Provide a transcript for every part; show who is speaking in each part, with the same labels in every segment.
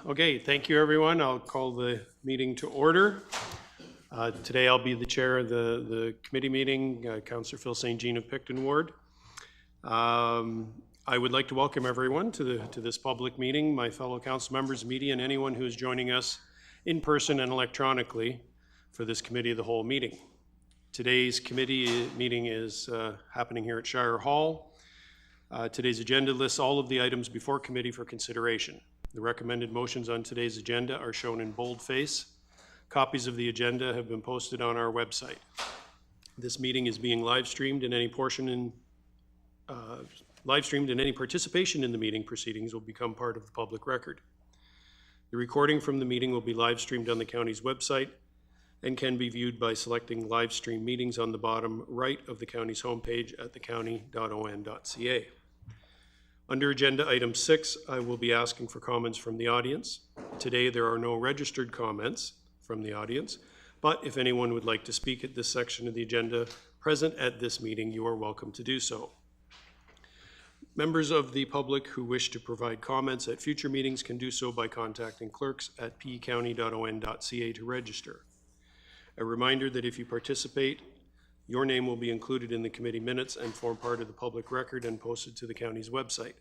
Speaker 1: Okay, thank you, everyone. I'll call the meeting to order. Today I'll be the chair of the committee meeting, Councillor Phil St. Jean of Picton Ward. I would like to welcome everyone to this public meeting, my fellow council members, media, and anyone who is joining us in person and electronically for this committee of the whole meeting. Today's committee meeting is happening here at Shire Hall. Today's agenda lists all of the items before committee for consideration. The recommended motions on today's agenda are shown in boldface. Copies of the agenda have been posted on our website. This meeting is being live streamed, and any participation in the meeting proceedings will become part of the public record. The recording from the meeting will be live streamed on the county's website and can be viewed by selecting live stream meetings on the bottom right of the county's homepage at thecounty.on.ca. Under agenda item 6, I will be asking for comments from the audience. Today there are no registered comments from the audience, but if anyone would like to speak at this section of the agenda present at this meeting, you are welcome to do so. Members of the public who wish to provide comments at future meetings can do so by contacting clerks at pcounty.on.ca to register. A reminder that if you participate, your name will be included in the committee minutes and form part of the public record and posted to the county's website.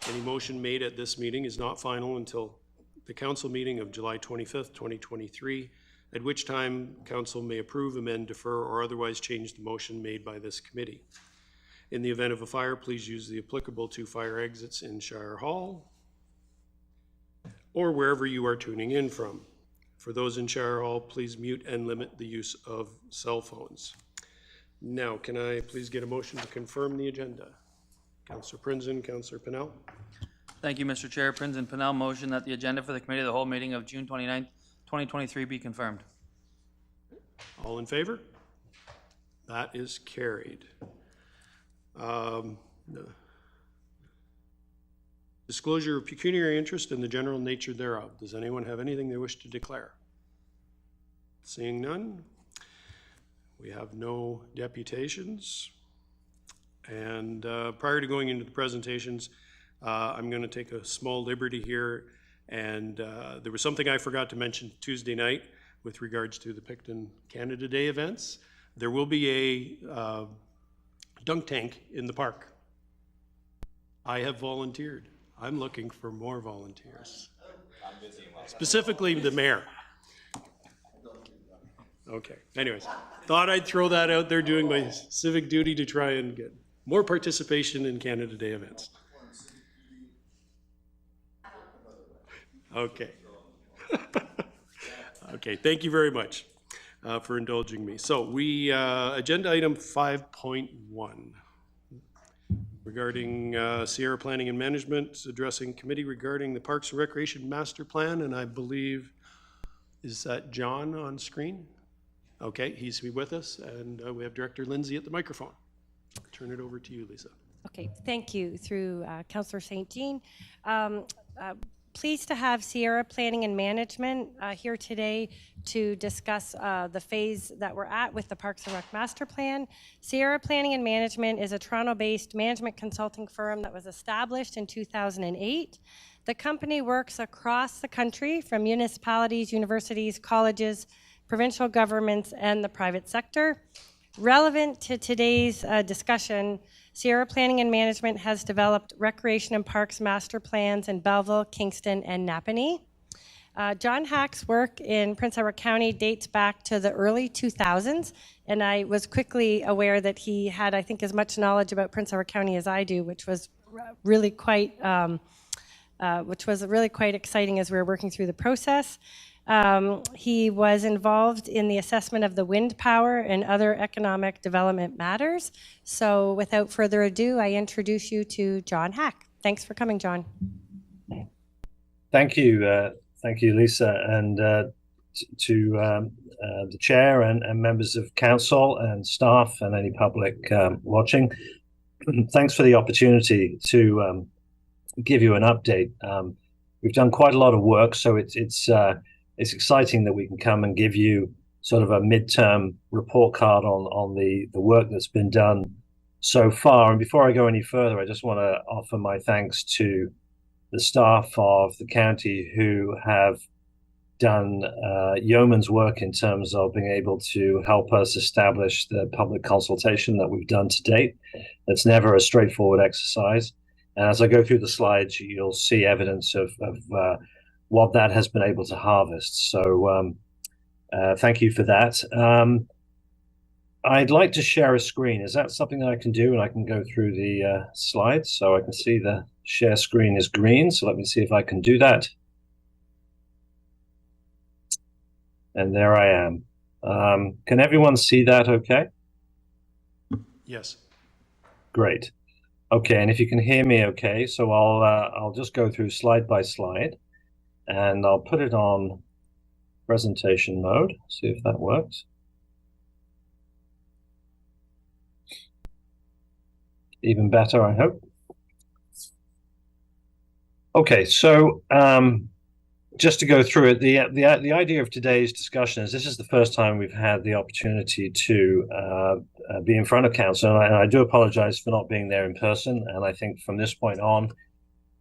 Speaker 1: Any motion made at this meeting is not final until the council meeting of July 25th, 2023, at which time council may approve, amend, defer, or otherwise change the motion made by this committee. In the event of a fire, please use the applicable 2 fire exits in Shire Hall or wherever you are tuning in from. For those in Shire Hall, please mute and limit the use of cell phones. Now, can I please get a motion to confirm the agenda? Councillor Prinzen, Councillor Pennell.
Speaker 2: Thank you, Mr. Chair. Prinzen Pennell motion that the agenda for the committee of the whole meeting of June 29th, 2023 be confirmed.
Speaker 1: All in favor? That is carried. No. Disclosure of pecuniary interest and the general nature thereof. Does anyone have anything they wish to declare? Seeing none, we have no deputations. And prior to going into the presentations, I'm going to take a small liberty here. And there was something I forgot to mention Tuesday night with regards to the Picton Canada Day events. There will be a dunk tank in the park. I have volunteered. I'm looking for more volunteers. Specifically the mayor. Okay, anyways, thought I'd throw that out there, doing my civic duty to try and get more participation in Canada Day events. Okay. Okay, thank you very much for indulging me. So agenda item 5.1. regarding Sierra Planning and Management, addressing committee regarding the Parks and Recreation Master Plan, and I believe, is that John on screen? Okay, he's with us, and we have Director Lindsay at the microphone. Turn it over to you, Lisa.
Speaker 3: Okay, thank you. Through Councillor St. Jean. Pleased to have Sierra Planning and Management here today to discuss the phase that we're at with the Parks and Rec Master Plan. Sierra Planning and Management is a Toronto-based management consulting firm that was established in 2008. The company works across the country from municipalities, universities, colleges, provincial governments, and the private sector. Relevant to today's discussion, Sierra Planning and Management has developed recreation and parks master plans in Belleville, Kingston, and Napanee. John Hack's work in Prince Edward County dates back to the early 2000s, and I was quickly aware that he had, I think, as much knowledge about Prince Edward County as I do, which was really quite exciting as we were working through the process. He was involved in the assessment of the wind power and other economic development matters. So without further ado, I introduce you to John Hack. Thanks for coming, John.
Speaker 4: Thank you, Lisa, and to the chair and members of council and staff and any public watching. Thanks for the opportunity to give you an update. We've done quite a lot of work, so it's exciting that we can come and give you sort of a midterm report card on the work that's been done so far. And before I go any further, I just want to offer my thanks to the staff of the county who have done yeoman's work in terms of being able to help us establish the public consultation that we've done to date. It's never a straightforward exercise. And as I go through the slides, you'll see evidence of what that has been able to harvest. So thank you for that. I'd like to share a screen. Is that something that I can do? And I can go through the slides. So I can see the share screen is green. So let me see if I can do that. And there I am. Can everyone see that okay?
Speaker 1: Yes.
Speaker 4: Great. Okay, and if you can hear me okay, so I'll just go through slide by slide, and I'll put it on presentation mode, see if that works. Even better, I hope. Okay, so just to go through it, the idea of today's discussion is this is the first time we've had the opportunity to be in front of council, and I do apologize for not being there in person. And I think from this point on,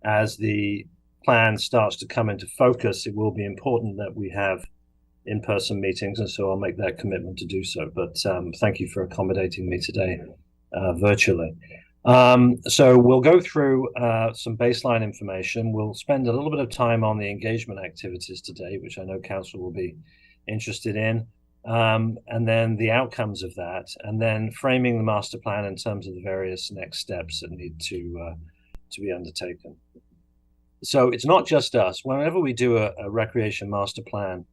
Speaker 4: as the plan starts to come into focus, it will be important that we have in-person meetings, and so I'll make that commitment to do so. But thank you for accommodating me today virtually. So we'll go through some baseline information. We'll spend a little bit of time on the engagement activities today, which I know council will be interested in, and then the outcomes of that, and then framing the master plan in terms of the various next steps that need to be undertaken. So it's not just us. Whenever we do a recreation master plan,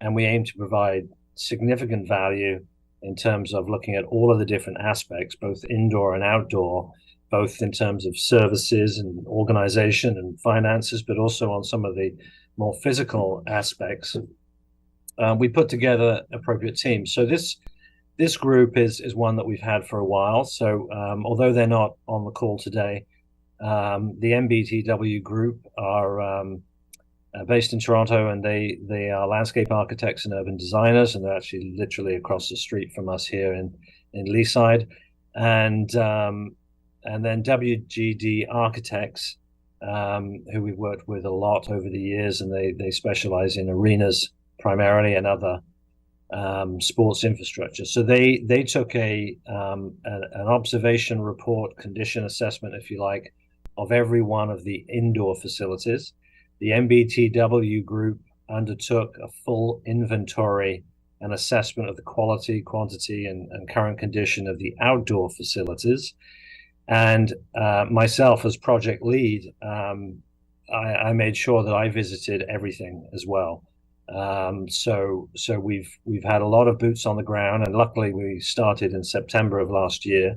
Speaker 4: and we aim to provide significant value in terms of looking at all of the different aspects, both indoor and outdoor, both in terms of services and organization and finances, but also on some of the more physical aspects, we put together appropriate teams. So this group is one that we've had for a while. So although they're not on the call today, the MBTW group are based in Toronto, and they are landscape architects and urban designers, and they're actually literally across the street from us here in Leaside. And then WGD Architects, who we've worked with a lot over the years, and they specialize in arenas primarily and other sports infrastructure. So they took an observation report, condition assessment, if you like, of every one of the indoor facilities. The MBTW group undertook a full inventory and assessment of the quality, quantity, and current condition of the outdoor facilities. And myself, as project lead, I made sure that I visited everything as well. So we've had a lot of boots on the ground, and luckily we started in September of last year.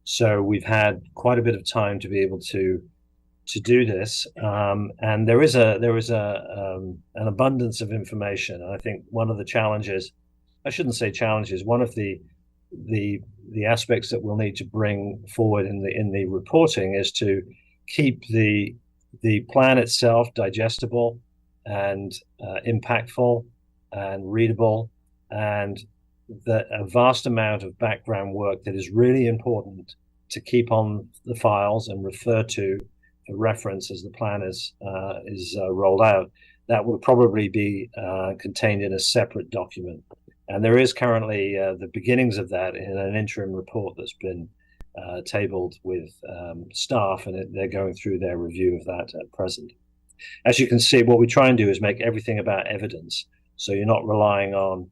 Speaker 4: So we've had quite a bit of time to be able to do this, and there is an abundance of information. And I think one of the challenges, I shouldn't say challenges, one of the aspects that we'll need to bring forward in the reporting is to keep the plan itself digestible and impactful and readable, and a vast amount of background work that is really important to keep on the files and refer to for reference as the plan is rolled out. That will probably be contained in a separate document. And there is currently the beginnings of that in an interim report that's been tabled with staff, and they're going through their review of that at present. As you can see, what we try and do is make everything about evidence. So you're not relying on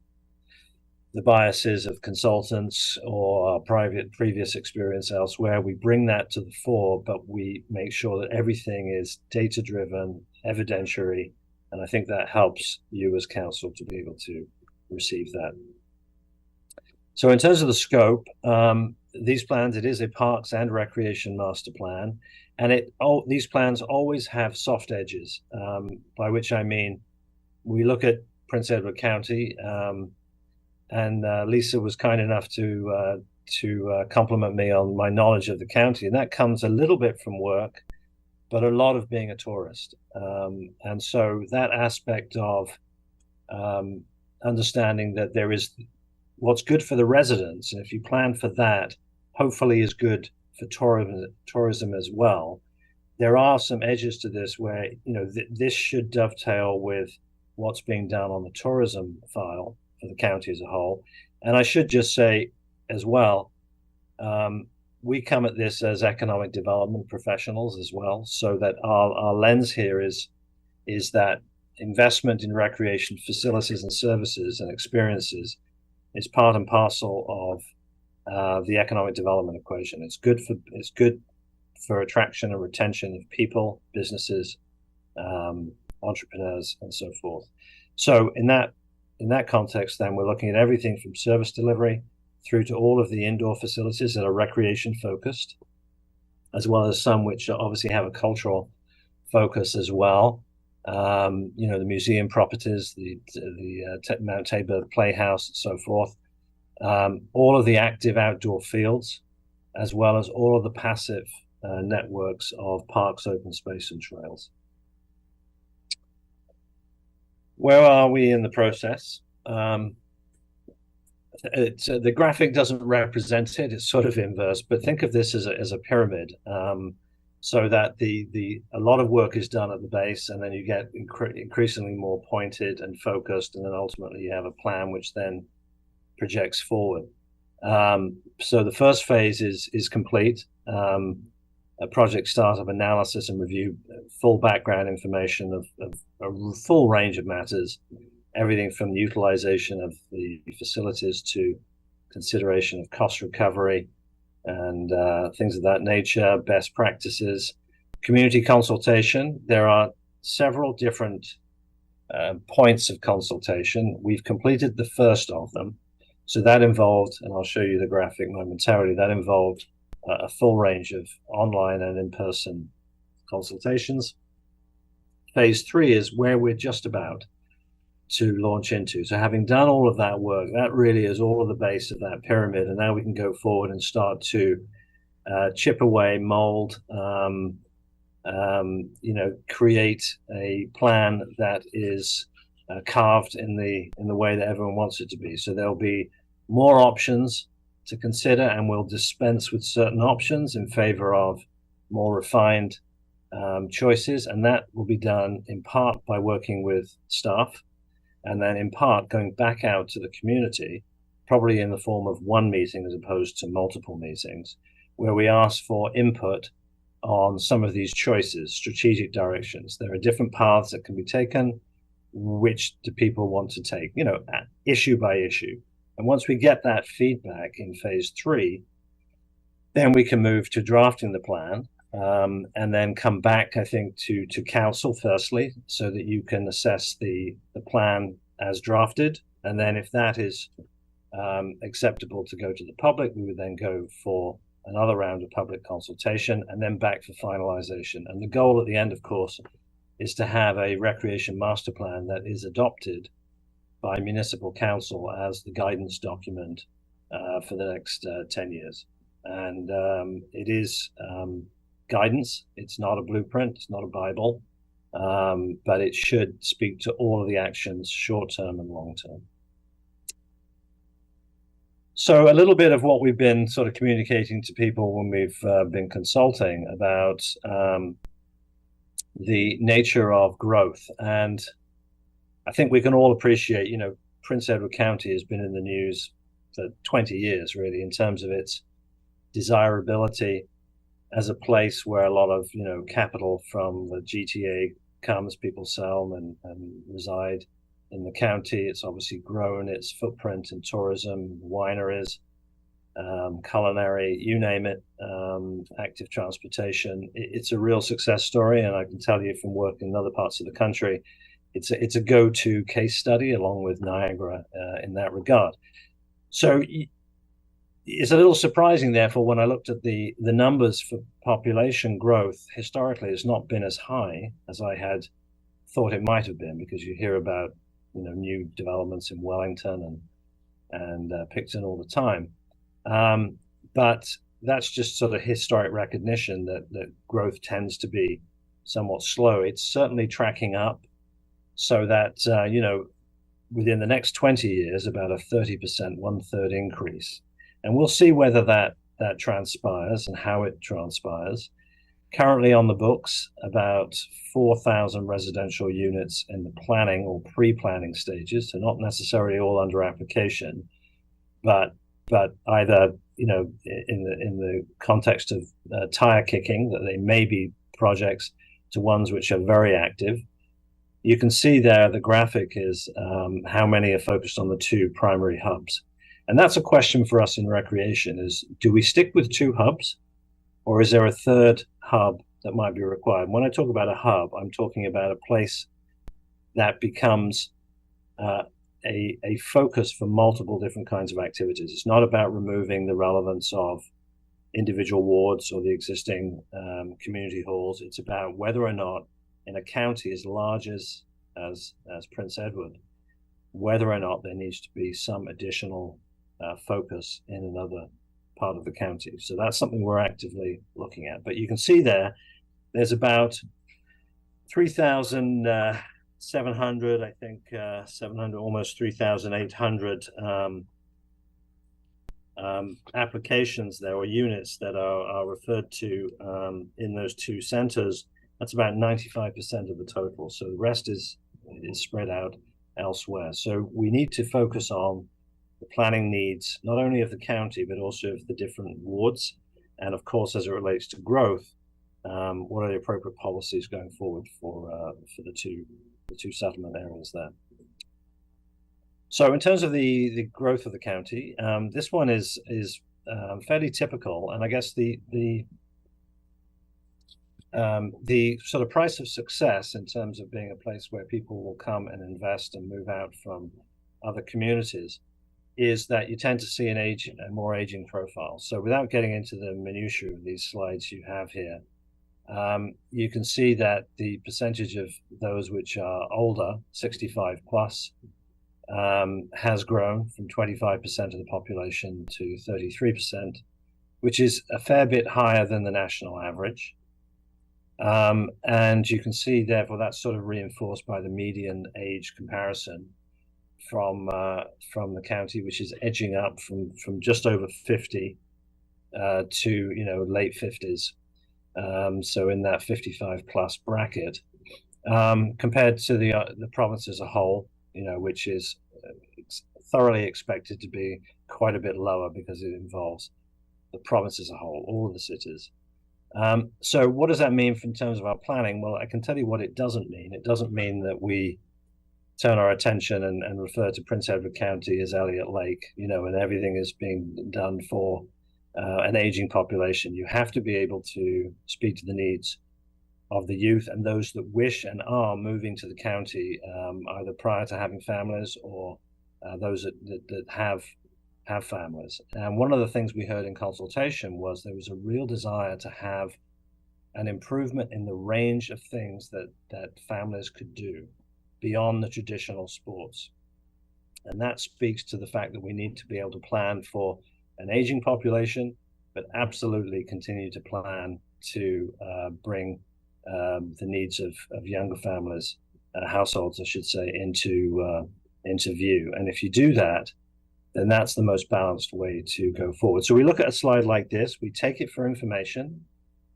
Speaker 4: the biases of consultants or previous experience elsewhere. We bring that to the fore, but we make sure that everything is data-driven, evidentiary, and I think that helps you as council to be able to receive that. So in terms of the scope, these plans, it is a parks and recreation master plan, and these plans always have soft edges, by which I mean we look at Prince Edward County, and Lisa was kind enough to compliment me on my knowledge of the county, and that comes a little bit from work, but a lot of being a tourist. And so that aspect of understanding that there is what's good for the residents, and if you plan for that, hopefully is good for tourism as well. there are some edges to this where, this should dovetail with what's being done on the tourism file for the county as a whole. And I should just say as well, we come at this as economic development professionals as well, so that our lens here is that investment in recreation facilities and services and experiences is part and parcel of the economic development equation. It's good for attraction and retention of people, businesses, entrepreneurs, and so forth. So in that context, then we're looking at everything from service delivery through to all of the indoor facilities that are recreation focused, as well as some which obviously have a cultural focus as well. The museum properties, the Mount Tabor Playhouse, and so forth. All of the active outdoor fields, as well as all of the passive networks of parks, open space, and trails. Where are we in the process? The graphic doesn't represent it; it's sort of inverse. But think of this as a pyramid, so that a lot of work is done at the base, and then you get increasingly more pointed and focused, and then ultimately you have a plan which then projects forward. So the first phase is complete. A project startup analysis and review, full background information of a full range of matters, everything from the utilization of the facilities to consideration of cost recovery and things of that nature, best practices, community consultation. There are several different points of consultation. We've completed the first of them. So that involved, and I'll show you the graphic momentarily, that involved a full range of online and in-person consultations. Phase 3 is where we're just about to launch into. So having done all of that work, that really is all of the base of that pyramid. And now we can go forward and start to chip away, mold, create a plan that is carved in the way that everyone wants it to be. So there'll be more options to consider, and we'll dispense with certain options in favor of more refined choices. And that will be done in part by working with staff, and then in part going back out to the community, probably in the form of one meeting as opposed to multiple meetings, where we ask for input on some of these choices, strategic directions. There are different paths that can be taken. Which do people want to take, issue by issue? And once we get that feedback in phase 3, then we can move to drafting the plan, and then come back, I think, to council firstly, so that you can assess the plan as drafted. And then if that is acceptable to go to the public, we would then go for another round of public consultation, and then back for finalization. And the goal at the end, of course, is to have a recreation master plan that is adopted by municipal council as the guidance document for the next 10 years. And it is guidance. It's not a blueprint. It's not a Bible, but it should speak to all of the actions, short-term and long-term. So a little bit of what we've been sort of communicating to people when we've been consulting about the nature of growth. And I think we can all appreciate, Prince Edward County has been in the news for 20 years, really, in terms of its desirability as a place where a lot of, capital from the GTA comes, people sell and reside in the county. It's obviously grown its footprint in tourism, wineries, culinary, you name it, active transportation. It's a real success story, and I can tell you from work in other parts of the country, it's a go-to case study along with Niagara in that regard. So it's a little surprising, therefore, when I looked at the numbers for population growth. Historically, it's not been as high as I had thought it might have been, because you hear about new developments in Wellington and Picton all the time. But that's just sort of historic recognition that growth tends to be somewhat slow. It's certainly tracking up, so that, within the next 20 years, about a 30%, 1/3 increase. And we'll see whether that transpires and how it transpires. currently on the books about 4,000 residential units in the planning or pre-planning stages, so not necessarily all under application, but either in the context of tire kicking, that they may be projects, to ones which are very active. You can see there the graphic is how many are focused on the two primary hubs. And that's a question for us in recreation is, do we stick with two hubs, or is there a third hub that might be required? When I talk about a hub, I'm talking about a place that becomes a focus for multiple different kinds of activities. It's not about removing the relevance of individual wards or the existing community halls. It's about whether or not in a county as large as Prince Edward, whether or not there needs to be some additional focus in another part of the county. So that's something we're actively looking at. But you can see there's about 3,700, I think, 700, almost 3,800 applications there, or units that are referred to in those two centers. That's about 95% of the total. So the rest is spread out elsewhere. So we need to focus on the planning needs, not only of the county, but also of the different wards. And of course, as it relates to growth, what are the appropriate policies going forward for the two settlement areas there? So in terms of the growth of the county, this one is fairly typical, and I guess the sort of price of success in terms of being a place where people will come and invest and move out from other communities is that you tend to see a more aging profile. So without getting into the minutiae of these slides you have here, you can see that the percentage of those which are older, 65 plus, has grown from 25% of the population to 33%, which is a fair bit higher than the national average. And you can see, therefore, that's sort of reinforced by the median age comparison from the county, which is edging up from just over 50 to late 50s. So in that 55 plus bracket, compared to the province as a whole, which is thoroughly expected to be quite a bit lower because it involves the province as a whole, all of the cities. So what does that mean in terms of our planning? Well, I can tell you what it doesn't mean. It doesn't mean that we turn our attention and refer to Prince Edward County as Elliott Lake, and everything is being done for an aging population. You have to be able to speak to the needs of the youth and those that wish and are moving to the county, either prior to having families or those that have families. And one of the things we heard in consultation was there was a real desire to have an improvement in the range of things that families could do beyond the traditional sports. And that speaks to the fact that we need to be able to plan for an aging population, but absolutely continue to plan to bring the needs of younger families, households, I should say, into view. And if you do that, then that's the most balanced way to go forward. So we look at a slide like this, we take it for information,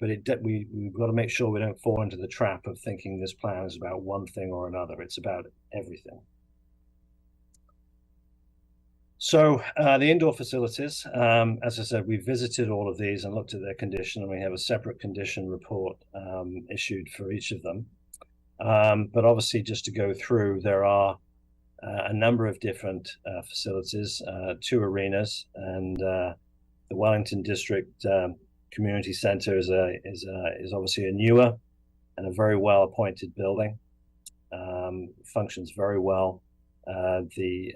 Speaker 4: but we've got to make sure we don't fall into the trap of thinking this plan is about one thing or another. It's about everything. So the indoor facilities, as I said, we visited all of these and looked at their condition, and we have a separate condition report issued for each of them. But obviously, just to go through, there are a number of different facilities, 2 arenas, and the Wellington District Community Center is obviously a newer and a very well appointed building. Functions very well. The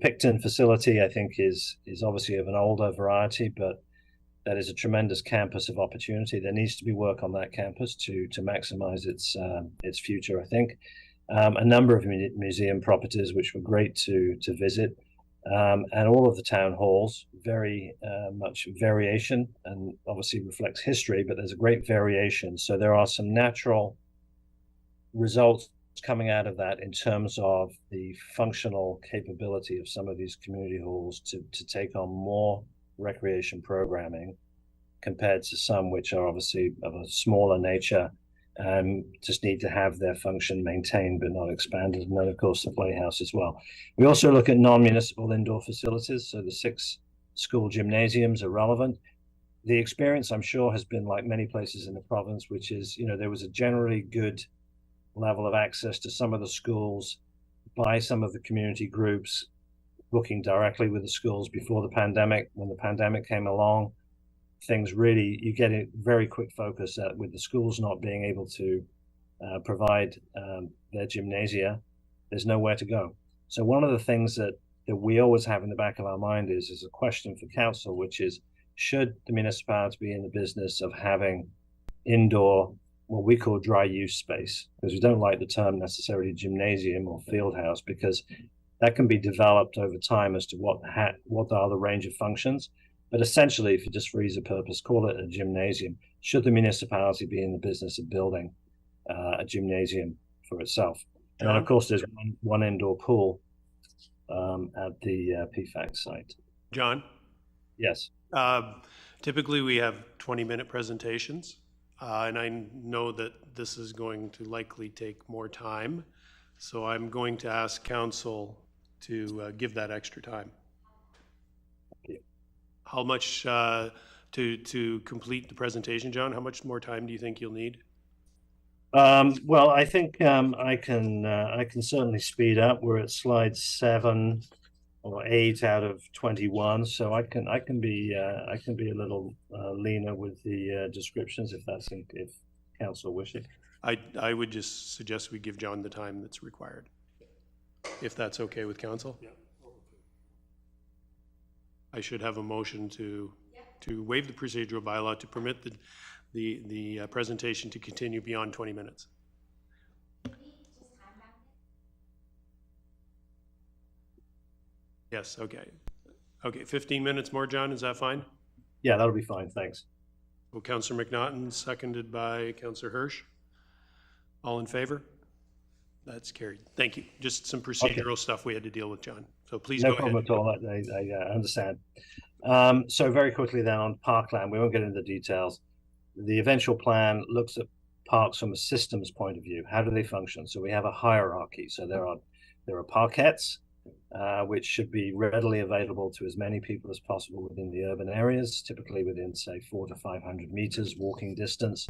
Speaker 4: Picton facility, I think, is obviously of an older variety, but that is a tremendous campus of opportunity. There needs to be work on that campus to maximize its future, I think. A number of museum properties which were great to visit, and all of the town halls, very much variation, and obviously reflects history, but there's a great variation. So there are some natural results coming out of that in terms of the functional capability of some of these community halls to take on more recreation programming compared to some which are obviously of a smaller nature and just need to have their function maintained but not expanded. And then, of course, the playhouse as well. We also look at non-municipal indoor facilities. So the 6 school gymnasiums are relevant. The experience, I'm sure, has been like many places in the province, which is, there was a generally good level of access to some of the schools by some of the community groups working directly with the schools before the pandemic. When the pandemic came along, things really, you get a very quick focus with the schools not being able to provide their gymnasia, there's nowhere to go. So one of the things that we always have in the back of our mind is a question for council, which is, should the municipality be in the business of having indoor, what we call dry use space? Because we don't like the term necessarily gymnasium or field house, because that can be developed over time as to what are the range of functions. But essentially, just for ease of purpose, call it a gymnasium. Should the municipality be in the business of building a gymnasium for itself? And then, of course, there's one indoor pool at the PFAC site.
Speaker 1: John?
Speaker 4: Yes.
Speaker 1: Typically, we have 20-minute presentations, and I know that this is going to likely take more time, so I'm going to ask council to give that extra time. How much to complete the presentation, John? How much more time do you think you'll need?
Speaker 4: Well, I think I can certainly speed up. We're at slide 7 or 8 out of 21, so I can be a little leaner with the descriptions if council wishes.
Speaker 1: I would just suggest we give John the time that's required, if that's okay with council. Yeah. I should have a motion to waive the procedural bylaw to permit the presentation to continue beyond 20 minutes. Yes, okay. Okay, 15 minutes more, John, is that fine?
Speaker 4: Yeah, that'll be fine, thanks.
Speaker 1: Well, Councillor McNaughton, seconded by Councillor Hirsch. All in favor? That's carried. Thank you. Just some procedural stuff we had to deal with, John. So please go ahead. No
Speaker 4: problem at all. I understand. So very quickly then on parkland, we won't get into the details. The eventual plan looks at parks from a systems point of view. How do they function? So we have a hierarchy. So there are parkettes, which should be readily available to as many people as possible within the urban areas, typically within, say, 400 to 500 meters walking distance.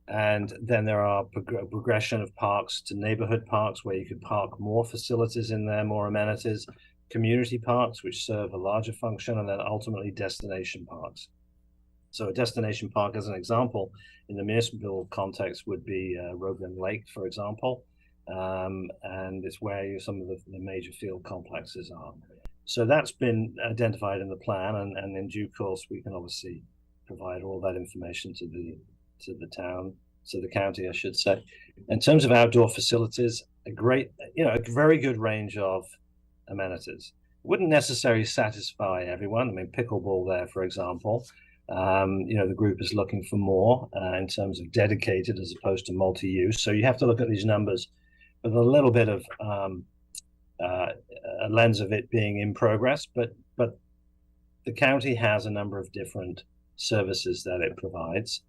Speaker 4: And then there are progression of parks to neighborhood parks where you could park more facilities in there, more amenities, community parks, which serve a larger function, and then ultimately destination parks. So a destination park, as an example, in the municipal context would be Rogan Lake, for example, and it's where some of the major field complexes are. So that's been identified in the plan, and in due course, we can obviously provide all that information to the county, I should say. In terms of outdoor facilities, a very good range of amenities. Wouldn't necessarily satisfy everyone. I mean, pickleball there, for example, the group is looking for more in terms of dedicated as opposed to multi-use. So you have to look at these numbers with a little bit of a lens of it being in progress, but the county has a number of different services that it provides.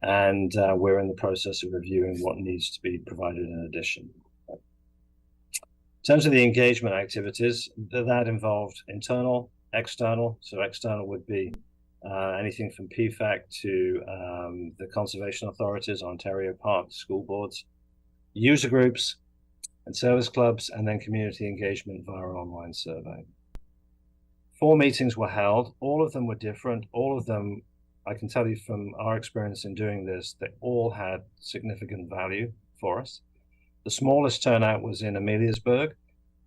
Speaker 4: And we're in the process of reviewing what needs to be provided in addition. In terms of the engagement activities, that involved internal, external. So external would be anything from PFAC to the conservation authorities, Ontario Parks, school boards, user groups, and service clubs, and then community engagement via an online survey. 4 meetings were held. All of them were different. All of them, I can tell you from our experience in doing this, they all had significant value for us. The smallest turnout was in Ameliasburg,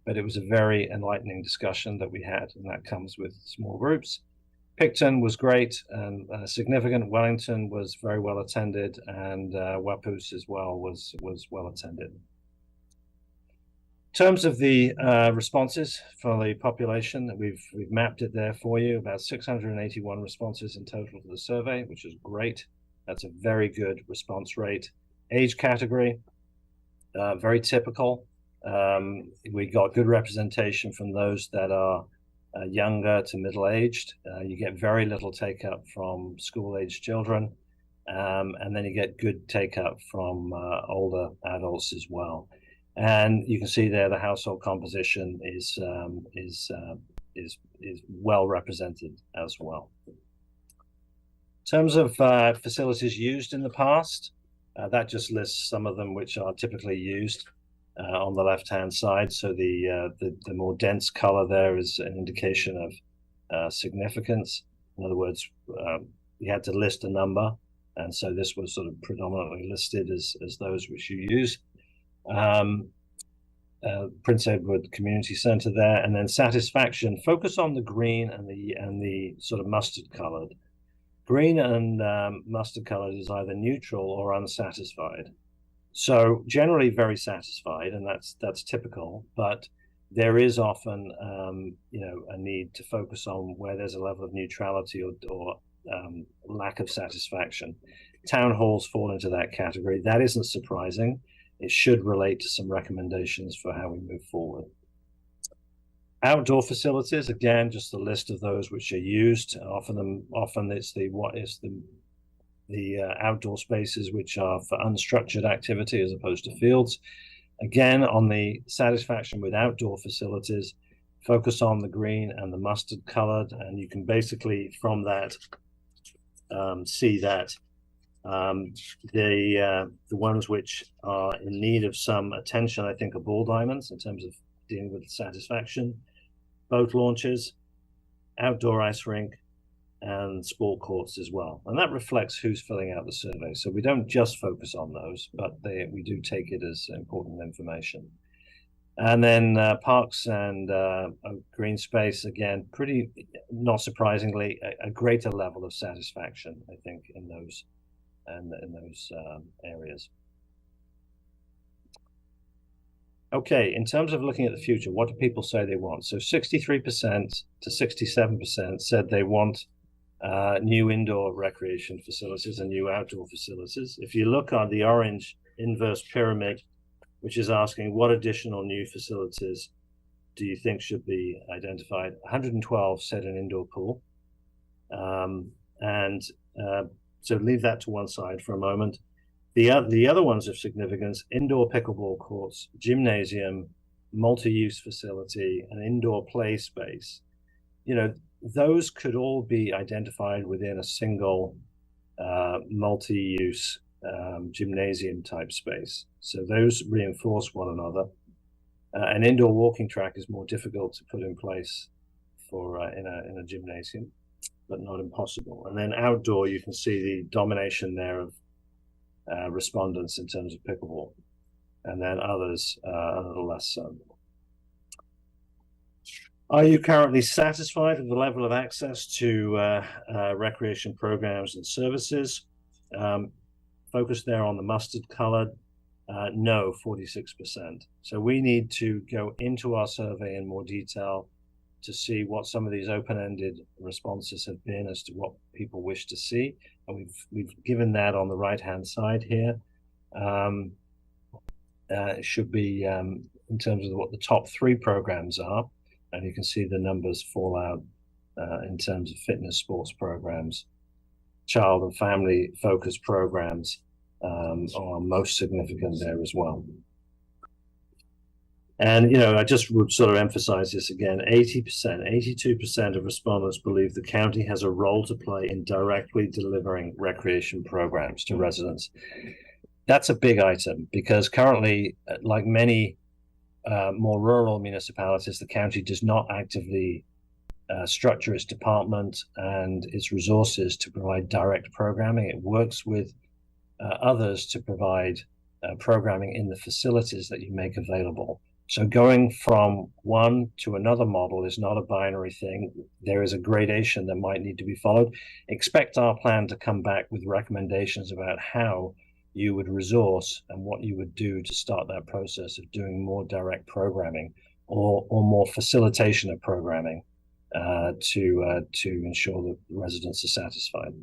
Speaker 4: but it was a very enlightening discussion that we had, and that comes with small groups. Picton was great and significant. Wellington was very well attended, and Wapoos as well was well attended. In terms of the responses for the population, we've mapped it there for you, about 681 responses in total to the survey, which is great. That's a very good response rate. Age category, very typical. We got good representation from those that are younger to middle-aged. You get very little take-up from school-aged children, and then you get good take-up from older adults as well. And you can see there the household composition is well represented as well. In terms of facilities used in the past, that just lists some of them which are typically used on the left-hand side. So the more dense color there is an indication of significance. In other words, you had to list a number, and so this was sort of predominantly listed as those which you use. Prince Edward Community Center there, and then satisfaction. Focus on the green and the sort of mustard colored. Green and mustard colored is either neutral or unsatisfied. So generally very satisfied, and that's typical. But there is often a need to focus on where there's a level of neutrality or lack of satisfaction. Town halls fall into that category. That isn't surprising. It should relate to some recommendations for how we move forward. Outdoor facilities, again, just a list of those which are used. Often it's the outdoor spaces which are for unstructured activity as opposed to fields. Again, on the satisfaction with outdoor facilities, focus on the green and the mustard colored, and you can basically from that see that the ones which are in need of some attention, I think, are ball diamonds in terms of dealing with satisfaction, boat launches, outdoor ice rink, and sport courts as well. And that reflects who's filling out the survey. So we don't just focus on those, but we do take it as important information. And then parks and green space, again, pretty, not surprisingly, a greater level of satisfaction, I think, in those areas. Okay, in terms of looking at the future, what do people say they want? So 63% to 67% said they want new indoor recreation facilities and new outdoor facilities. If you look at the orange inverse pyramid, which is asking what additional new facilities do you think should be identified, 112 said an indoor pool. So leave that to one side for a moment. The other ones of significance: indoor pickleball courts, gymnasium, multi-use facility, and indoor play space. Those could all be identified within a single multi-use gymnasium type space. So those reinforce one another. An indoor walking track is more difficult to put in place for in a gymnasium, but not impossible. And then outdoor, you can see the domination there of respondents in terms of pickleball, and then others a little less so. Are you currently satisfied with the level of access to recreation programs and services? Focus there on the mustard colored. No, 46%. So we need to go into our survey in more detail to see what some of these open-ended responses have been as to what people wish to see. And we've given that on the right-hand side here. It should be in terms of what the top 3 programs are. And you can see the numbers fall out in terms of fitness sports programs. Child and family focused programs are most significant there as well. And, I just would sort of emphasize this again, 82% of respondents believe the county has a role to play in directly delivering recreation programs to residents. That's a big item because currently, like many more rural municipalities, the county does not actively structure its department and its resources to provide direct programming. It works with others to provide programming in the facilities that you make available. So going from one to another model is not a binary thing. There is a gradation that might need to be followed. Expect our plan to come back with recommendations about how you would resource and what you would do to start that process of doing more direct programming or more facilitation of programming to ensure that residents are satisfied.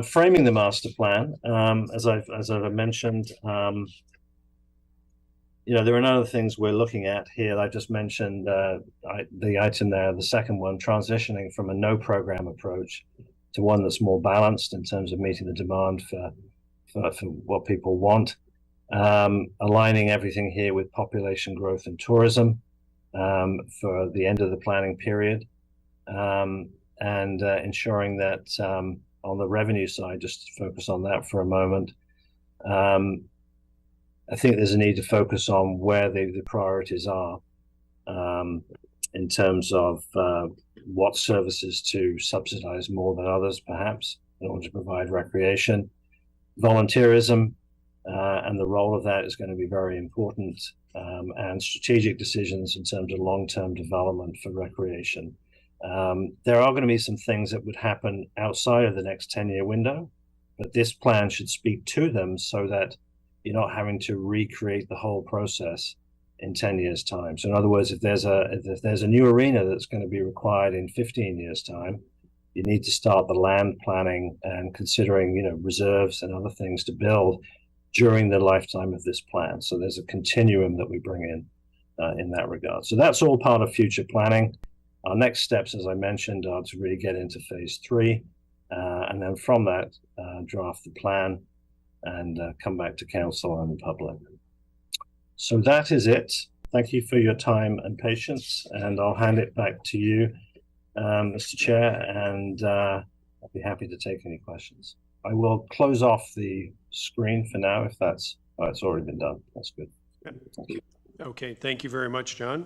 Speaker 4: Framing the master plan, as I've mentioned, there are other things we're looking at here. I just mentioned the item there, the second one, transitioning from a no program approach to one that's more balanced in terms of meeting the demand for what people want. Aligning everything here with population growth and tourism for the end of the planning period, and ensuring that on the revenue side, just to focus on that for a moment, I think there's a need to focus on where the priorities are in terms of what services to subsidize more than others, perhaps, in order to provide recreation. Volunteerism and the role of that is going to be very important, and strategic decisions in terms of long-term development for recreation. There are going to be some things that would happen outside of the next 10-year window, but this plan should speak to them so that you're not having to recreate the whole process in 10 years' time. So in other words, if there's a new arena that's going to be required in 15 years' time, you need to start the land planning and considering, reserves and other things to build during the lifetime of this plan. So there's a continuum that we bring in that regard. So that's all part of future planning. Our next steps, as I mentioned, are to really get into phase 3, and then from that, draft the plan and come back to council and the public. So that is it. Thank you for your time and patience, and I'll hand it back to you, Mr. Chair, and I'll be happy to take any questions. I will close off the screen for now if it's already been done. That's good.
Speaker 1: Okay, thank you very much, John.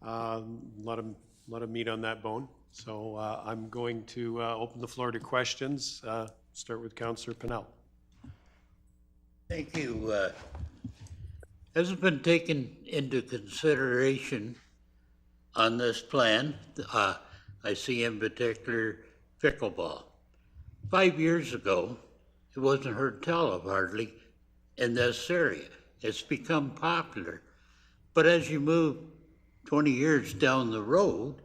Speaker 1: A lot of meat on that bone. So I'm going to open the floor to questions. Start with Councillor Pennell.
Speaker 5: Thank you. Has it been taken into consideration on this plan? I see in particular pickleball. 5 years ago, it wasn't heard tell of hardly in this area. It's become popular. But as you move 20 years down the road,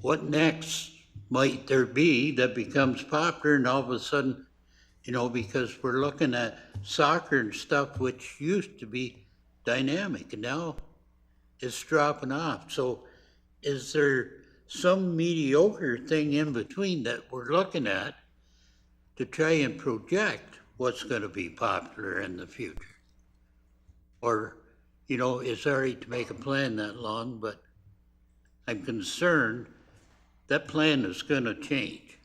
Speaker 5: what next might there be that becomes popular, and all of a sudden, because we're looking at soccer and stuff which used to be dynamic and now it's dropping off. So is there some mediocre thing in between that we're looking at to try and project what's going to be popular in the future? Or, it's all right to make a plan that long, but I'm concerned that plan is going to change.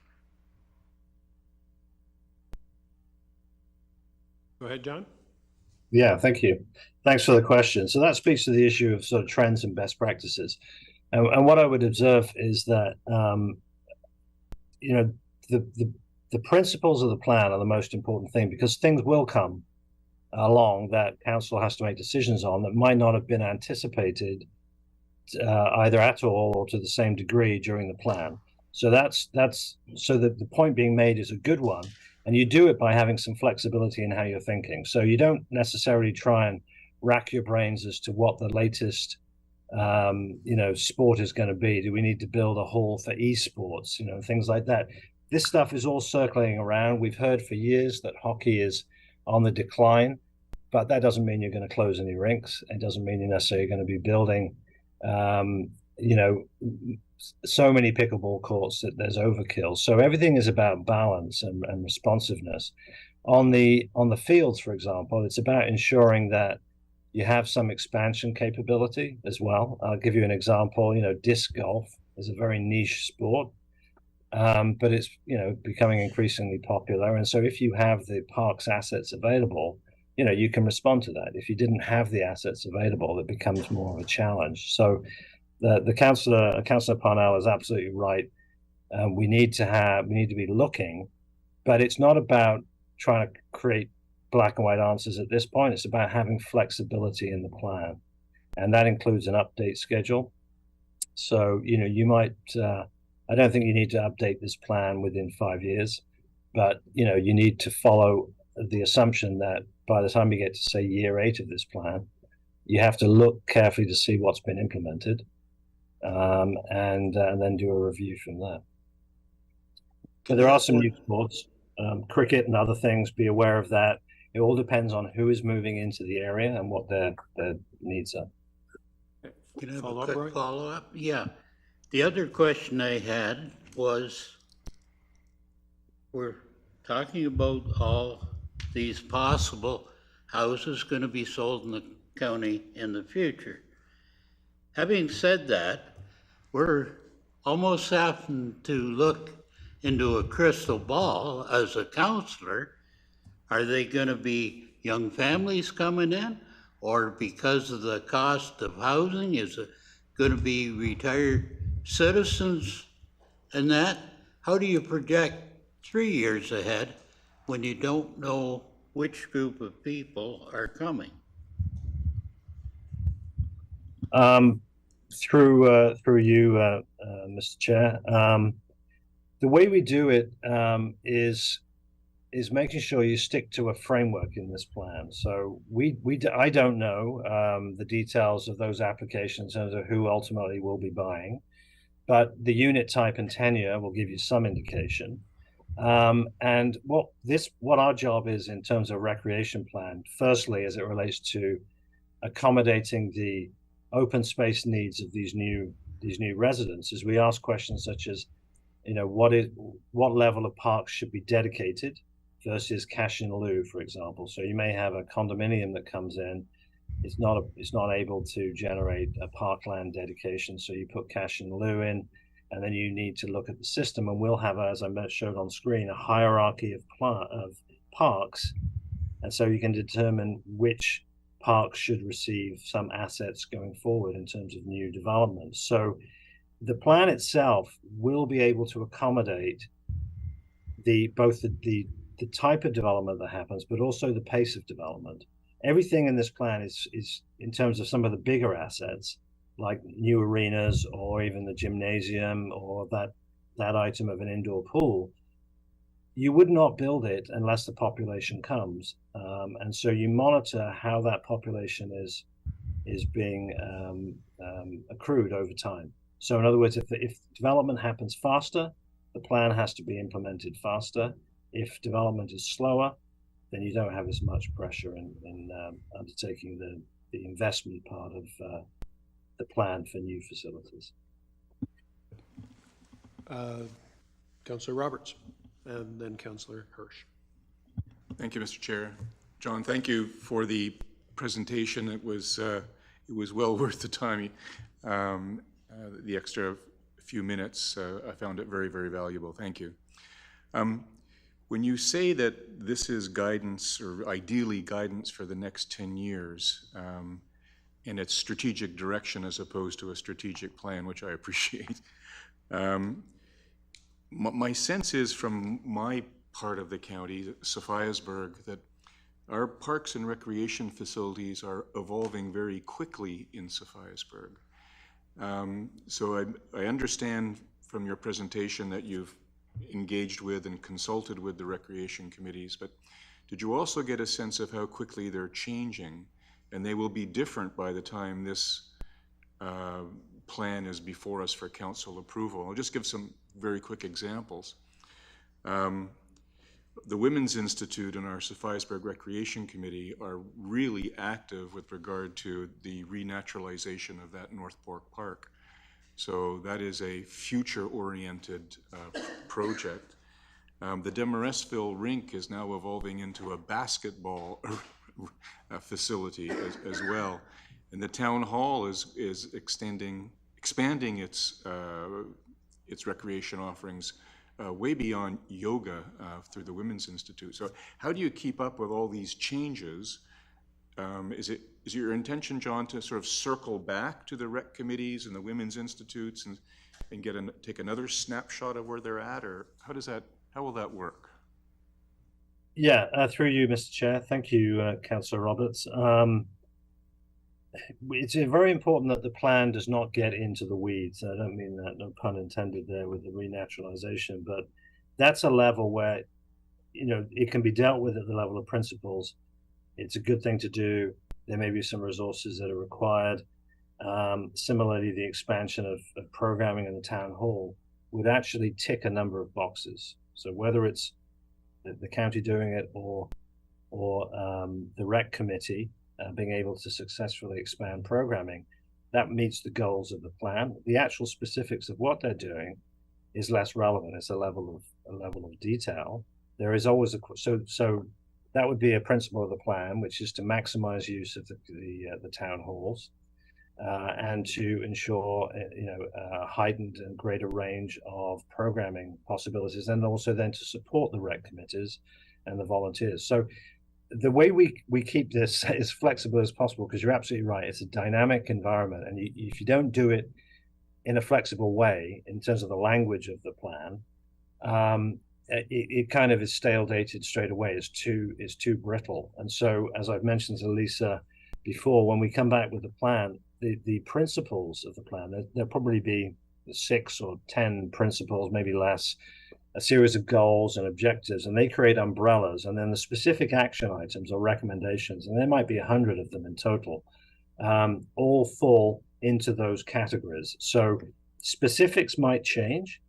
Speaker 1: Go ahead, John.
Speaker 4: Yeah, thank you. Thanks for the question. So that speaks to the issue of sort of trends and best practices. And what I would observe is that, the principles of the plan are the most important thing, because things will come along that council has to make decisions on that might not have been anticipated either at all or to the same degree during the plan. So that's so that the point being made is a good one, and you do it by having some flexibility in how you're thinking. So you don't necessarily try and rack your brains as to what the latest sport is going to be. Do we need to build a hall for esports? Things like that. This stuff is all circling around. We've heard for years that hockey is on the decline, but that doesn't mean you're going to close any rinks. It doesn't mean you're necessarily going to be building, so many pickleball courts that there's overkill. So everything is about balance and responsiveness. On the fields, for example, it's about ensuring that you have some expansion capability as well. I'll give you an example. Disc golf is a very niche sport, but it's becoming increasingly popular. And so if you have the park's assets available, you can respond to that. If you didn't have the assets available, it becomes more of a challenge. So the Councillor Parnell is absolutely right. We need to be looking, but it's not about trying to create black and white answers at this point. It's about having flexibility in the plan, and that includes an update schedule. So you might. I don't think you need to update this plan within 5 years, but you need to follow the assumption that by the time you get to say year 8 of this plan, you have to look carefully to see what's been implemented, and then do a review from that. But there are some new sports, cricket and other things. Be aware of that. It all depends on who is moving into the area and what their needs are.
Speaker 5: Can I have
Speaker 1: Follow
Speaker 5: a
Speaker 1: up, Roy?
Speaker 5: quick follow-up? Yeah. The other question I had was, we're talking about all these possible houses going to be sold in the county in the future. Having said that, we're almost having to look into a crystal ball as a counselor. Are they going to be young families coming in? Or because of the cost of housing, is it going to be retired citizens and that? How do you project 3 years ahead when you don't know which group of people are coming?
Speaker 4: Through you, Mr. Chair, the way we do it is making sure you stick to a framework in this plan. So I don't know the details of those applications in terms of who ultimately will be buying, but the unit type and tenure will give you some indication. And what our job is in terms of recreation plan, firstly, as it relates to accommodating the open space needs of these new residents, is we ask questions such as, what level of parks should be dedicated versus cash in lieu, for example. So you may have a condominium that comes in, it's not able to generate a parkland dedication, so you put cash in lieu in, and then you need to look at the system, and we'll have, as I showed on screen, a hierarchy of parks, and so you can determine which parks should receive some assets going forward in terms of new development. So the plan itself will be able to accommodate both the type of development that happens, but also the pace of development. Everything in this plan is in terms of some of the bigger assets, like new arenas or even the gymnasium or that item of an indoor pool. You would not build it unless the population comes, and so you monitor how that population is being accrued over time. So in other words, if development happens faster, the plan has to be implemented faster. If development is slower, then you don't have as much pressure in undertaking the investment part of the plan for new facilities.
Speaker 1: Councillor Roberts, and then Councillor Hirsch.
Speaker 6: Thank you, Mr. Chair. John, thank you for the presentation. It was well worth the time, the extra few minutes. I found it very, very valuable. Thank you. When you say that this is guidance, or ideally guidance for the next 10 years, and it's strategic direction as opposed to a strategic plan, which I appreciate, my sense is from my part of the county, Sophiasburg, that our parks and recreation facilities are evolving very quickly in Sophiasburg. So I understand from your presentation that you've engaged with and consulted with the recreation committees, but did you also get a sense of how quickly they're changing? And they will be different by the time this plan is before us for council approval. I'll just give some very quick examples. The Women's Institute and our Sophiasburg Recreation Committee are really active with regard to the renaturalization of that North Fork Park. So that is a future-oriented project. The Demoresville Rink is now evolving into a basketball facility as well. And the town hall is expanding its recreation offerings way beyond yoga through the Women's Institute. So how do you keep up with all these changes? Is it your intention, John, to sort of circle back to the rec committees and the Women's Institutes and take another snapshot of where they're at, or how will that work?
Speaker 4: Yeah, through you, Mr. Chair. Thank you, Councillor Roberts. It's very important that the plan does not get into the weeds. I don't mean that, no pun intended there with the renaturalization, but that's a level where, it can be dealt with at the level of principles. It's a good thing to do. There may be some resources that are required. Similarly, the expansion of programming in the town hall would actually tick a number of boxes. So whether it's the county doing it or or the rec committee being able to successfully expand programming, that meets the goals of the plan. The actual specifics of what they're doing is less relevant. It's a level of detail. There is always so that would be a principle of the plan, which is to maximize use of the town halls and to ensure a heightened and greater range of programming possibilities, and also then to support the rec committees and the volunteers. So the way we keep this as flexible as possible, because you're absolutely right, it's a dynamic environment, and if you don't do it in a flexible way in terms of the language of the plan, it kind of is stale dated straight away. It's too brittle. And so, as I've mentioned to Lisa before, when we come back with the plan, the principles of the plan, there'll probably be 6 or 10 principles, maybe less, a series of goals and objectives, and they create umbrellas, and then the specific action items or recommendations, and there might be 100 of them in total, all fall into those categories. So specifics might change,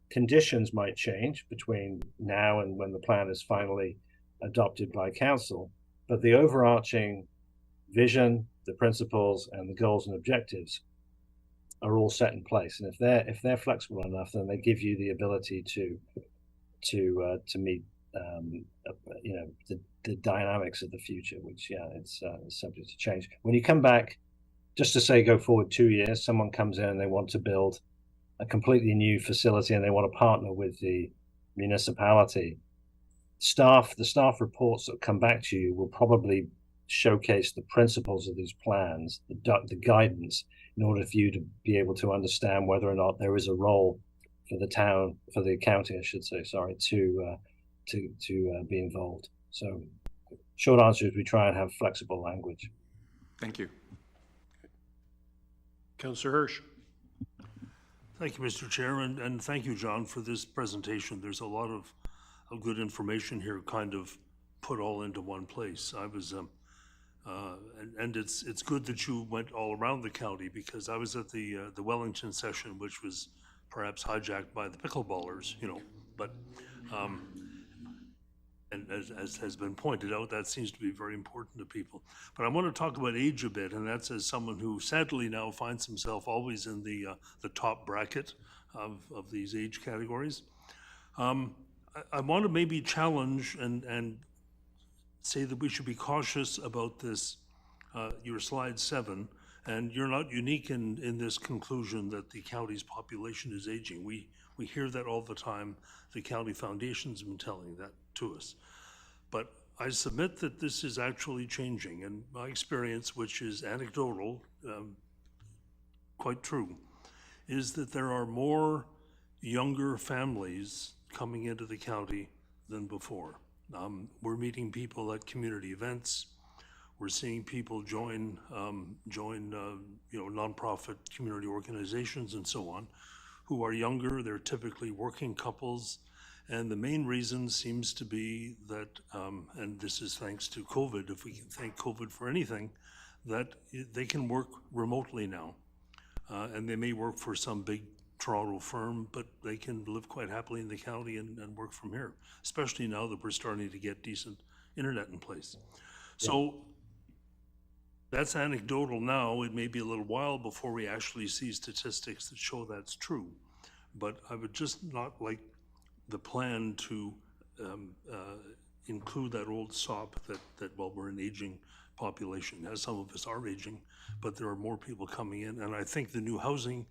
Speaker 4: conditions might change between now and when the plan is finally adopted by council, but the overarching vision, the principles, and the goals and objectives are all set in place. And if they're flexible enough, then they give you the ability to meet the dynamics of the future, which it's subject to change. When you come back, just to say go forward 2 years, someone comes in and they want to build a completely new facility and they want to partner with the municipality. The staff reports that come back to you will probably showcase the principles of these plans, the guidance, in order for you to be able to understand whether or not there is a role for the county, I should say, sorry, to be involved. So short answer is we try and have flexible language.
Speaker 6: Thank you.
Speaker 1: Councillor Hirsch.
Speaker 7: Thank you, Mr. Chair, and thank you, John, for this presentation. There's a lot of good information here kind of put all into one place. I was and it's good that you went all around the county, because I was at the Wellington session, which was perhaps hijacked by the pickleballers, but and as has been pointed out, that seems to be very important to people. But I want to talk about age a bit, and that's as someone who sadly now finds himself always in the top bracket of these age categories. I want to maybe challenge and say that we should be cautious about this, your slide 7, and you're not unique in this conclusion that the county's population is aging. We hear that all the time. The county foundation's been telling that to us. But I submit that this is actually changing, and my experience, which is anecdotal, quite true, is that there are more younger families coming into the county than before. We're meeting people at community events. We're seeing people join nonprofit community organizations and so on, who are younger. They're typically working couples, and the main reason seems to be that, and this is thanks to COVID, if we can thank COVID for anything, that they can work remotely now, and they may work for some big Toronto firm, but they can live quite happily in the county and work from here, especially now that we're starting to get decent internet in place. So that's anecdotal now. It may be a little while before we actually see statistics that show that's true. But I would just not like the plan to include that old SOP that well, we're an aging population, as some of us are aging, but there are more people coming in. And I think the new housing,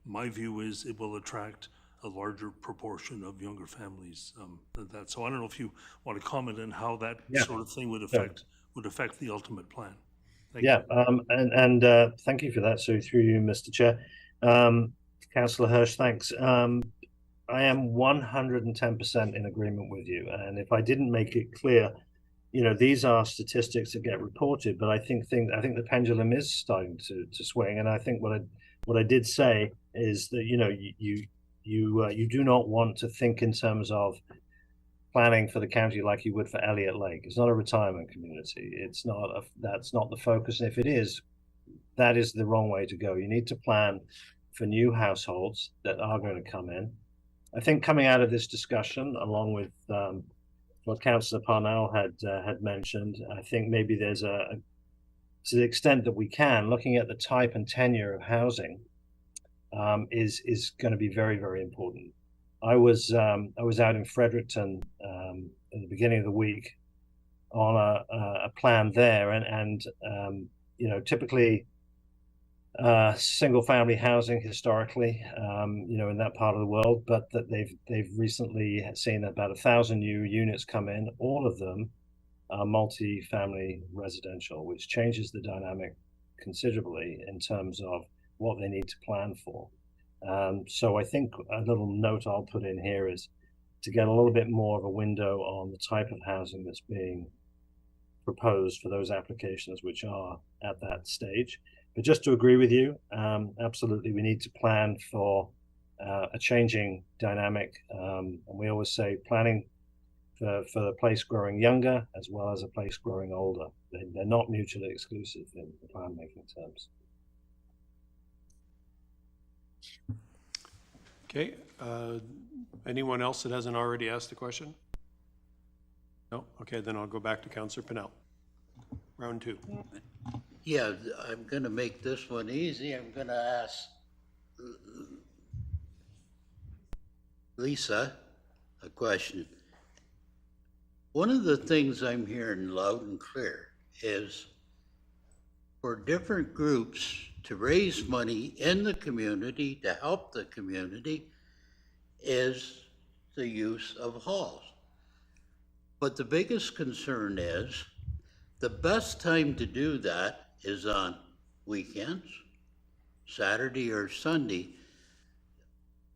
Speaker 7: my view is it will attract a larger proportion of younger families than that. So I don't know if you want to comment on how that sort of thing would affect the ultimate plan. Thank you.
Speaker 4: And thank you for that. So through you, Mr. Chair. Councillor Hirsch, thanks. I am 110% in agreement with you. And if I didn't make it clear, these are statistics that get reported, but I think the pendulum is starting to swing. And I think what I did say is that you do not want to think in terms of planning for the county like you would for Elliott Lake. It's not a retirement community. That's not the focus. And if it is, that is the wrong way to go. You need to plan for new households that are going to come in. I think coming out of this discussion, along with what Councillor Parnell had mentioned. I think maybe there's to the extent that we can, looking at the type and tenure of housing is going to be very, very important. I was out in Fredericton at the beginning of the week on a plan there, and typically single family housing historically, in that part of the world, but that they've recently seen about 1,000 new units come in, all of them multi-family residential, which changes the dynamic considerably in terms of what they need to plan for. So I think a little note I'll put in here is to get a little bit more of a window on the type of housing that's being proposed for those applications which are at that stage. But just to agree with you, absolutely, we need to plan for a changing dynamic. And we always say planning for the place growing younger as well as a place growing older. They're not mutually exclusive in plan making terms.
Speaker 1: Okay, anyone else that hasn't already asked a question? No? Okay, then I'll go back to Councillor Pennell. Round two.
Speaker 5: Yeah, I'm going to make this one easy. I'm going to ask Lisa a question. One of the things I'm hearing loud and clear is for different groups to raise money in the community to help the community is the use of halls. But the biggest concern is the best time to do that is on weekends, Saturday or Sunday.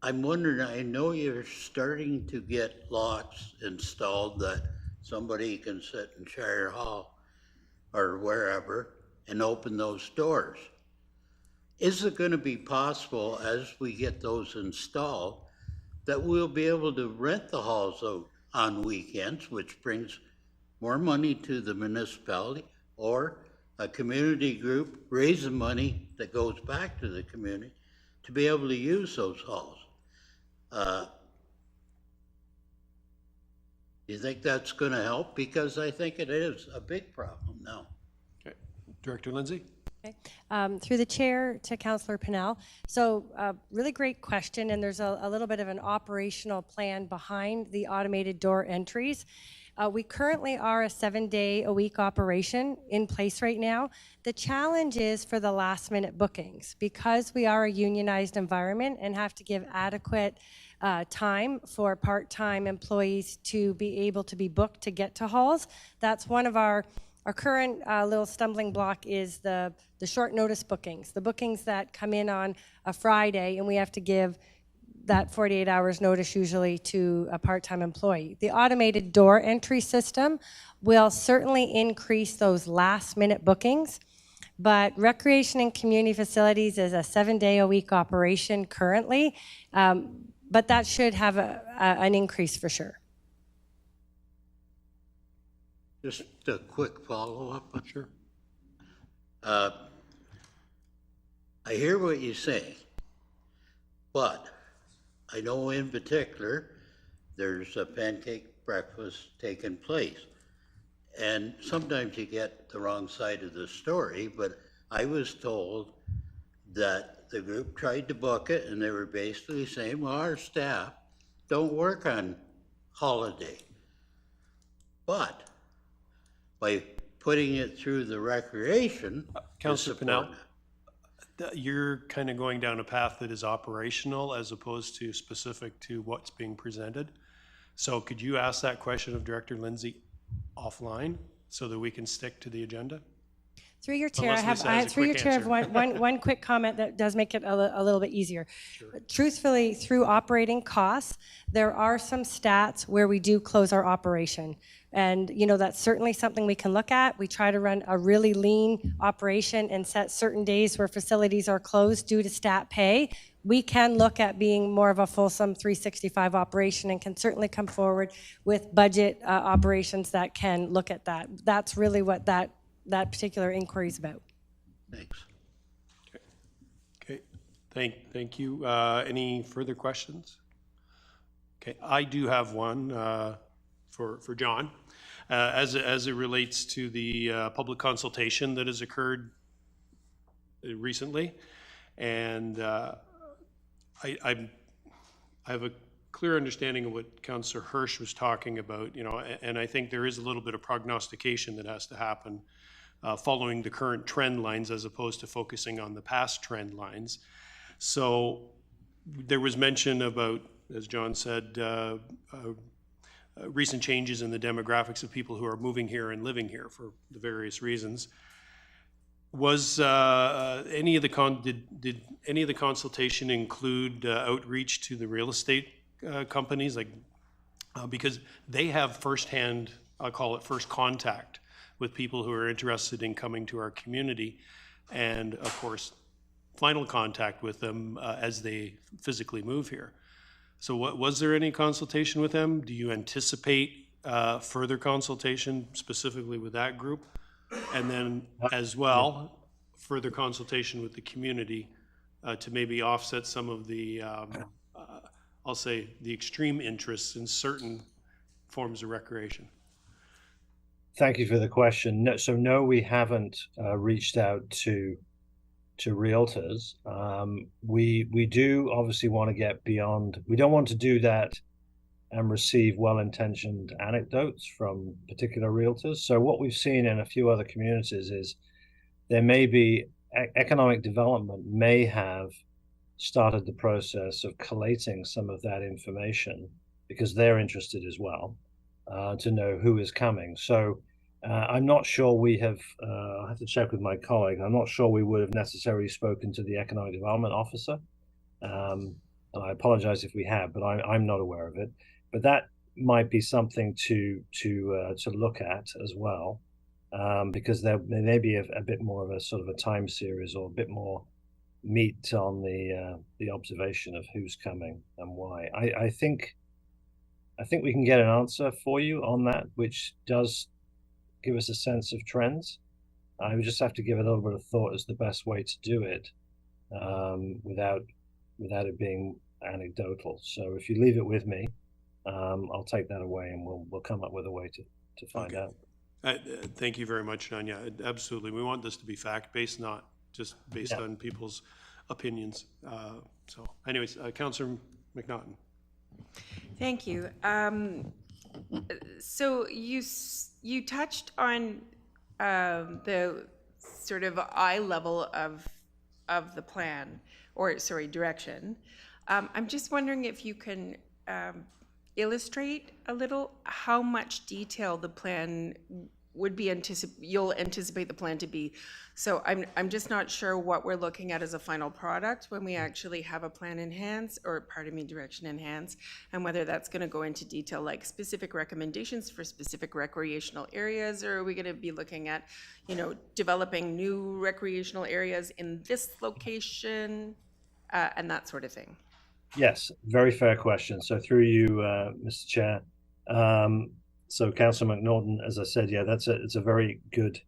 Speaker 5: I'm wondering, I know you're starting to get lots installed that somebody can sit in Shire Hall or wherever and open those doors. Is it going to be possible as we get those installed that we'll be able to rent the halls out on weekends, which brings more money to the municipality, or a community group raising money that goes back to the community to be able to use those halls? Do you think that's going to help? Because I think it is a big problem now.
Speaker 1: Okay, Director Lindsay?
Speaker 3: Okay. Through the chair to Councillor Pennell. So really great question, and there's a little bit of an operational plan behind the automated door entries. We currently are a 7-day-a-week operation in place right now. The challenge is for the last-minute bookings. Because we are a unionized environment and have to give adequate time for part-time employees to be able to be booked to get to halls. That's one of our current little stumbling block is the short notice bookings, the bookings that come in on a Friday, and we have to give that 48 hours notice usually to a part-time employee. The automated door entry system will certainly increase those last-minute bookings, but recreation and community facilities is a 7-day-a-week operation currently, but that should have an increase for sure.
Speaker 5: Just a quick follow-up.
Speaker 1: Sure.
Speaker 5: I hear what you say, but I know in particular there's a pancake breakfast taking place. And sometimes you get the wrong side of the story, but I was told that the group tried to book it and they were basically saying, well, our staff don't work on holiday. But by putting it through the recreation.
Speaker 1: Councillor Pennell, you're kind of going down a path that is operational as opposed to specific to what's being presented. So could you ask that question of Director Lindsay offline so that we can stick to the agenda?
Speaker 3: Through your chair,
Speaker 1: Unless
Speaker 3: I
Speaker 1: Lisa
Speaker 3: have
Speaker 1: has a
Speaker 3: through your
Speaker 1: quick
Speaker 3: chair, I
Speaker 1: answer.
Speaker 3: have one quick comment that does make it a little bit easier. Sure. Truthfully, through operating costs, there are some stats where we do close our operation. And that's certainly something we can look at. We try to run a really lean operation and set certain days where facilities are closed due to stat pay. We can look at being more of a fulsome 365 operation and can certainly come forward with budget operations that can look at that. That's really what that particular inquiry is about.
Speaker 5: Thanks.
Speaker 1: Okay, thank you. Any further questions? Okay, I do have one for John, as it relates to the public consultation that has occurred recently. And I have a clear understanding of what Councillor Hirsch was talking about, and I think there is a little bit of prognostication that has to happen following the current trend lines as opposed to focusing on the past trend lines. So there was mention about, as John said, recent changes in the demographics of people who are moving here and living here for the various reasons. Was did any of the consultation include outreach to the real estate companies, because they have firsthand, I'll call it first contact with people who are interested in coming to our community, and of course final contact with them as they physically move here. So was there any consultation with them? Do you anticipate further consultation specifically with that group? And then as well, further consultation with the community to maybe offset some of the, I'll say, the extreme interests in certain forms of recreation?
Speaker 4: Thank you for the question. No, we haven't reached out to realtors. We do obviously want to get beyond. We don't want to do that and receive well-intentioned anecdotes from particular realtors. So what we've seen in a few other communities is there may be economic development may have started the process of collating some of that information because they're interested as well to know who is coming. So I'm not sure we have, I have to check with my colleague, I'm not sure we would have necessarily spoken to the economic development officer. And I apologize if we have, but I'm not aware of it. But that might be something to look at as well, because there may be a bit more of a sort of a time series or a bit more meat on the observation of who's coming and why. I think we can get an answer for you on that, which does give us a sense of trends. I would just have to give it a little bit of thought as the best way to do it, without it being anecdotal. So if you leave it with me, I'll take that away and we'll come up with a way to find out.
Speaker 1: Thank you very much, John. Yeah, absolutely. We want this to be fact-based, not just based on people's opinions. So anyways, Councillor McNaughton.
Speaker 8: Thank you. So you touched on the sort of eye level of the plan, or sorry, direction. I'm just wondering if you can illustrate a little how much detail the plan would be you'll anticipate the plan to be. So I'm just not sure what we're looking at as a final product when we actually have a plan in hand, or pardon me, direction in hand, and whether that's going to go into detail like specific recommendations for specific recreational areas, or are we going to be looking at, developing new recreational areas in this location, and that sort of thing.
Speaker 4: Yes, very fair question. So through you, Mr. Chair. So Councillor McNaughton, as I said, yeah, it's a very good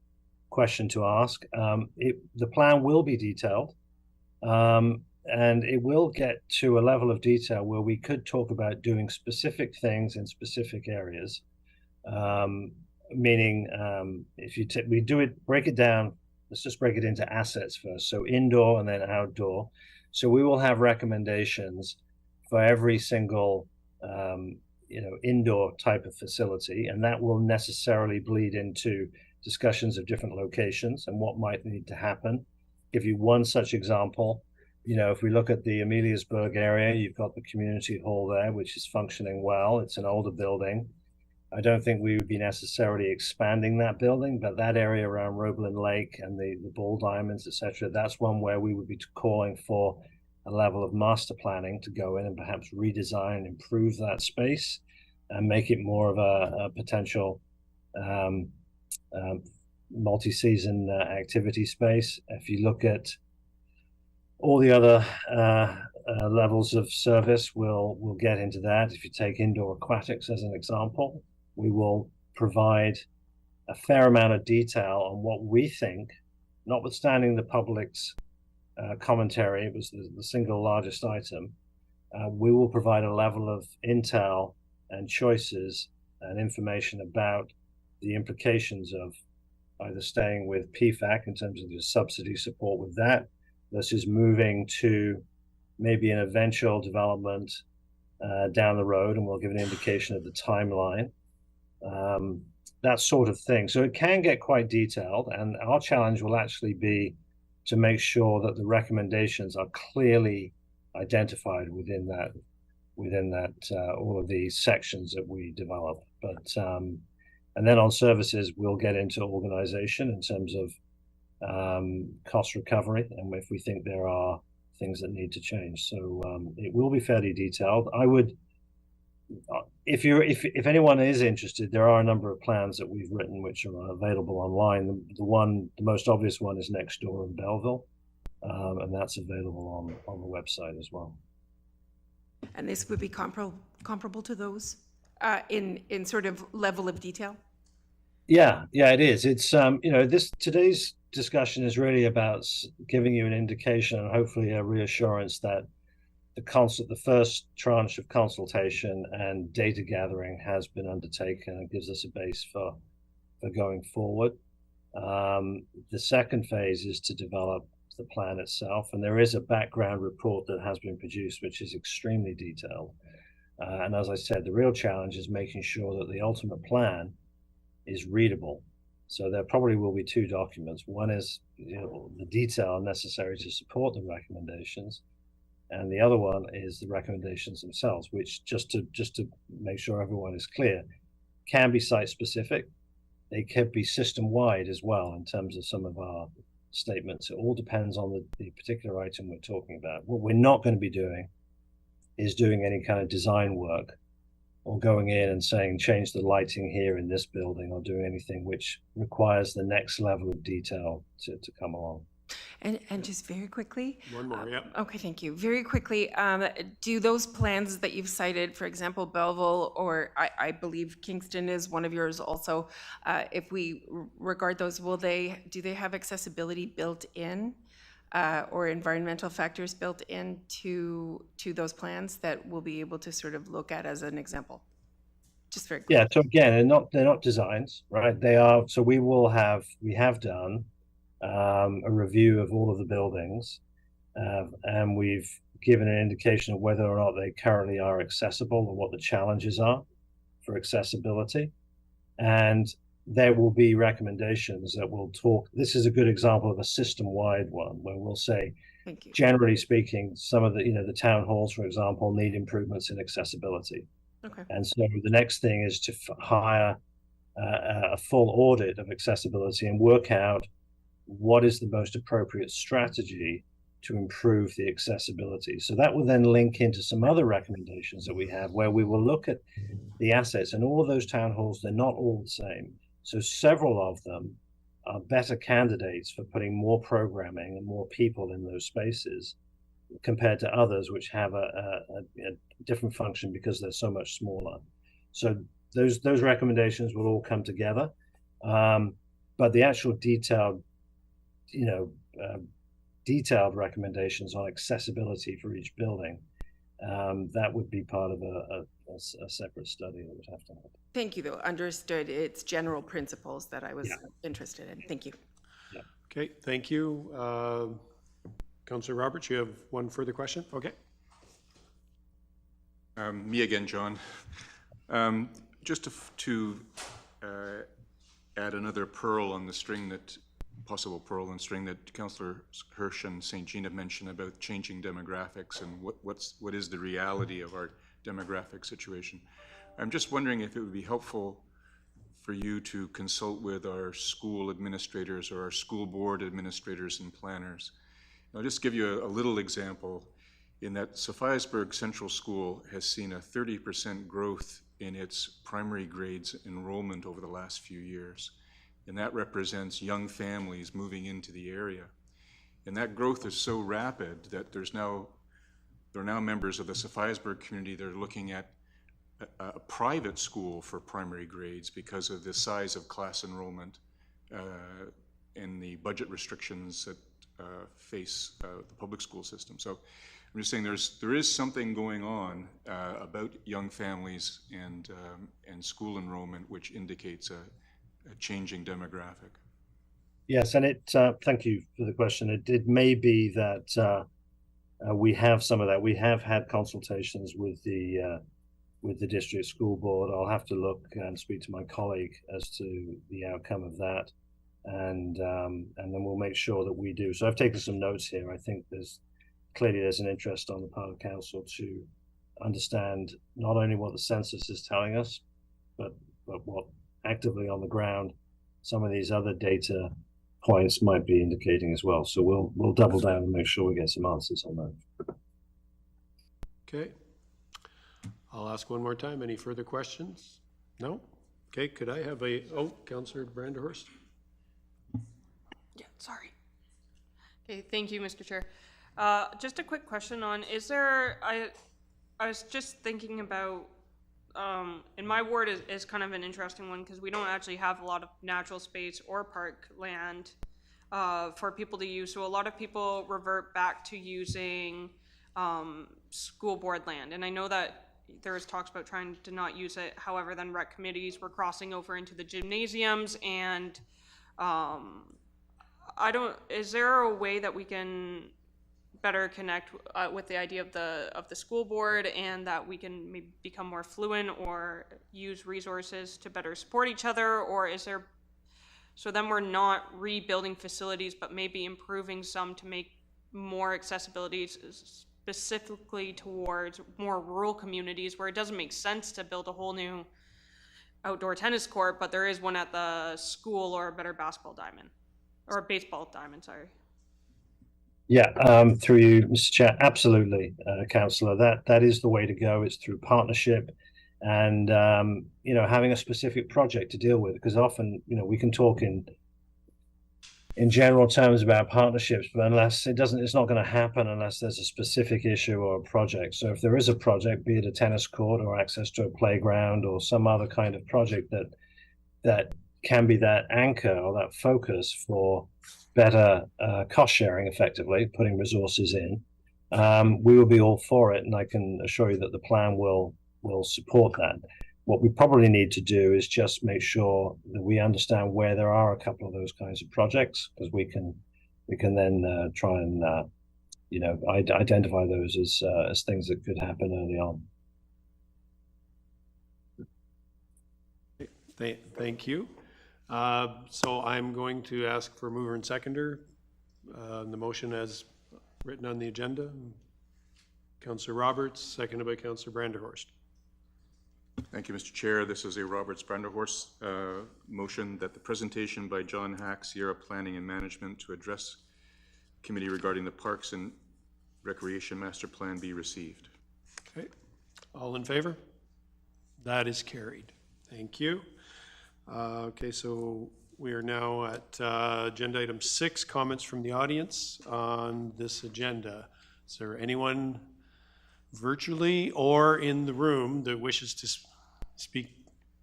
Speaker 4: question to ask. The plan will be detailed, and it will get to a level of detail where we could talk about doing specific things in specific areas. Meaning, if we break it down, let's just break it into assets first. So indoor and then outdoor. So we will have recommendations for every single indoor type of facility, and that will necessarily bleed into discussions of different locations and what might need to happen. Give you one such example, if we look at the Ameliasburg area, you've got the community hall there, which is functioning well. It's an older building. I don't think we would be necessarily expanding that building, but that area around Roebelin Lake and the ball diamonds, etc., that's one where we would be calling for a level of master planning to go in and perhaps redesign and improve that space and make it more of a potential multi-season activity space. If you look at all the other levels of service, we'll get into that. If you take indoor aquatics as an example, we will provide a fair amount of detail on what we think, notwithstanding the public's commentary, it was the single largest item. We will provide a level of intel and choices and information about the implications of either staying with PFAC in terms of the subsidy support with that versus moving to maybe an eventual development down the road, and we'll give an indication of the timeline, that sort of thing. So it can get quite detailed, and our challenge will actually be to make sure that the recommendations are clearly identified within that all of these sections that we develop. But and then on services, we'll get into organization in terms of cost recovery, and if we think there are things that need to change. So it will be fairly detailed. I would, if anyone is interested, there are a number of plans that we've written which are available online. The most obvious one is next door in Belleville, and that's available on the website as well.
Speaker 8: And this would be comparable to those in sort of level of detail?
Speaker 4: Yeah, it is. It's today's discussion is really about giving you an indication and hopefully a reassurance that the first tranche of consultation and data gathering has been undertaken and gives us a base for going forward. The second phase is to develop the plan itself, and there is a background report that has been produced which is extremely detailed. And as I said, the real challenge is making sure that the ultimate plan is readable. So there probably will be two documents. One is the detail necessary to support the recommendations, and the other one is the recommendations themselves, which just to make sure everyone is clear, can be site specific. They can be system wide as well in terms of some of our statements. It all depends on the particular item we're talking about. What we're not going to be doing is doing any kind of design work or going in and saying change the lighting here in this building, or doing anything which requires the next level of detail to come along.
Speaker 8: And just very quickly.
Speaker 1: One more, yeah.
Speaker 8: Okay, thank you. Very quickly, do those plans that you've cited, for example, Belleville, or I believe Kingston is one of yours also, if we regard those, do they have accessibility built in or environmental factors built into those plans that we'll be able to sort of look at as an example? Just very quickly.
Speaker 4: Yeah, so again, they're not designs, right? They are, so we have done a review of all of the buildings, and we've given an indication of whether or not they currently are accessible or what the challenges are for accessibility. And there will be recommendations that will talk. This is a good example of a system-wide one where we'll say,
Speaker 8: Thank you.
Speaker 4: generally speaking, some of the town halls, for example, need improvements in accessibility.
Speaker 8: Okay.
Speaker 4: And so the next thing is to hire a full audit of accessibility and work out what is the most appropriate strategy to improve the accessibility. So that will then link into some other recommendations that we have where we will look at the assets, and all of those town halls, they're not all the same. So several of them are better candidates for putting more programming and more people in those spaces compared to others which have a different function because they're so much smaller. So those recommendations will all come together. But the actual detailed recommendations on accessibility for each building, that would be part of a separate study that would have to happen.
Speaker 8: Thank you, though. Understood. It's general principles that I was interested in. Thank you.
Speaker 4: Yeah.
Speaker 1: Okay, thank you. Councillor Roberts, you have one further question? Okay.
Speaker 6: Me again, John. Just to add another pearl on the string possible pearl and string that Councillor Hirsch and St. Jean have mentioned about changing demographics and what is the reality of our demographic situation. I'm just wondering if it would be helpful for you to consult with our school administrators or our school board administrators and planners. I'll just give you a little example in that Sophiasburg Central School has seen a 30% growth in its primary grades enrollment over the last few years. And that represents young families moving into the area. And that growth is so rapid that there are now members of the Sophiasburg community that are looking at a private school for primary grades because of the size of class enrollment and the budget restrictions that face the public school system. So I'm just saying there is something going on about young families and school enrollment which indicates a changing demographic.
Speaker 4: Yes, and thank you for the question. It may be that we have some of that. We have had consultations with the district school board. I'll have to look and speak to my colleague as to the outcome of that, and then we'll make sure that we do. So I've taken some notes here. I think there's an interest on the part of council to understand not only what the census is telling us, but what actively on the ground some of these other data points might be indicating as well. So we'll double down and make sure we get some answers on that.
Speaker 1: Okay. I'll ask one more time. Any further questions? No? Okay, could I have Councillor Branderhorst?
Speaker 9: Yeah, sorry. Okay, thank you, Mr. Chair. Just a quick question on, I was just thinking about, and my ward is kind of an interesting one because we don't actually have a lot of natural space or park land for people to use. So a lot of people revert back to using school board land. And I know that there was talks about trying to not use it. However, then rec committees were crossing over into the gymnasiums, and is there a way that we can better connect with the idea of the school board, and that we can maybe become more fluent or use resources to better support each other? Or is there, so then we're not rebuilding facilities but maybe improving some to make more accessibility specifically towards more rural communities where it doesn't make sense to build a whole new outdoor tennis court, but there is one at the school, or a better basketball diamond or a baseball diamond, sorry.
Speaker 4: Yeah, through you, Mr. Chair, absolutely, Councillor. That is the way to go. It's through partnership, and having a specific project to deal with. Because often, we can talk in general terms about partnerships, but it's not going to happen unless there's a specific issue or a project. So if there is a project, be it a tennis court or access to a playground or some other kind of project that can be that anchor or that focus for better cost sharing, effectively putting resources in, we will be all for it, and I can assure you that the plan will support that. What we probably need to do is just make sure that we understand where there are a couple of those kinds of projects, because we can then try and identify those as things that could happen early on.
Speaker 1: Thank you. So I'm going to ask for mover and seconder the motion as written on the agenda. Councillor Roberts, seconded by Councillor Branderhorst.
Speaker 6: Thank you, Mr. Chair. This is a Roberts-Branderhorst motion that the presentation by John Hack, Sierra Planning and Management, to address committee regarding the Parks and Recreation Master Plan be received.
Speaker 1: Okay. All in favor? That is carried. Thank you. Okay, so we are now at agenda item 6, comments from the audience on this agenda. Is there anyone virtually or in the room that wishes to speak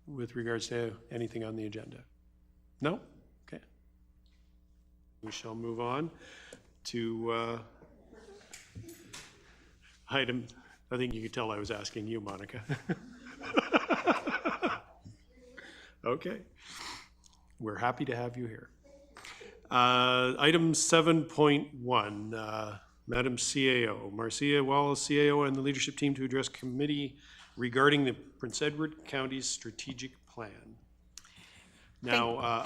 Speaker 1: with regards to anything on the agenda? No? Okay. We shall move on to item, I think you could tell I was asking you, Monica. Okay. We're happy to have you here. Item 7.1, Madam CAO, Marcia, Wallace, CAO, and the leadership team to address committee regarding the Prince Edward County's strategic plan. Now,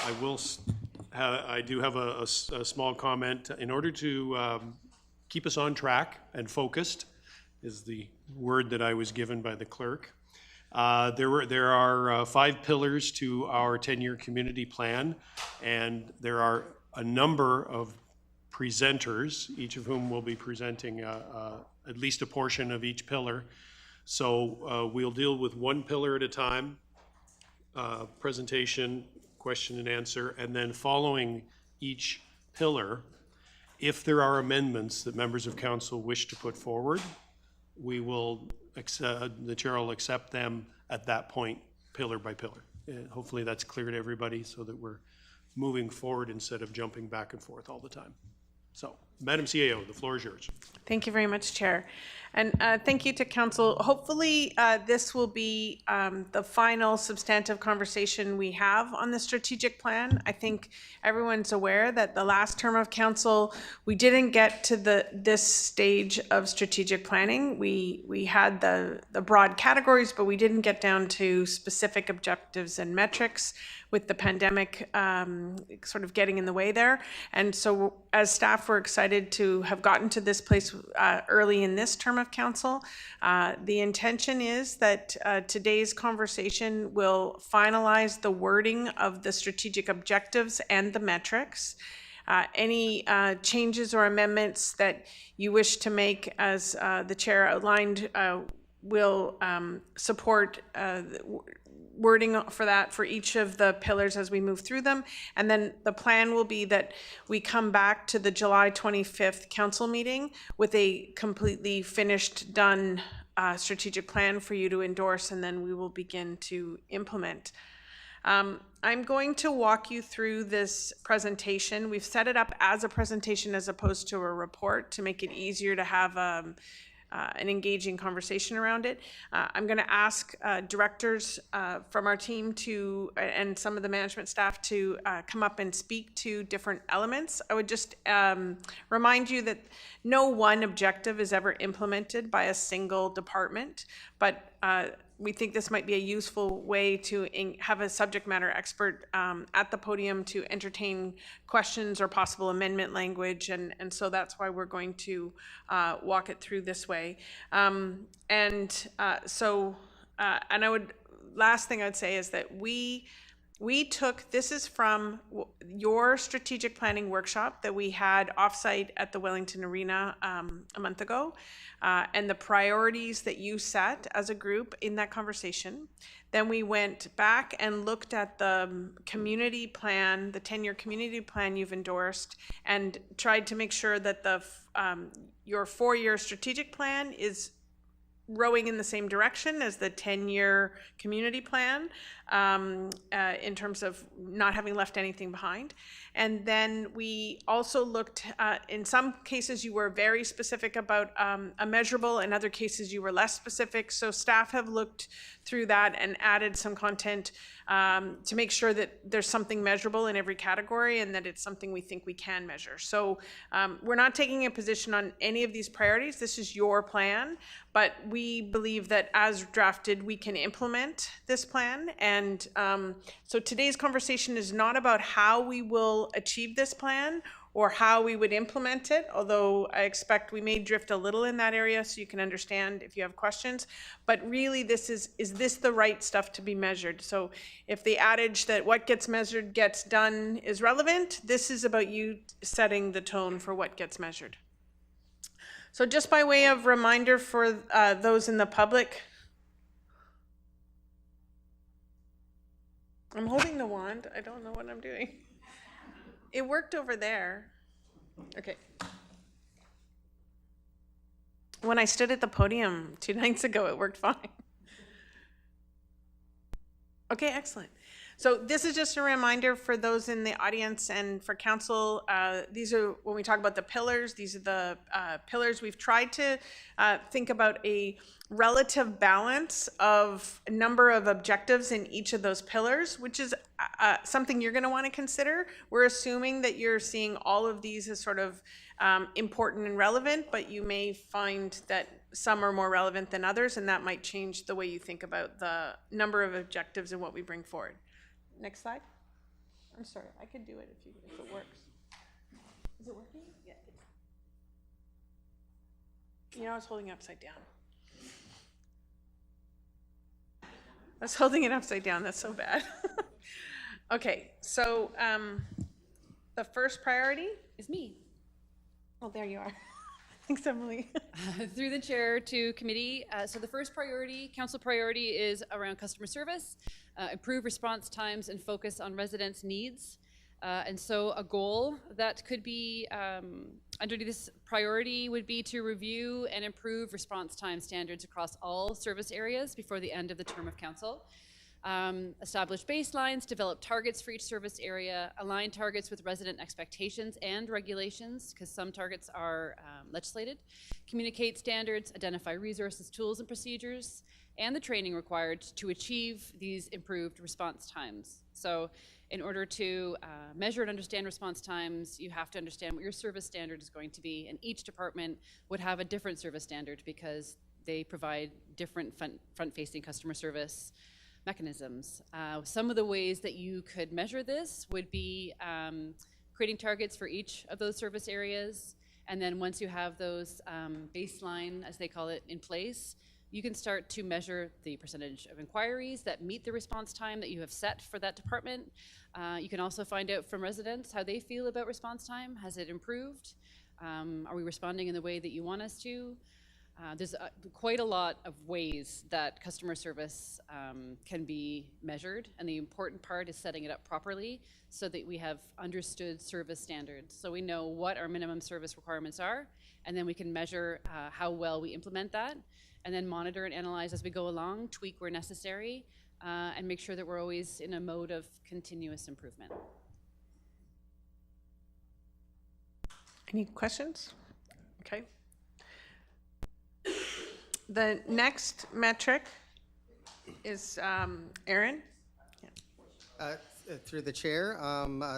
Speaker 1: I do have a small comment. In order to keep us on track and focused, is the word that I was given by the clerk. There are 5 pillars to our 10-year community plan, and there are a number of presenters, each of whom will be presenting at least a portion of each pillar. So we'll deal with one pillar at a time, presentation, question and answer, and then following each pillar, if there are amendments that members of council wish to put forward, we will, the chair will accept them at that point, pillar by pillar. And hopefully that's clear to everybody so that we're moving forward instead of jumping back and forth all the time. So Madam CAO, the floor is yours.
Speaker 8: Thank you very much, Chair. And thank you to Council. Hopefully, this will be the final substantive conversation we have on the strategic plan. I think everyone's aware that the last term of Council, we didn't get to this stage of strategic planning. We had the broad categories, but we didn't get down to specific objectives and metrics, with the pandemic sort of getting in the way there. And so as staff, we're excited to have gotten to this place early in this term of council. The intention is that today's conversation will finalize the wording of the strategic objectives and the metrics. Any changes or amendments that you wish to make, as the chair outlined, will support wording for that for each of the pillars as we move through them. And then the plan will be that we come back to the July 25th council meeting with a completely finished, done strategic plan for you to endorse, and then we will begin to implement. I'm going to walk you through this presentation. We've set it up as a presentation as opposed to a report to make it easier to have an engaging conversation around it. I'm going to ask directors from our team to, and some of the management staff to come up and speak to different elements. I would just remind you that no one objective is ever implemented by a single department, but we think this might be a useful way to have a subject matter expert at the podium to entertain questions or possible amendment language, and so that's why we're going to walk it through this way. Last thing I'd say is that we took, this is from your strategic planning workshop that we had offsite at the Wellington Arena a month ago, and the priorities that you set as a group in that conversation. Then we went back and looked at the community plan, the 10-year community plan you've endorsed, and tried to make sure that your 4-year strategic plan is rowing in the same direction as the 10-year community plan in terms of not having left anything behind. And then we also looked in some cases you were very specific about a measurable, in other cases you were less specific. So staff have looked through that and added some content to make sure that there's something measurable in every category and that it's something we think we can measure. So we're not taking a position on any of these priorities. This is your plan, but we believe that as drafted, we can implement this plan. And so today's conversation is not about how we will achieve this plan or how we would implement it, although I expect we may drift a little in that area so you can understand if you have questions. But really, this is this the right stuff to be measured? So if the adage that what gets measured gets done is relevant, this is about you setting the tone for what gets measured. So just by way of reminder for those in the public, I'm holding the wand. I don't know what I'm doing. It worked over there. Okay. When I stood at the podium 2 nights ago, it worked fine. Okay, excellent. So this is just a reminder for those in the audience and for council. These are, when we talk about the pillars, these are the pillars. We've tried to think about a relative balance of a number of objectives in each of those pillars, which is something you're going to want to consider. We're assuming that you're seeing all of these as sort of important and relevant, but you may find that some are more relevant than others, and that might change the way you think about the number of objectives and what we bring forward. Next slide. I'm sorry, I could do it if it works. Is it working? Yeah. You know, I was holding it upside down. I was holding it upside down. That's so bad. Okay, so the first priority is me. Oh, there you are. Thanks, Emily.
Speaker 10: Through the chair to committee. So the first priority, council priority, is around customer service, improve response times and focus on residents' needs. And so a goal that could be under this priority would be to review and improve response time standards across all service areas before the end of the term of council. Establish baselines, develop targets for each service area, align targets with resident expectations and regulations, because some targets are legislated, communicate standards, identify resources, tools, and procedures, and the training required to achieve these improved response times. So in order to measure and understand response times, you have to understand what your service standard is going to be, and each department would have a different service standard because they provide different front-facing customer service mechanisms. Some of the ways that you could measure this would be creating targets for each of those service areas, and then once you have those baseline, as they call it, in place, you can start to measure the percentage of inquiries that meet the response time that you have set for that department. You can also find out from residents how they feel about response time. Has it improved? Are we responding in the way that you want us to? There's quite a lot of ways that customer service can be measured, and the important part is setting it up properly so that we have understood service standards. So we know what our minimum service requirements are, and then we can measure how well we implement that, and then monitor and analyze as we go along, tweak where necessary, and make sure that we're always in a mode of continuous improvement.
Speaker 11: Any questions? Okay. The next metric is Aaron.
Speaker 12: Through the chair,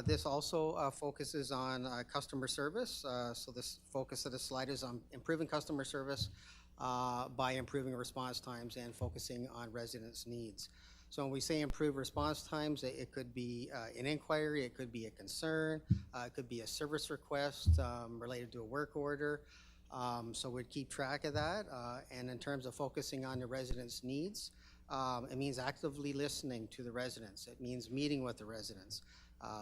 Speaker 12: this also focuses on customer service. So this focus of the slide is on improving customer service by improving response times and focusing on residents' needs. So when we say improve response times, it could be an inquiry, it could be a concern, it could be a service request related to a work order. So we'd keep track of that. And in terms of focusing on the residents' needs, it means actively listening to the residents. It means meeting with the residents,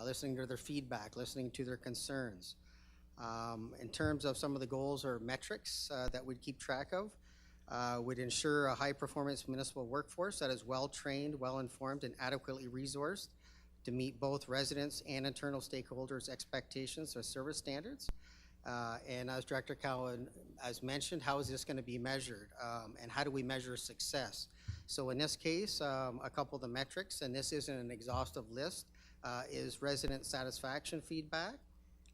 Speaker 12: listening to their feedback, listening to their concerns. In terms of some of the goals or metrics that we'd keep track of, would ensure a high-performance municipal workforce that is well-trained, well-informed, and adequately resourced to meet both residents and internal stakeholders' expectations or service standards. And as Director Cowan has mentioned, how is this going to be measured, and how do we measure success? So in this case, a couple of the metrics, and this isn't an exhaustive list, is resident satisfaction feedback,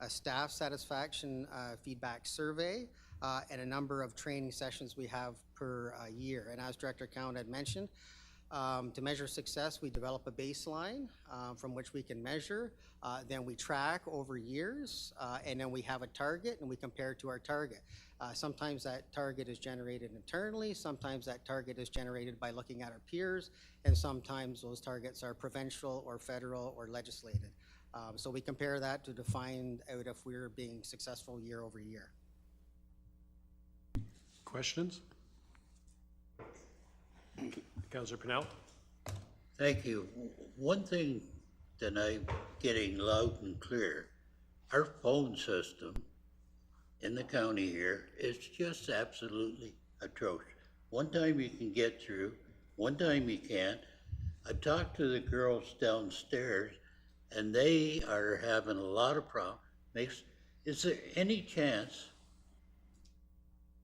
Speaker 12: a staff satisfaction feedback survey, and a number of training sessions we have per year. And as Director Cowan had mentioned, to measure success, we develop a baseline from which we can measure. Then we track over years, and then we have a target, and we compare to our target. Sometimes that target is generated internally, sometimes that target is generated by looking at our peers, and sometimes those targets are provincial or federal or legislated. So we compare that to define out if we're being successful year over year.
Speaker 1: Questions? Councillor Pennell?
Speaker 5: Thank you. One thing that I'm getting loud and clear, our phone system in the county here is just absolutely atrocious. One time you can get through, one time you can't. I talked to the girls downstairs and they are having a lot of problems. Is there any chance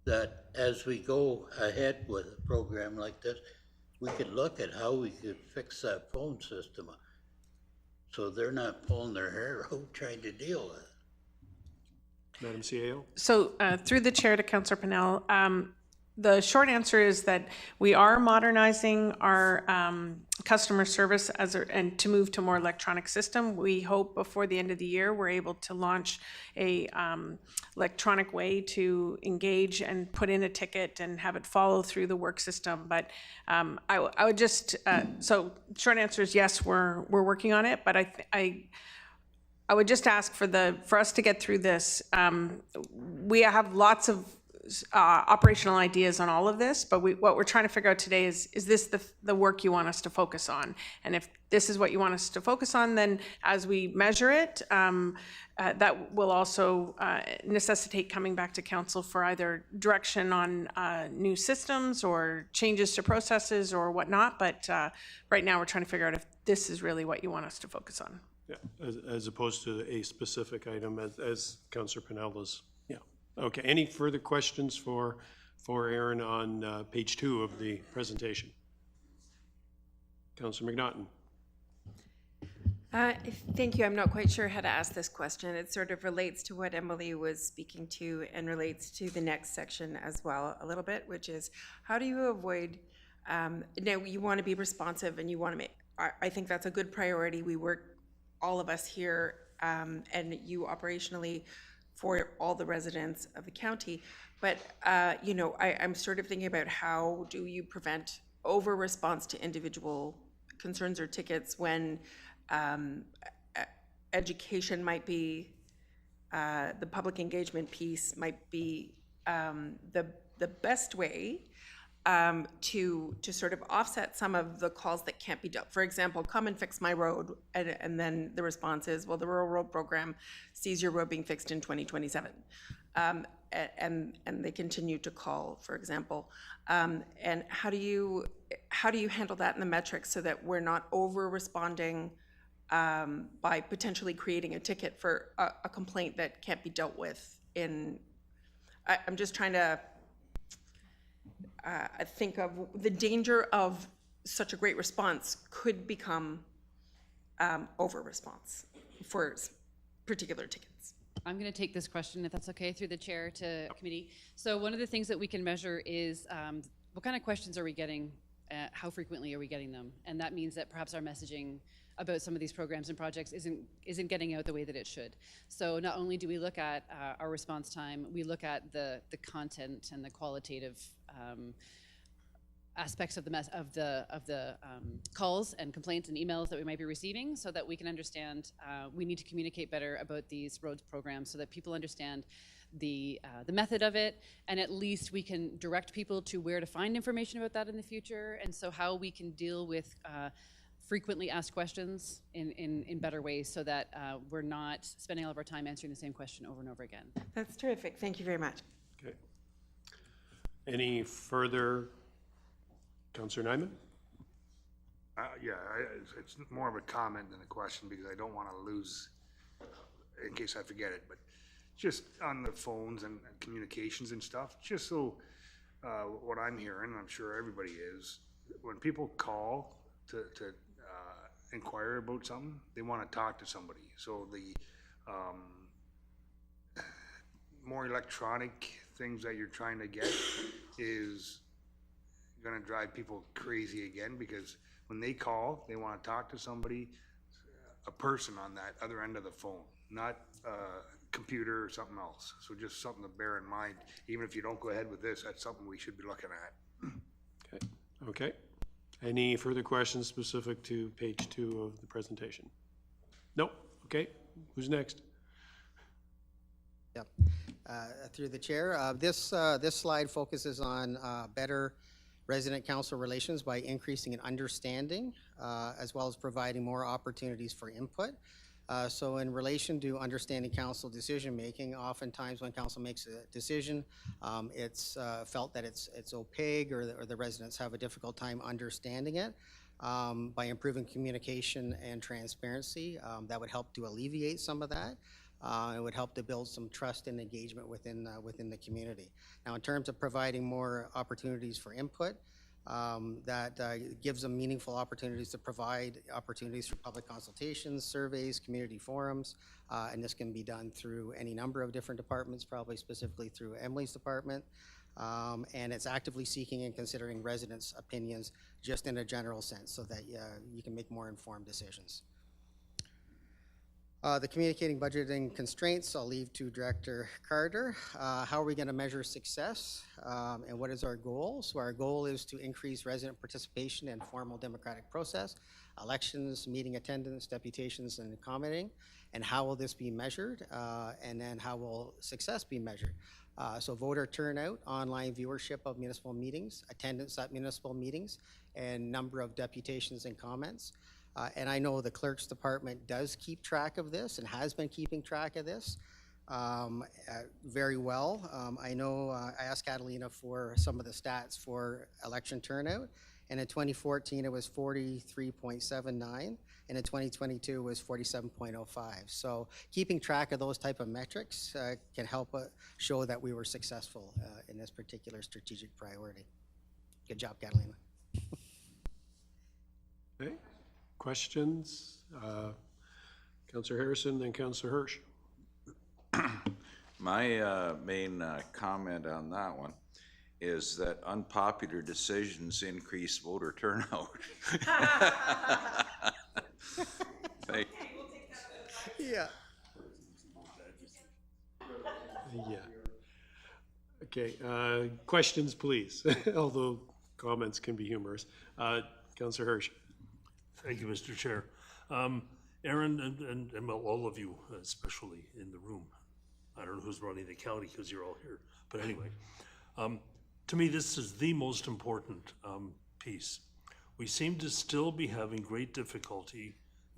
Speaker 5: that as we go ahead with a program like this, we could look at how we could fix that phone system so they're not pulling their hair out trying to deal with it?
Speaker 1: Madam CAO?
Speaker 11: So through the chair to Councillor Pennell, the short answer is that we are modernizing our customer service and to move to a more electronic system. We hope before the end of the year we're able to launch a electronic way to engage and put in a ticket and have it follow through the work system. But I would just so short answer is yes, we're working on it. But I would just ask for us to get through this. We have lots of operational ideas on all of this, but what we're trying to figure out today is this the work you want us to focus on? And if this is what you want us to focus on, then as we measure it, that will also necessitate coming back to council for either direction on new systems or changes to processes or whatnot. But right now we're trying to figure out if this is really what you want us to focus on.
Speaker 1: Yeah, as opposed to a specific item as Councillor Pennell was. Yeah. Okay. Any further questions for Aaron on page 2 of the presentation? Councillor McNaughton.
Speaker 8: Thank you. I'm not quite sure how to ask this question. It sort of relates to what Emily was speaking to and relates to the next section as well a little bit, which is how do you avoid, now you want to be responsive and you want to make, I think that's a good priority. We work, all of us here, and you operationally for all the residents of the county. But, you know, I'm sort of thinking about how do you prevent over-response to individual concerns or tickets when education might be, the public engagement piece might be the best way to sort of offset some of the calls that can't be dealt. For example, come and fix my road, and then the response is, well, the rural road program sees your road being fixed in 2027. And they continue to call, for example. And how do you handle that in the metrics so that we're not over-responding by potentially creating a ticket for a complaint that can't be dealt with in, I'm just trying to think of the danger of such a great response could become over-response for particular tickets.
Speaker 10: I'm going to take this question, if that's okay, through the chair to committee. So one of the things that we can measure is what kind of questions are we getting, how frequently are we getting them? And that means that perhaps our messaging about some of these programs and projects isn't getting out the way that it should. So not only do we look at our response time, we look at the content and the qualitative aspects of the calls and complaints and emails that we might be receiving, so that we can understand we need to communicate better about these roads programs so that people understand the method of it, and at least we can direct people to where to find information about that in the future, and so how we can deal with frequently asked questions in better ways so that we're not spending all of our time answering the same question over and over again.
Speaker 8: That's terrific. Thank you very much.
Speaker 1: Okay. Any further? Councillor Nyman?
Speaker 13: Yeah, it's more of a comment than a question because I don't want to lose, in case I forget it, but just on the phones and communications and stuff, just so what I'm hearing, I'm sure everybody is, when people call to inquire about something, they want to talk to somebody. So the more electronic things that you're trying to get is going to drive people crazy again, because when they call, they want to talk to somebody, a person on that other end of the phone, not a computer or something else. So just something to bear in mind. Even if you don't go ahead with this, that's something we should be looking at.
Speaker 1: Okay. Okay. Any further questions specific to page 2 of the presentation? Nope. Okay. Who's next?
Speaker 12: Yep. Through the chair, this slide focuses on better resident council relations by increasing an understanding, as well as providing more opportunities for input. So in relation to understanding council decision-making, oftentimes when council makes a decision, it's felt that it's opaque, or the residents have a difficult time understanding it. By improving communication and transparency, that would help to alleviate some of that. It would help to build some trust and engagement within the community. Now, in terms of providing more opportunities for input, that gives them meaningful opportunities to provide opportunities for public consultations, surveys, community forums, and this can be done through any number of different departments, probably specifically through Emily's department. And it's actively seeking and considering residents' opinions just in a general sense so that you can make more informed decisions. The communicating budgeting constraints, I'll leave to Director Carter. How are we going to measure success, and what is our goal? So our goal is to increase resident participation in formal democratic process, elections, meeting attendance, deputations, and commenting. And how will this be measured? And then how will success be measured? So voter turnout, online viewership of municipal meetings, attendance at municipal meetings, and number of deputations and comments. And I know the clerk's department does keep track of this and has been keeping track of this very well. I know I asked Catalina for some of the stats for election turnout, and in 2014 it was 43.79, and in 2022 it was 47.05. So keeping track of those type of metrics can help show that we were successful in this particular strategic priority. Good job, Catalina.
Speaker 1: Okay, questions? Councillor Harrison, then Councillor Hirsch.
Speaker 14: My main comment on that one is that unpopular decisions increase voter turnout. Thank
Speaker 12: Yeah.
Speaker 1: Yeah. Okay, questions, please, although comments can be humorous. Councillor Hirsch.
Speaker 7: Thank you, Mr. Chair. Aaron and well, all of you, especially in the room. I don't know who's running the county because you're all here. But anyway, to me, this is the most important piece. We seem to still be having great difficulty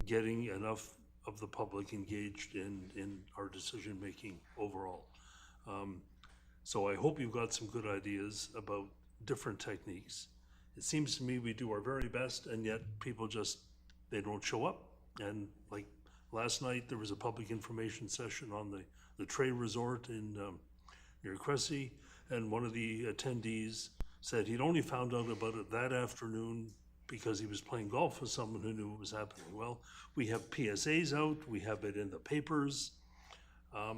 Speaker 7: getting enough of the public engaged in our decision-making overall. So I hope you've got some good ideas about different techniques. It seems to me we do our very best, and yet people just, they don't show up. And like last night, there was a public information session on the Tray Resort in near Cressy, and one of the attendees said he'd only found out about it that afternoon because he was playing golf with someone who knew it was happening. Well, we have PSAs out, we have it in the papers. I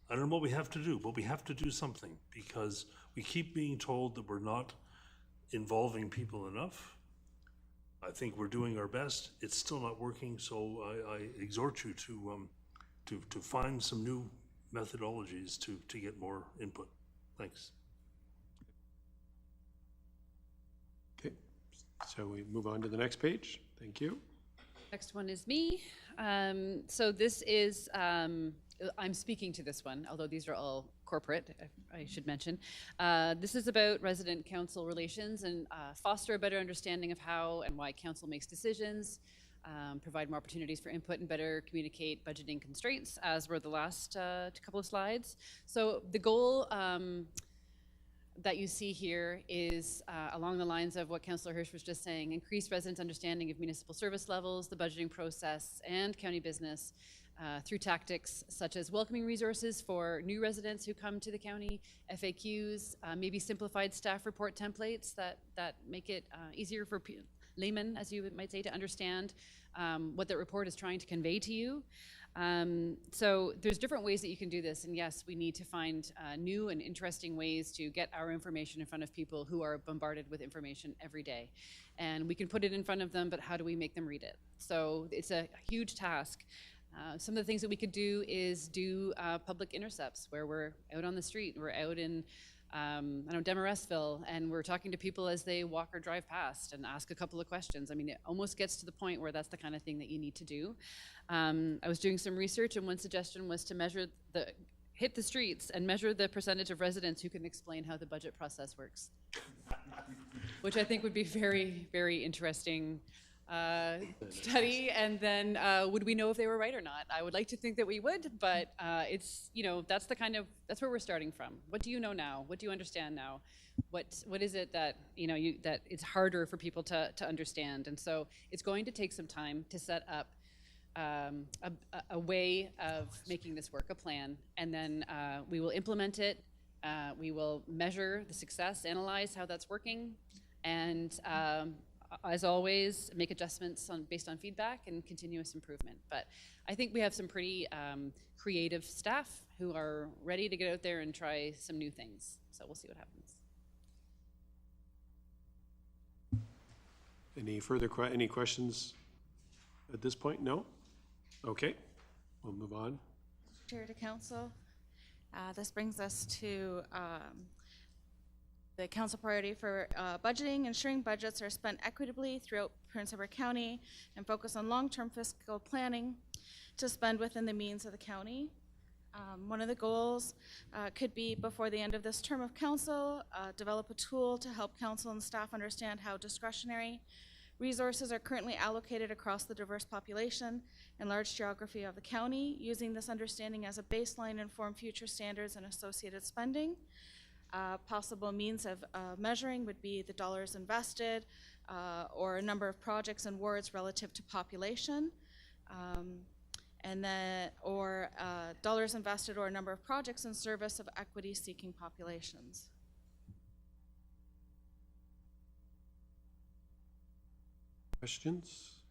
Speaker 7: don't know what we have to do, but we have to do something because we keep being told that we're not involving people enough. I think we're doing our best. It's still not working, so I exhort you to find some new methodologies to get more input. Thanks.
Speaker 1: Okay, so we move on to the next page. Thank you.
Speaker 10: Next one is me. So this is, I'm speaking to this one, although these are all corporate, I should mention. This is about resident council relations and foster a better understanding of how and why council makes decisions, provide more opportunities for input and better communicate budgeting constraints, as were the last couple of slides. So the goal that you see here is along the lines of what Councillor Hirsch was just saying, increase residents' understanding of municipal service levels, the budgeting process, and county business through tactics such as welcoming resources for new residents who come to the county, FAQs, maybe simplified staff report templates that make it easier for laymen, as you might say, to understand what the report is trying to convey to you. So there's different ways that you can do this, and yes, we need to find new and interesting ways to get our information in front of people who are bombarded with information every day. And we can put it in front of them, but how do we make them read it? So it's a huge task. Some of the things that we could do is do public intercepts where we're out on the street, we're out in I don't know, Demarest-ville, and we're talking to people as they walk or drive past and ask a couple of questions. I mean, it almost gets to the point where that's the kind of thing that you need to do. I was doing some research, and one suggestion was to hit the streets and measure the percentage of residents who can explain how the budget process works, which I think would be very, very interesting study. And then would we know if they were right or not? I would like to think that we would, but it's, you know, that's where we're starting from. What do you know now? What do you understand now? What is it that, you know, that it's harder for people to understand? And so it's going to take some time to set up a way of making this work, a plan, and then we will implement it. We will measure the success, analyze how that's working, and as always, make adjustments based on feedback and continuous improvement. But I think we have some pretty creative staff who are ready to get out there and try some new things. So we'll see what happens.
Speaker 1: Any questions at this point? No? Okay, we'll move on.
Speaker 15: Chair to Council. This brings us to the council priority for budgeting, ensuring budgets are spent equitably throughout Prince Edward County and focus on long-term fiscal planning to spend within the means of the county. One of the goals could be before the end of this term of council, develop a tool to help council and staff understand how discretionary resources are currently allocated across the diverse population and large geography of the county, using this understanding as a baseline to inform future standards and associated spending. Possible means of measuring would be the dollars invested or a number of projects and wards relative to population, and then dollars invested or a number of projects in service of equity-seeking populations.
Speaker 1: Questions?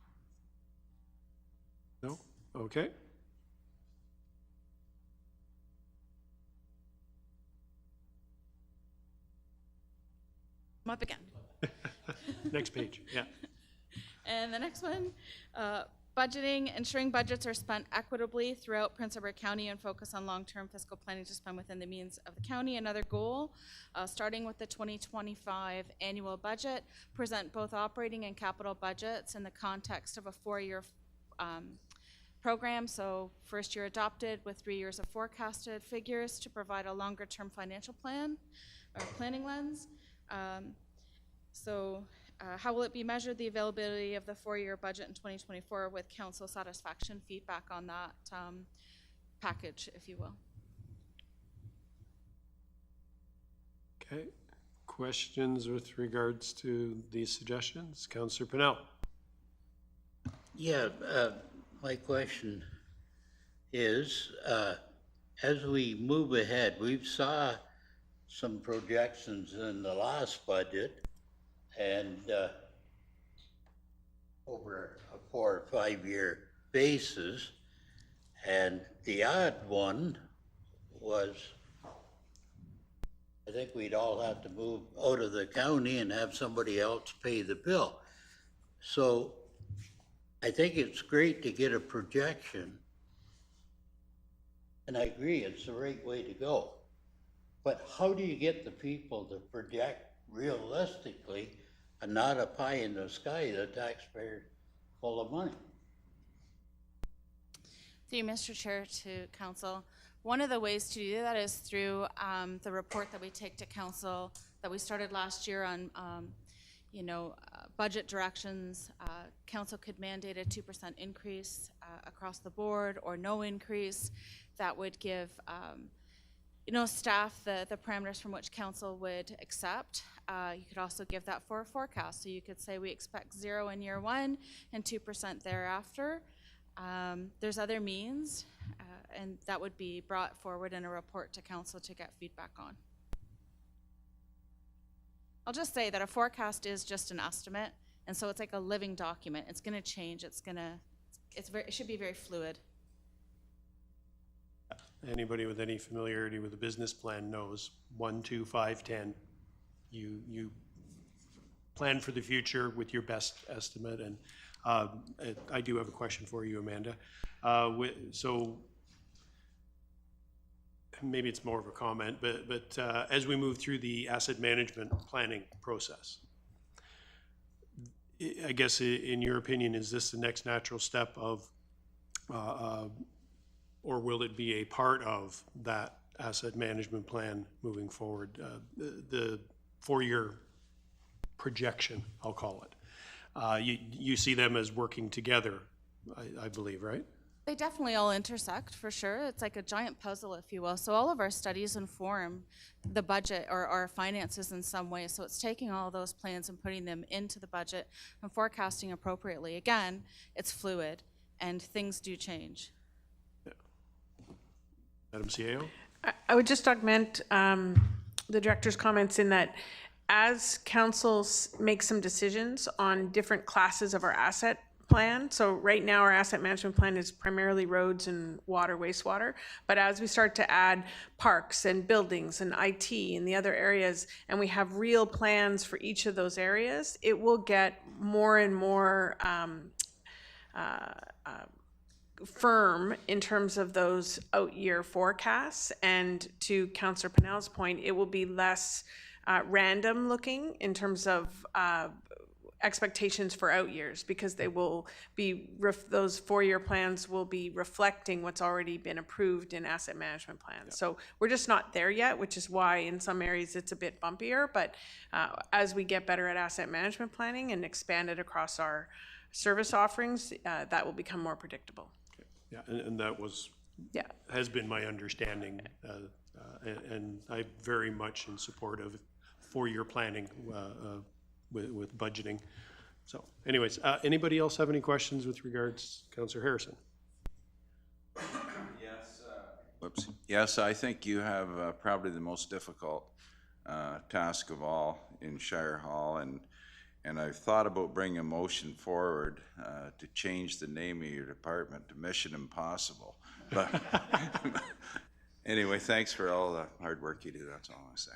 Speaker 1: No? Okay.
Speaker 15: I'm up again.
Speaker 1: Next page, yeah.
Speaker 15: And the next one, budgeting, ensuring budgets are spent equitably throughout Prince Edward County and focus on long-term fiscal planning to spend within the means of the county. Another goal, starting with the 2025 annual budget, present both operating and capital budgets in the context of a 4-year program. So first year adopted with 3 years of forecasted figures to provide a longer-term financial plan or planning lens. How will it be measured? The availability of the 4-year budget in 2024 with council satisfaction feedback on that package, if you will.
Speaker 1: Okay. Questions with regards to these suggestions? Councillor Pennell.
Speaker 5: Yeah, my question is, as we move ahead, we've saw some projections in the last budget and over a 4 or 5 year basis, and the odd one was, I think we'd all have to move out of the county and have somebody else pay the bill. So I think it's great to get a projection, and I agree it's the right way to go. But how do you get the people to project realistically and not a pie in the sky, the taxpayer full of money?
Speaker 15: Through you, Mr. Chair, to council. One of the ways to do that is through the report that we take to council that we started last year on budget directions. Council could mandate a 2% increase across the board or no increase. That would give staff the parameters from which council would accept. You could also give that for a forecast. So you could say we expect 0 in year 1 and 2% thereafter. There's other means, and that would be brought forward in a report to council to get feedback on. I'll just say that a forecast is just an estimate, and so it's like a living document. It's going to change. It should be very fluid.
Speaker 1: Anybody with any familiarity with a business plan knows 1, 2, 5, 10. You plan for the future with your best estimate. And I do have a question for you, Amanda. So maybe it's more of a comment, but as we move through the asset management planning process, I guess in your opinion, is this the next natural step of or will it be a part of that asset management plan moving forward? The 4-year projection, I'll call it. You see them as working together, I believe, right?
Speaker 15: They definitely all intersect, for sure. It's like a giant puzzle, if you will. So all of our studies inform the budget or our finances in some way. So it's taking all those plans and putting them into the budget and forecasting appropriately. Again, it's fluid, and things do change.
Speaker 1: Madam CEO?
Speaker 11: I would just augment the director's comments in that as councils make some decisions on different classes of our asset plan, so right now our asset management plan is primarily roads and water, wastewater, but as we start to add parks and buildings and IT and the other areas, and we have real plans for each of those areas, it will get more and more firm in terms of those out-year forecasts. And to Councillor Pennell's point, it will be less random looking in terms of expectations for out years, because they will be those 4-year plans will be reflecting what's already been approved in asset management plans. Yep. So we're just not there yet, which is why in some areas it's a bit bumpier. But as we get better at asset management planning and expand it across our service offerings, that will become more predictable.
Speaker 1: Yeah, and that was has been my understanding, and I'm very much in support of 4-year planning with budgeting. So, anyways, anybody else have any questions with regards to Councillor Harrison?
Speaker 14: Yes. Whoops. Yes, I think you have probably the most difficult task of all in Shire Hall, and And I've thought about bringing a motion forward to change the name of your department to Mission Impossible. But anyway, thanks for all the hard work you do, that's all I say.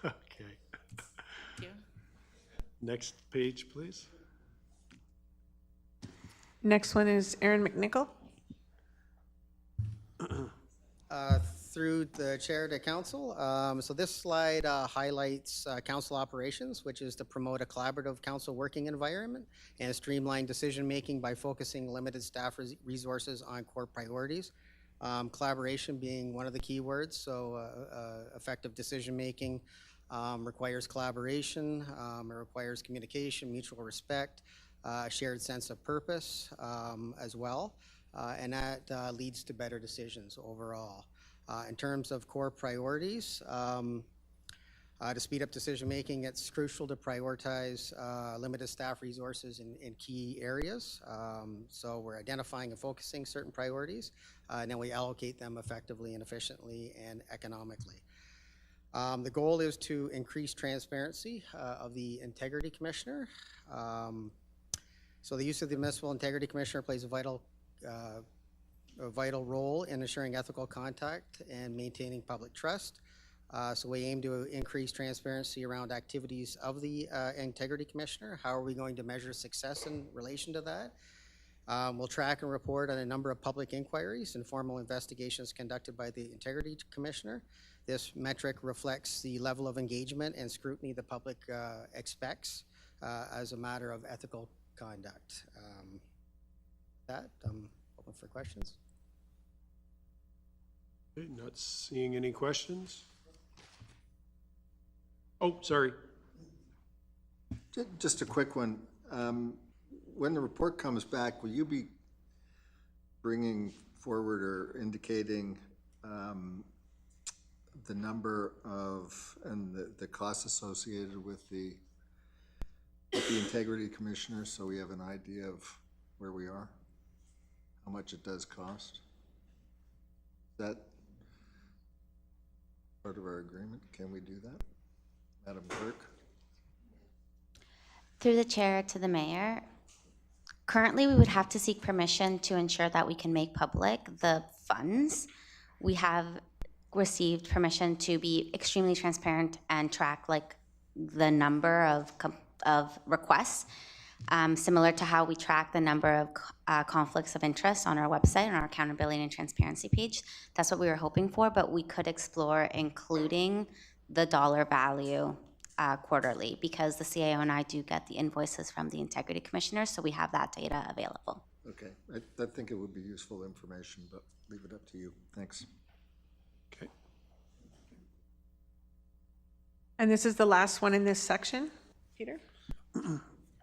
Speaker 1: Okay.
Speaker 15: Thank you.
Speaker 1: Next page, please.
Speaker 11: Next one is Aaron McNichol.
Speaker 12: Through the chair to council. So this slide highlights council operations, which is to promote a collaborative council working environment and streamline decision-making by focusing limited staff resources on core priorities. Collaboration being one of the key words, so effective decision-making requires collaboration, it requires communication, mutual respect, a shared sense of purpose as well, and that leads to better decisions overall. In terms of core priorities, to speed up decision-making, it's crucial to prioritize limited staff resources in key areas. So we're identifying and focusing certain priorities, and then we allocate them effectively and efficiently and economically. The goal is to increase transparency of the Integrity Commissioner. So the use of the Municipal Integrity Commissioner plays a vital role in ensuring ethical conduct and maintaining public trust. So we aim to increase transparency around activities of the Integrity Commissioner. How are we going to measure success in relation to that? We'll track and report on a number of public inquiries and formal investigations conducted by the Integrity Commissioner. This metric reflects the level of engagement and scrutiny the public expects as a matter of ethical conduct. I'm open for questions.
Speaker 1: Okay, not seeing any questions. Oh, sorry.
Speaker 16: Just a quick one. When the report comes back, will you be bringing forward or indicating the number of and the costs associated with the Integrity Commissioner, so we have an idea of where we are, how much it does cost? Is that part of our agreement? Can we do that, Madam Clerk?
Speaker 17: Through the chair to the mayor, currently we would have to seek permission to ensure that we can make public the funds. We have received permission to be extremely transparent and track like the number of requests, similar to how we track the number of conflicts of interest on our website, on our accountability and transparency page. That's what we were hoping for, but we could explore including the dollar value quarterly, because the CAO and I do get the invoices from the Integrity Commissioner, so we have that data available.
Speaker 16: Okay, I think it would be useful information, but leave it up to you. Thanks.
Speaker 1: Okay.
Speaker 11: And this is the last one in this section, Peter?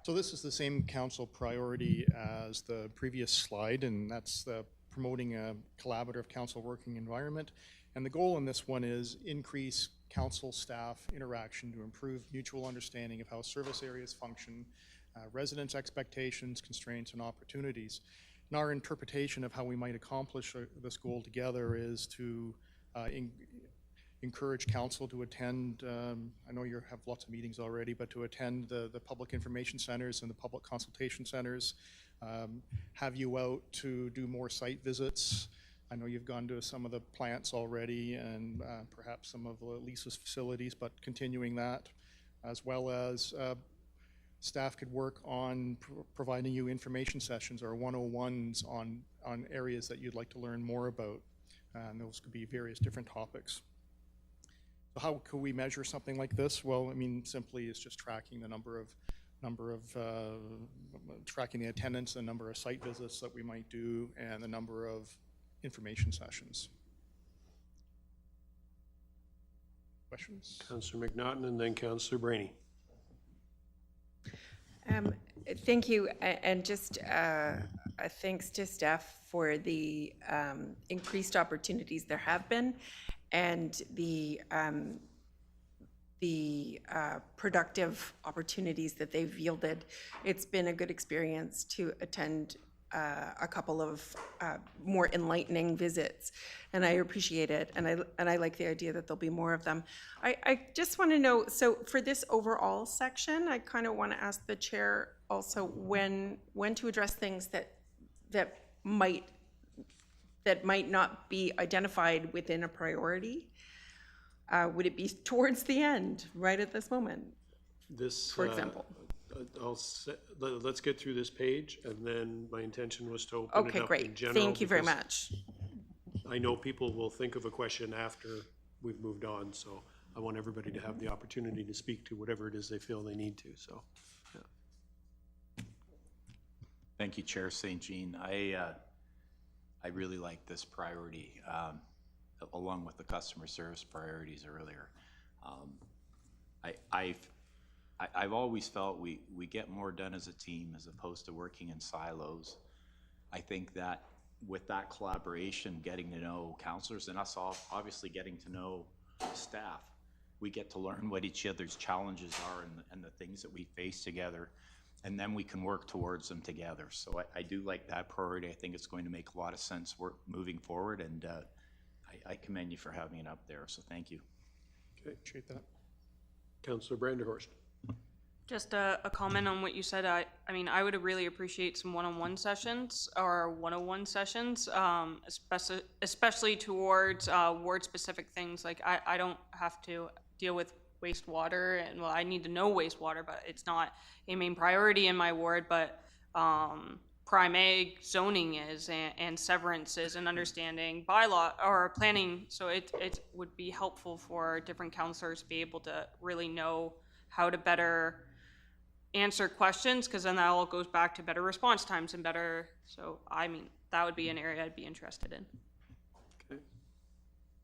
Speaker 18: So this is the same council priority as the previous slide, and that's promoting a collaborative council working environment. And the goal in this one is increase council staff interaction to improve mutual understanding of how service areas function, residents' expectations, constraints, and opportunities. And our interpretation of how we might accomplish this goal together is to encourage council to attend, I know you have lots of meetings already, but to attend the public information centers and the public consultation centers, have you out to do more site visits. I know you've gone to some of the plants already and perhaps some of Lisa's facilities, but continuing that, as well as staff could work on providing you information sessions or 101s on areas that you'd like to learn more about. And those could be various different topics. So how could we measure something like this? Well, I mean, simply it's just tracking the tracking the attendance, the number of site visits that we might do, and the number of information sessions. Questions?
Speaker 1: Councillor McNaughton and then Councillor Brainy.
Speaker 8: Thank you, and just thanks to staff for the increased opportunities there have been, and the productive opportunities that they've yielded. It's been a good experience to attend a couple of more enlightening visits, and I appreciate it, and I like the idea that there'll be more of them. I just want to know, so for this overall section, I kind of want to ask the chair also when to address things that might not be identified within a priority. Would it be towards the end, right at this moment?
Speaker 1: This,
Speaker 8: for example.
Speaker 1: Let's get through this page, and then my intention was to open it
Speaker 8: Okay,
Speaker 1: up in
Speaker 8: great.
Speaker 1: general.
Speaker 8: Thank you very
Speaker 1: because
Speaker 8: much.
Speaker 1: I know people will think of a question after we've moved on, so I want everybody to have the opportunity to speak to whatever it is they feel they need to, so. Yeah.
Speaker 19: Thank you, Chair St. Jean. I really like this priority, along with the customer service priorities earlier. I've always felt we get more done as a team as opposed to working in silos. I think that with that collaboration, getting to know counselors and us all, obviously getting to know staff, we get to learn what each other's challenges are and the things that we face together, and then we can work towards them together. So I do like that priority. I think it's going to make a lot of sense moving forward, and I commend you for having it up there, so thank you.
Speaker 1: Okay, appreciate that. Councillor Branderhorst.
Speaker 9: Just a comment on what you said. I mean, I would really appreciate some one-on-one sessions or 101 sessions, especially towards ward-specific things. Like I don't have to deal with wastewater, and well, I need to know wastewater, but it's not a main priority in my ward. But prime ag zoning is, and severances, and understanding bylaw or planning. So it would be helpful for different counselors to be able to really know how to better answer questions, because then that all goes back to better response times and better. So I mean, that would be an area I'd be interested in.
Speaker 1: Okay.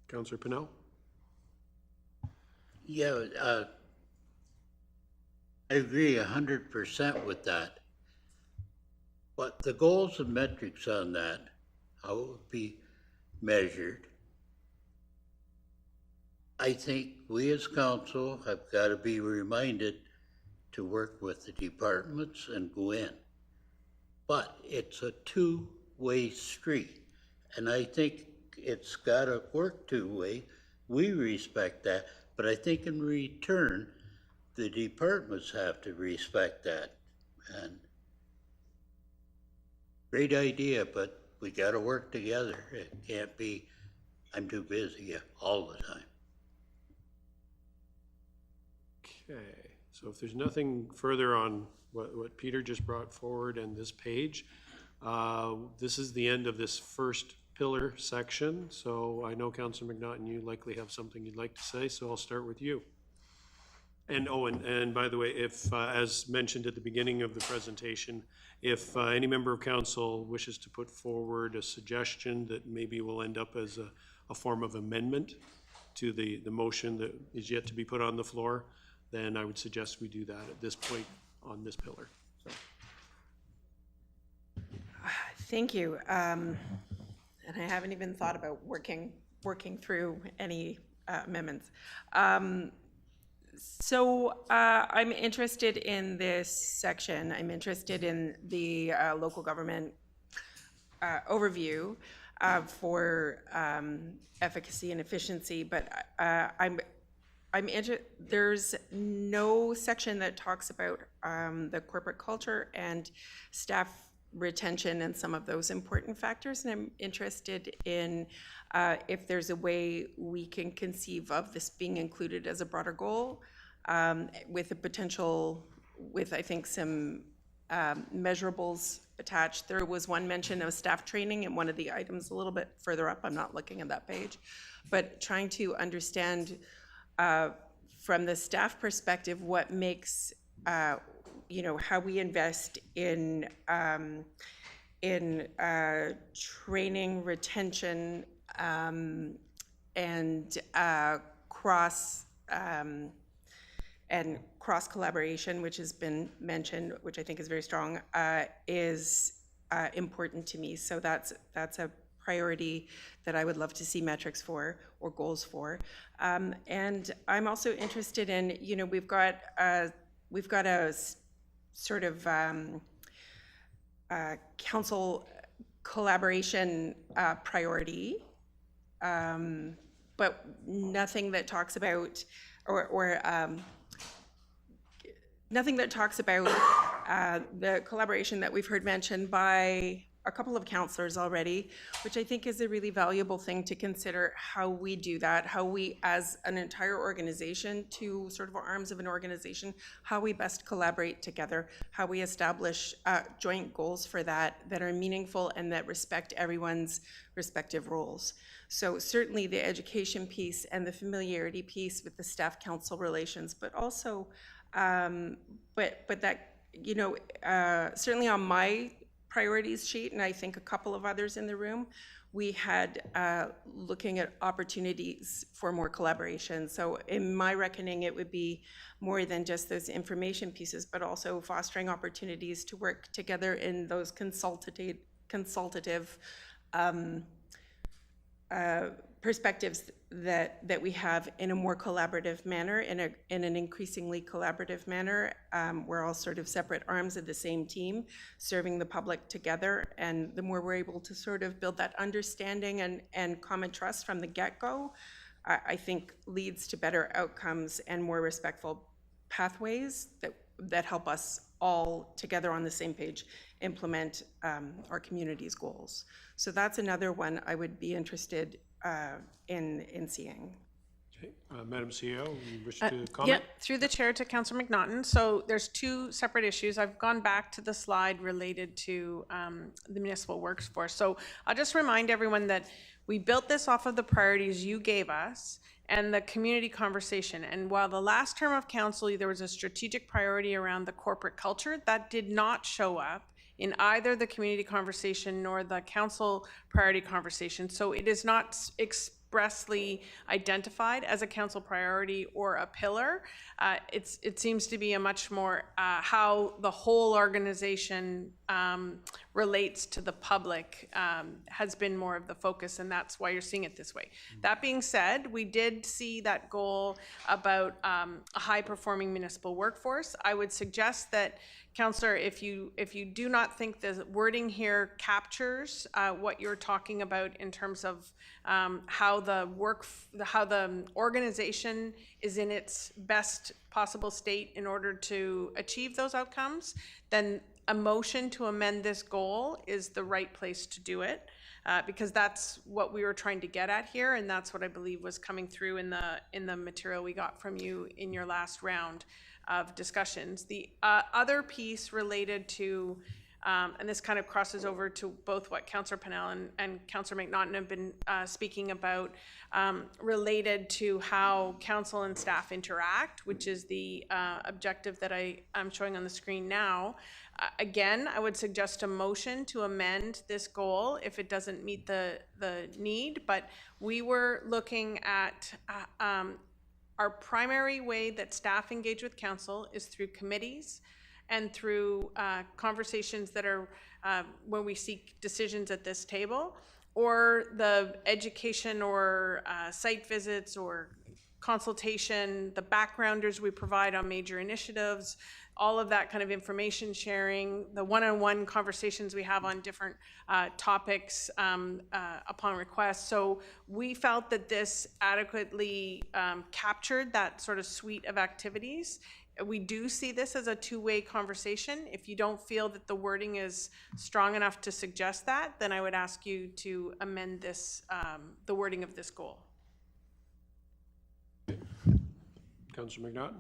Speaker 1: Councillor Pinnell.
Speaker 5: Yeah, I agree 100% with that. But the goals and metrics on that, how it would be measured, I think we as council have got to be reminded to work with the departments and go in. But it's a two-way street, and I think it's got to work two-way. We respect that, but I think in return, the departments have to respect that. And great idea, but we got to work together. It can't be, I'm too busy all the time.
Speaker 1: Okay, so if there's nothing further on what Peter just brought forward and this page, this is the end of this first pillar section. So I know Councillor McNaughton, you likely have something you'd like to say, so I'll start with you. And and by the way, if, as mentioned at the beginning of the presentation, if any member of council wishes to put forward a suggestion that maybe will end up as a form of amendment to the motion that is yet to be put on the floor, then I would suggest we do that at this point on this pillar. So.
Speaker 8: Thank you. And I haven't even thought about working through any amendments. So I'm interested in this section. I'm interested in the local government overview for efficacy and efficiency, but there's no section that talks about the corporate culture and staff retention and some of those important factors, and I'm interested in if there's a way we can conceive of this being included as a broader goal, with a potential, with I think some measurables attached. There was one mention of staff training in one of the items a little bit further up. I'm not looking at that page, but trying to understand from the staff perspective what makes how we invest in training, retention, and cross collaboration, which has been mentioned, which I think is very strong, is important to me. So that's a priority that I would love to see metrics for or goals for. And I'm also interested in, we've got a sort of council collaboration priority, but nothing that talks about, nothing that talks about the collaboration that we've heard mentioned by a couple of councillors already, which I think is a really valuable thing to consider how we do that, how we as an entire organization, two sort of arms of an organization, how we best collaborate together, how we establish joint goals for that are meaningful and that respect everyone's respective roles. So certainly the education piece and the familiarity piece with the staff-council relations, but also, but that, you know, certainly on my priorities sheet, and I think a couple of others in the room, we had looking at opportunities for more collaboration. So in my reckoning, it would be more than just those information pieces, but also fostering opportunities to work together in those consultative perspectives that we have in a more collaborative manner, in an increasingly collaborative manner. We're all sort of separate arms of the same team, serving the public together. And the more we're able to sort of build that understanding and common trust from the get-go, I think leads to better outcomes and more respectful pathways that help us all together on the same page implement our community's goals. So that's another one I would be interested in seeing.
Speaker 1: Okay. Madam CEO, you wish to comment?
Speaker 11: Yeah, through the chair to Councillor McNaughton. So there's two separate issues. I've gone back to the slide related to the municipal workforce. So I'll just remind everyone that we built this off of the priorities you gave us and the community conversation. And while the last term of council, there was a strategic priority around the corporate culture, that did not show up in either the community conversation nor the council priority conversation. So it is not expressly identified as a council priority or a pillar. It seems to be a much more how the whole organization relates to the public has been more of the focus, and that's why you're seeing it this way. That being said, we did see that goal about a high-performing municipal workforce. I would suggest that, Councillor, if you do not think the wording here captures what you're talking about in terms of how the organization is in its best possible state in order to achieve those outcomes, then a motion to amend this goal is the right place to do it, because that's what we were trying to get at here, and that's what I believe was coming through in the material we got from you in your last round of discussions. The other piece related to, and this kind of crosses over to both what Councillor Pennell and Councillor McNaughton have been speaking about, related to how council and staff interact, which is the objective that I'm showing on the screen now. Again, I would suggest a motion to amend this goal if it doesn't meet the need, but we were looking at our primary way that staff engage with council is through committees and through conversations that are when we seek decisions at this table, or the education or site visits or consultation, the backgrounders we provide on major initiatives, all of that kind of information sharing, the one-on-one conversations we have on different topics upon request. So we felt that this adequately captured that sort of suite of activities. We do see this as a two-way conversation. If you don't feel that the wording is strong enough to suggest that, then I would ask you to amend this, the wording of this goal.
Speaker 1: Councillor McNaughton?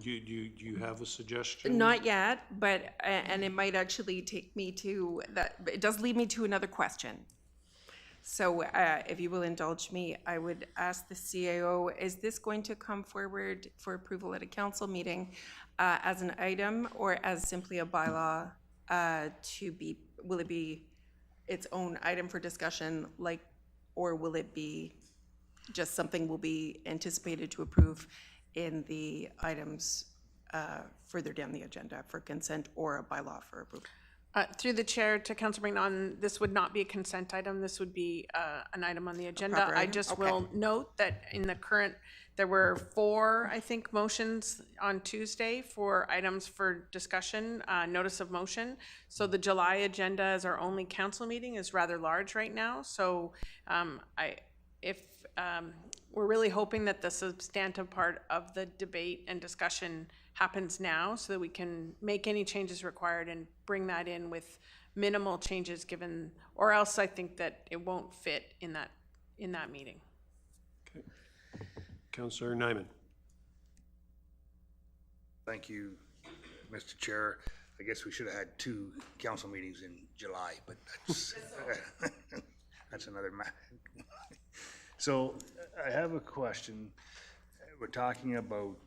Speaker 1: Do you have a suggestion?
Speaker 8: Not yet, but, and it might actually take me to that, it does lead me to another question. So if you will indulge me, I would ask the CAO, is this going to come forward for approval at a council meeting as an item or as simply a bylaw will it be its own item for discussion, or will it be just something will be anticipated to approve in the items further down the agenda for consent or a bylaw for approval?
Speaker 11: Through the chair to Councilor Mignon, this would not be a consent item. This would be an item on the agenda.
Speaker 8: proper
Speaker 11: I
Speaker 8: item?
Speaker 11: just
Speaker 8: Okay.
Speaker 11: will note that in the current, there were 4, I think, motions on Tuesday for items for discussion, notice of motion. So the July agenda as our only council meeting is rather large right now. So we're really hoping that the substantive part of the debate and discussion happens now so that we can make any changes required and bring that in with minimal changes given, or else I think that it won't fit in that meeting.
Speaker 1: Okay. Councillor Nyman.
Speaker 13: Thank you, Mr. Chair. I guess we should have had 2 council meetings in July, but that's, that's another matter. So I have a question. We're talking about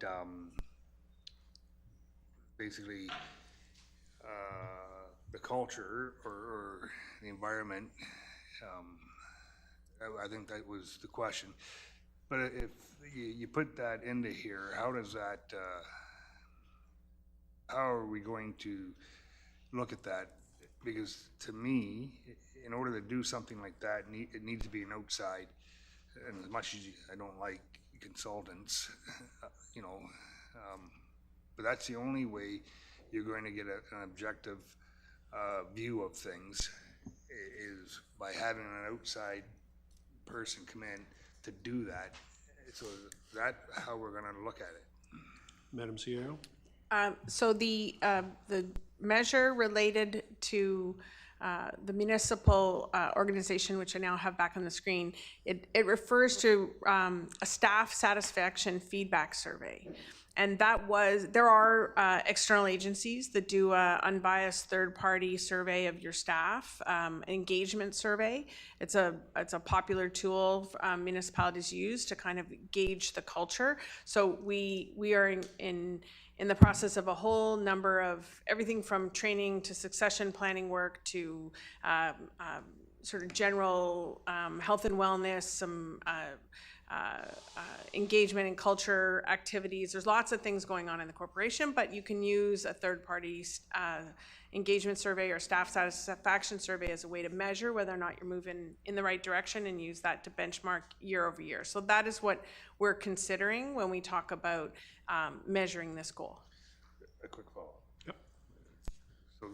Speaker 13: basically the culture or the environment. I think that was the question. But if you put that into here, how does that, how are we going to look at that? Because to me, in order to do something like that, it needs to be an outside. And as much as I don't like consultants, you know, but that's the only way you're going to get an objective view of things is by having an outside person come in to do that. So that's how we're going to look at it.
Speaker 1: Madam CEO?
Speaker 11: So the measure related to the municipal organization, which I now have back on the screen, it refers to a staff satisfaction feedback survey. And there are external agencies that do an unbiased third-party survey of your staff, engagement survey. It's a popular tool municipalities use to kind of gauge the culture. So we are in the process of a whole number of everything from training to succession planning work to sort of general health and wellness, some engagement and culture activities. There's lots of things going on in the corporation, but you can use a third-party engagement survey or staff satisfaction survey as a way to measure whether or not you're moving in the right direction and use that to benchmark year over year. So that is what we're considering when we talk about measuring this goal.
Speaker 13: A quick follow-up. Yep.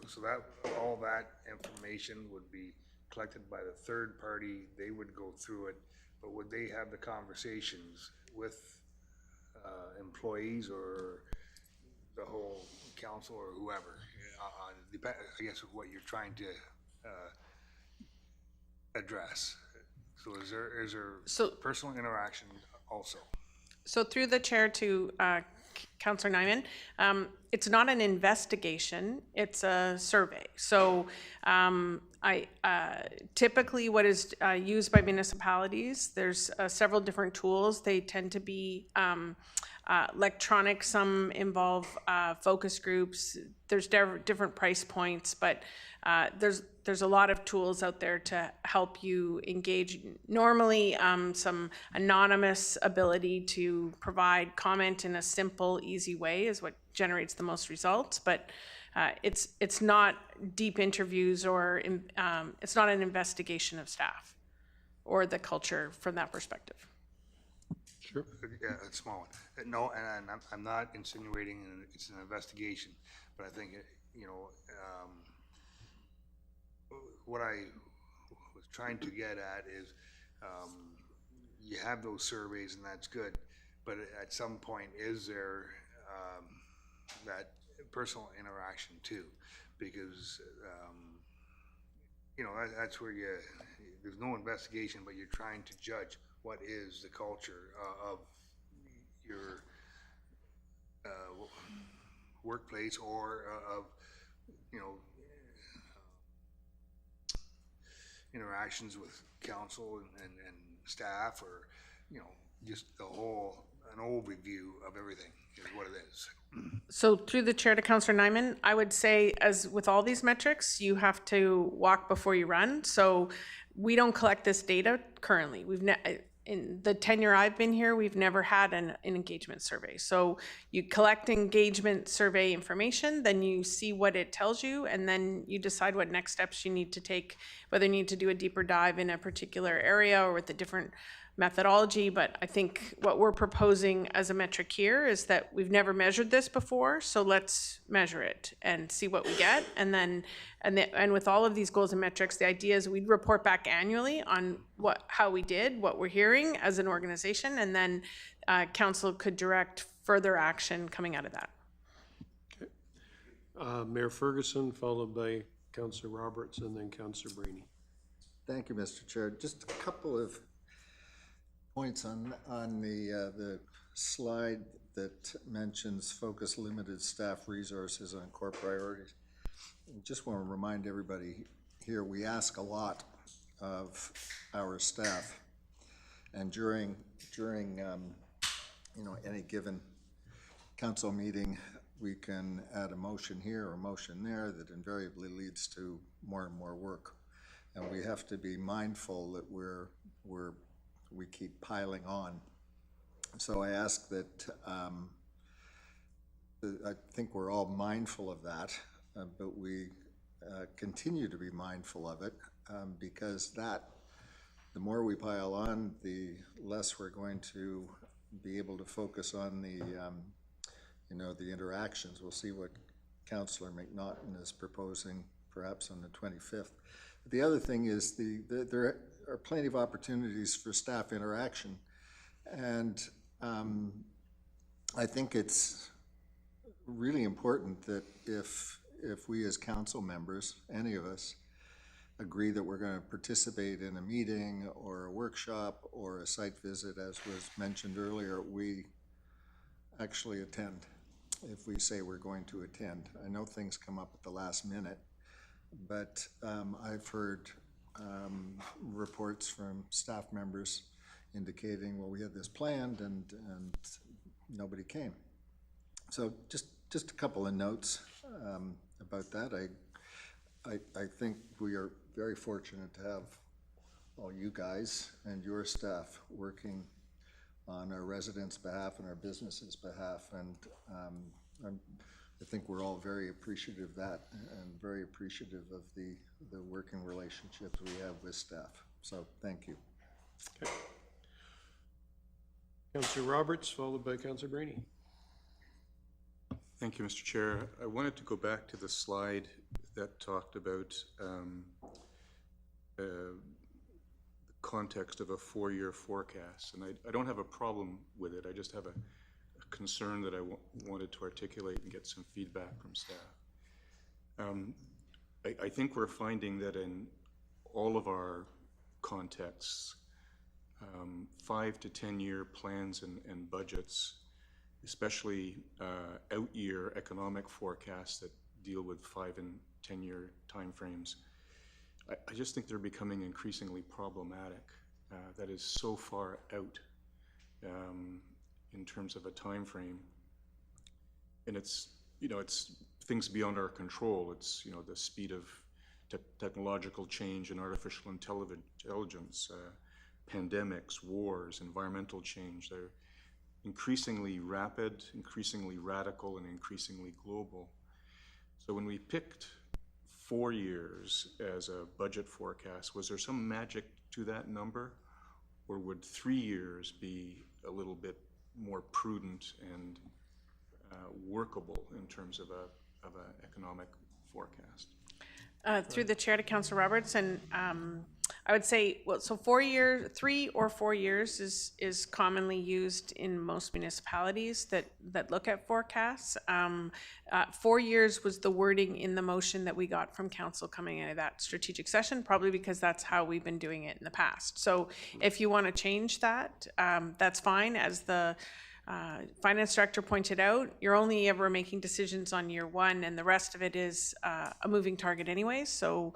Speaker 13: So that all that information would be collected by the third party. They would go through it, but would they have the conversations with employees or the whole council or whoever? I guess what you're trying to address. So is there personal interaction also?
Speaker 11: So through the chair to Councillor Nyman, it's not an investigation, it's a survey. So typically what is used by municipalities, there's several different tools. They tend to be electronic, some involve focus groups. There's different price points, but there's a lot of tools out there to help you engage. Normally, some anonymous ability to provide comment in a simple, easy way is what generates the most results. But it's not deep interviews or it's not an investigation of staff or the culture from that perspective.
Speaker 1: Sure.
Speaker 13: Yeah, a small one. No, and I'm not insinuating it's an investigation, but I think, you know, what I was trying to get at is you have those surveys and that's good, but at some point is there that personal interaction too? Because, you know, that's where there's no investigation, but you're trying to judge what is the culture of your workplace or of, you know, interactions with council and staff, or, you know, just an overview of everything is what it is.
Speaker 11: So through the chair to Councillor Nyman, I would say, as with all these metrics, you have to walk before you run. So we don't collect this data currently. in the tenure I've been here, we've never had an engagement survey. So you collect engagement survey information, then you see what it tells you, and then you decide what next steps you need to take, whether you need to do a deeper dive in a particular area or with a different methodology. But I think what we're proposing as a metric here is that we've never measured this before, so let's measure it and see what we get. And then, and with all of these goals and metrics, the idea is we'd report back annually on how we did, what we're hearing as an organization, and then council could direct further action coming out of that.
Speaker 1: Okay. Mayor Ferguson, followed by Councillor Roberts, and then Councillor Brainy.
Speaker 16: Thank you, Mr. Chair. Just a couple of points on the slide that mentions focus limited staff resources on core priorities. I just want to remind everybody here, we ask a lot of our staff, and during you know, any given council meeting, we can add a motion here or a motion there that invariably leads to more and more work, and we have to be mindful that we keep piling on. So I ask that, I think we're all mindful of that, but we continue to be mindful of it, because the more we pile on, the less we're going to be able to focus on the, you know, the interactions. We'll see what Councillor McNaughton is proposing perhaps on the 25th. The other thing is there are plenty of opportunities for staff interaction, and I think it's really important that if we as council members, any of us, agree that we're going to participate in a meeting or a workshop or a site visit, as was mentioned earlier, we actually attend. If we say we're going to attend, I know things come up at the last minute, but I've heard reports from staff members indicating, well, we had this planned and nobody came. So just a couple of notes about that. I think we are very fortunate to have all you guys and your staff working on our residents' behalf and our businesses' behalf, and I think we're all very appreciative of that and very appreciative of the working relationships we have with staff. So thank you.
Speaker 1: Okay. Councillor Roberts, followed by Councillor Brainy.
Speaker 6: Thank you, Mr. Chair. I wanted to go back to the slide that talked about the context of a 4-year forecast, and I don't have a problem with it. I just have a concern that I wanted to articulate and get some feedback from staff. I think we're finding that in all of our contexts, 5 to 10 year plans and budgets, especially out-year economic forecasts that deal with 5 and 10 year timeframes, I just think they're becoming increasingly problematic. That is so far out in terms of a time frame, and it's, you know, it's things beyond our control. It's, you know, the speed of technological change and artificial intelligence, pandemics, wars, environmental change. They're increasingly rapid, increasingly radical, and increasingly global. So when we picked 4 years as a budget forecast, was there some magic to that number, or would 3 years be a little bit more prudent and workable in terms of an economic forecast?
Speaker 11: Through the chair to Councillor Roberts, and I would say, well, so 3 or 4 years is commonly used in most municipalities that look at forecasts. 4 years was the wording in the motion that we got from council coming out of that strategic session, probably because that's how we've been doing it in the past. So if you want to change that, that's fine. As the finance director pointed out, you're only ever making decisions on year 1, and the rest of it is a moving target anyway. So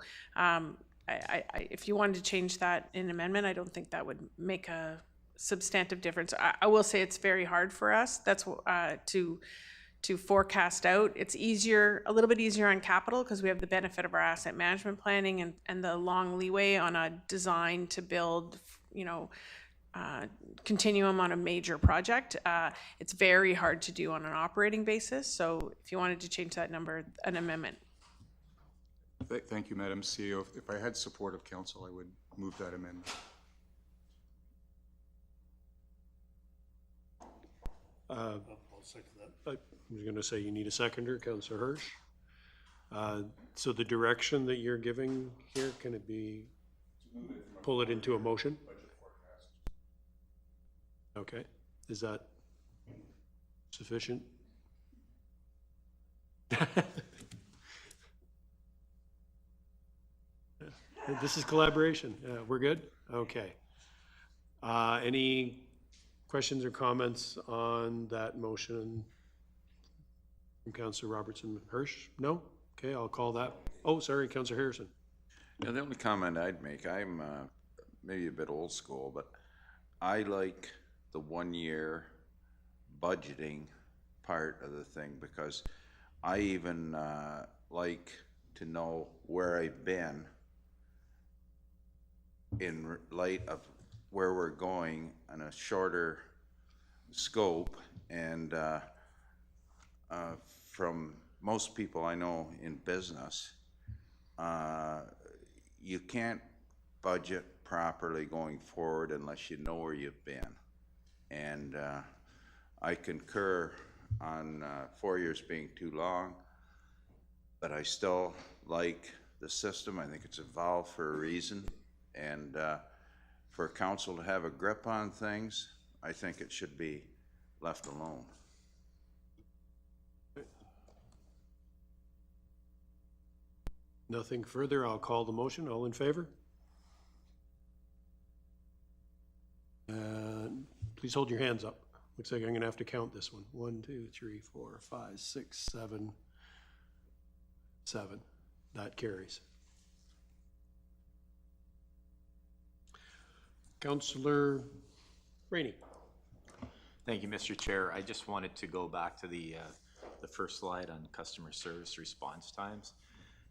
Speaker 11: if you wanted to change that in amendment, I don't think that would make a substantive difference. I will say it's very hard for us. That's to forecast out. It's easier, a little bit easier on capital, because we have the benefit of our asset management planning and the long leeway on a design to build, you know, continuum on a major project. It's very hard to do on an operating basis. So if you wanted to change that number, an amendment.
Speaker 6: Thank you, Madam CEO. If I had support of council, I would move that amendment.
Speaker 7: I'll second that.
Speaker 1: I was going to say you need a seconder, Councillor Hirsch. So the direction that you're giving here, can it be, pull it into a motion? Okay, is that sufficient? This is collaboration. We're good? Okay. Any questions or comments on that motion from Councillor Robertson Hirsch? No? Okay, I'll call that. Oh, sorry, Councillor Harrison.
Speaker 14: Yeah, the only comment I'd make, I'm maybe a bit old school, but I like the 1 year budgeting part of the thing, because I even like to know where I've been in light of where we're going on a shorter scope. And from most people I know in business, you can't budget properly going forward unless you know where you've been. And I concur on 4 years being too long, but I still like the system. I think it's evolved for a reason. And for council to have a grip on things, I think it should be left alone.
Speaker 1: Nothing further. I'll call the motion. All in favor? Please hold your hands up. Looks like I'm going to have to count this one. 1, 2, 3, 4, 5, 6, 7. 7. That carries. Councillor Rainey.
Speaker 19: Thank you, Mr. Chair. I just wanted to go back to the first slide on customer service response times.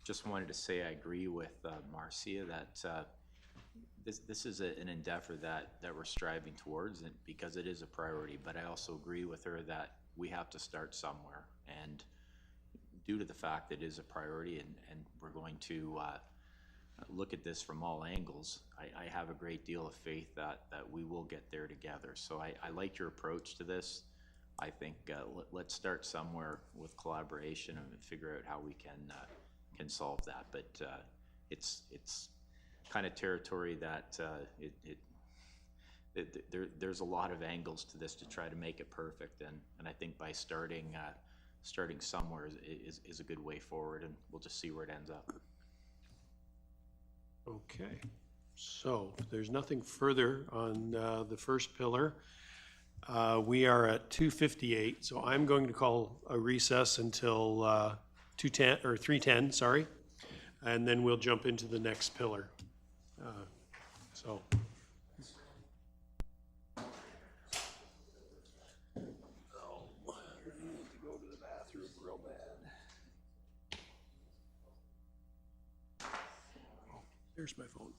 Speaker 19: Just wanted to say I agree with Marcia that this is an endeavor that we're striving towards, and because it is a priority, but I also agree with her that we have to start somewhere. And due to the fact that it is a priority and we're going to look at this from all angles, I have a great deal of faith that we will get there together. So I like your approach to this. I think let's start somewhere with collaboration and figure out how we can solve that. But it's kind of territory that there's a lot of angles to this to try to make it perfect, and I think by starting somewhere is a good way forward, and we'll just see where it ends up.
Speaker 1: Okay, so if there's nothing further on the first pillar, we are at 2:58, so I'm going to call a recess until 2:10 or 3:10, sorry, and then we'll jump into the next pillar. So. There's my phone.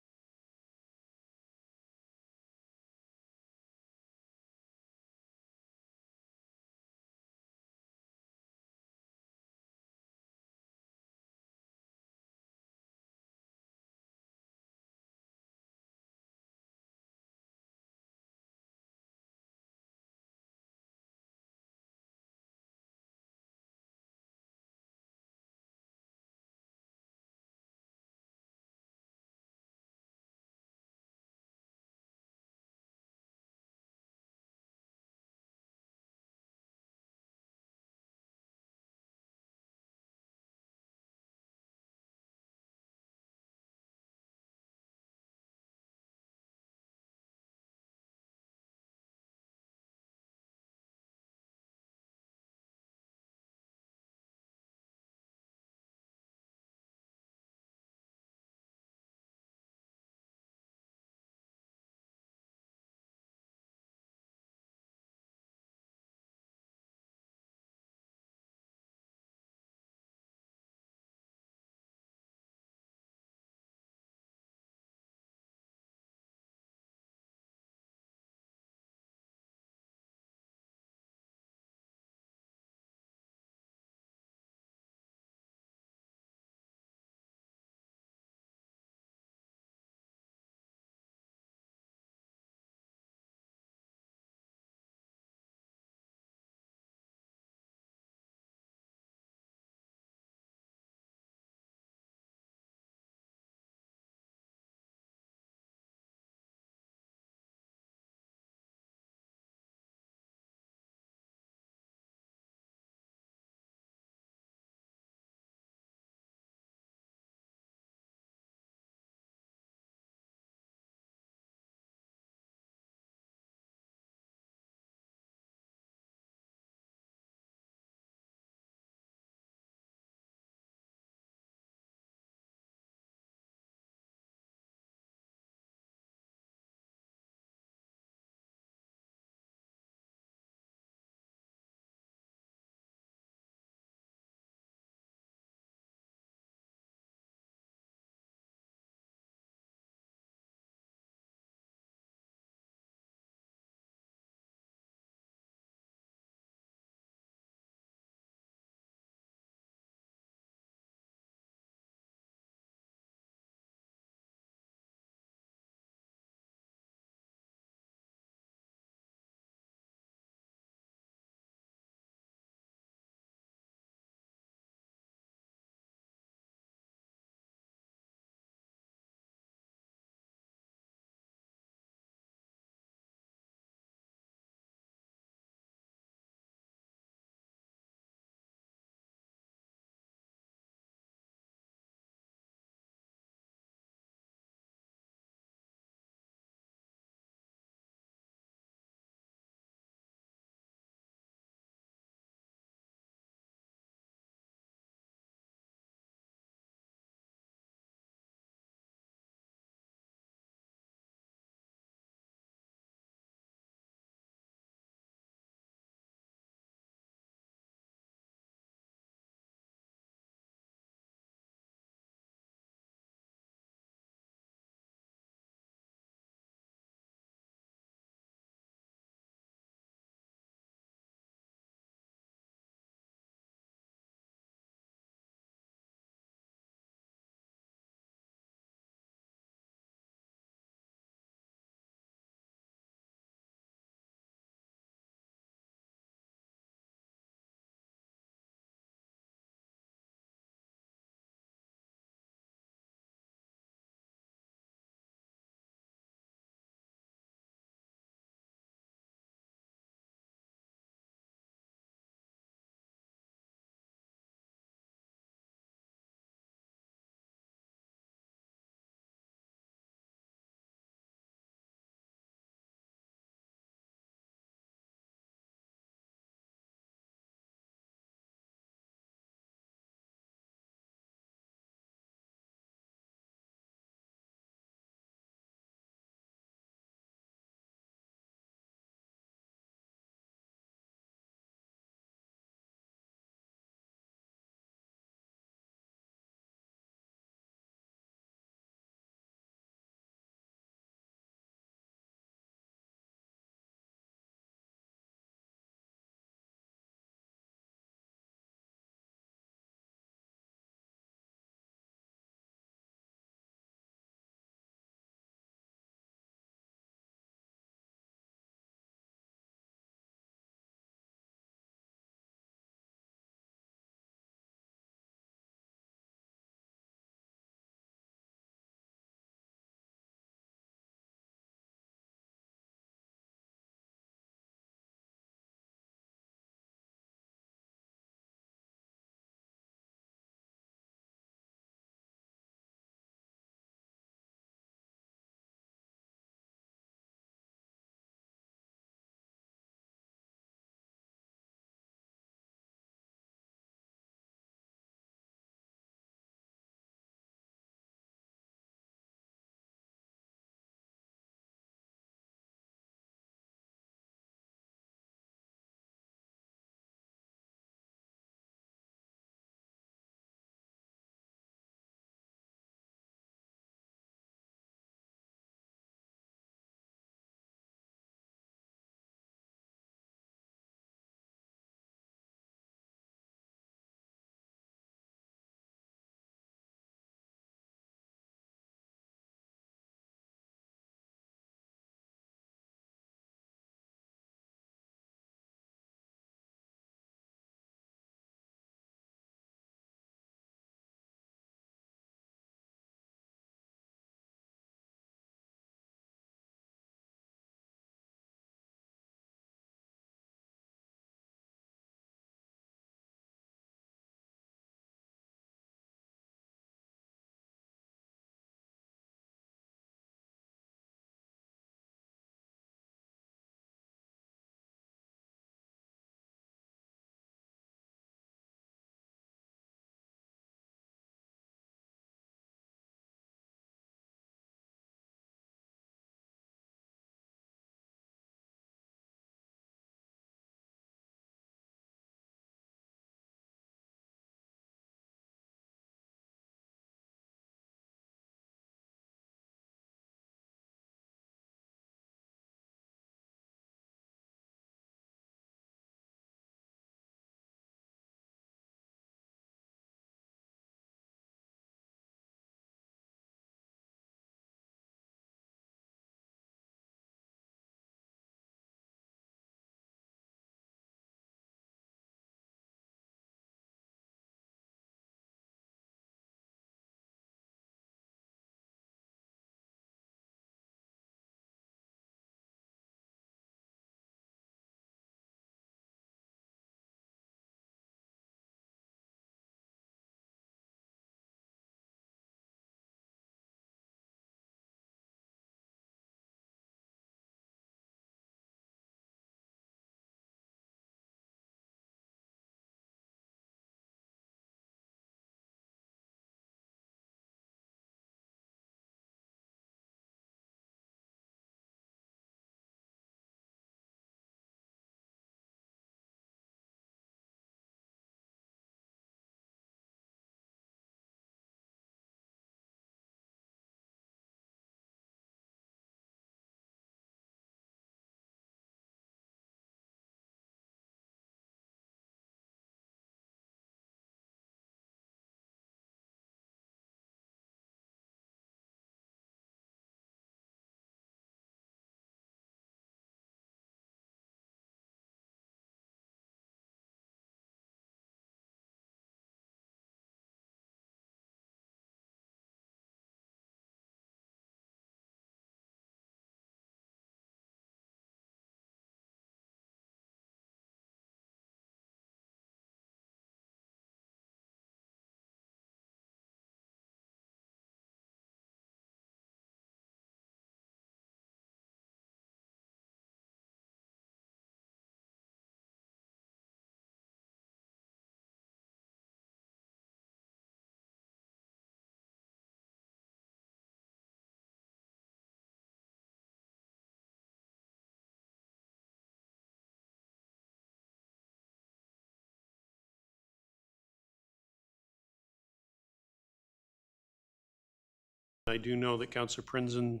Speaker 1: I do know that Councillor Prinzen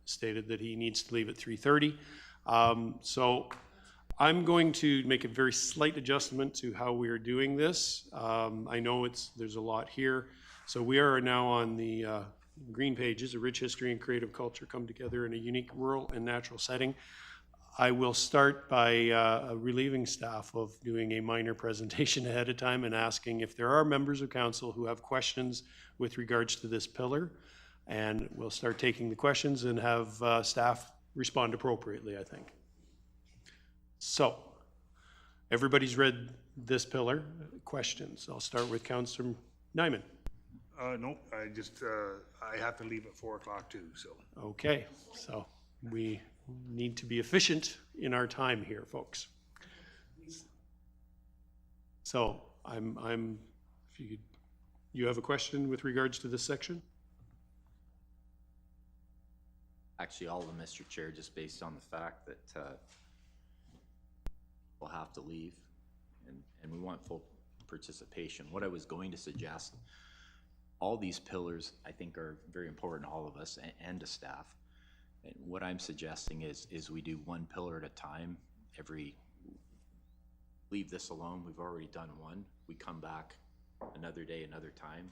Speaker 1: stated that he needs to leave at 3:30. So I'm going to make a very slight adjustment to how we are doing this. I know there's a lot here. So we are now on the green pages, a rich history and creative culture come together in a unique rural and natural setting. I will start by relieving staff of doing a minor presentation ahead of time and asking if there are members of council who have questions with regards to this pillar. And we'll start taking the questions and have staff respond appropriately, I think. So, everybody's read this pillar. Questions? I'll start with Councillor Nyman.
Speaker 13: No, I have to leave at 4 o'clock too, so.
Speaker 1: Okay, so we need to be efficient in our time here, folks. So, if you have a question with regards to this section?
Speaker 19: Actually, all of them, Mr. Chair, just based on the fact that we'll have to leave and we want full participation. What I was going to suggest, all these pillars I think are very important to all of us and to staff. And what I'm suggesting is we do one pillar at a time. Leave this alone, we've already done one. We come back another day, another time,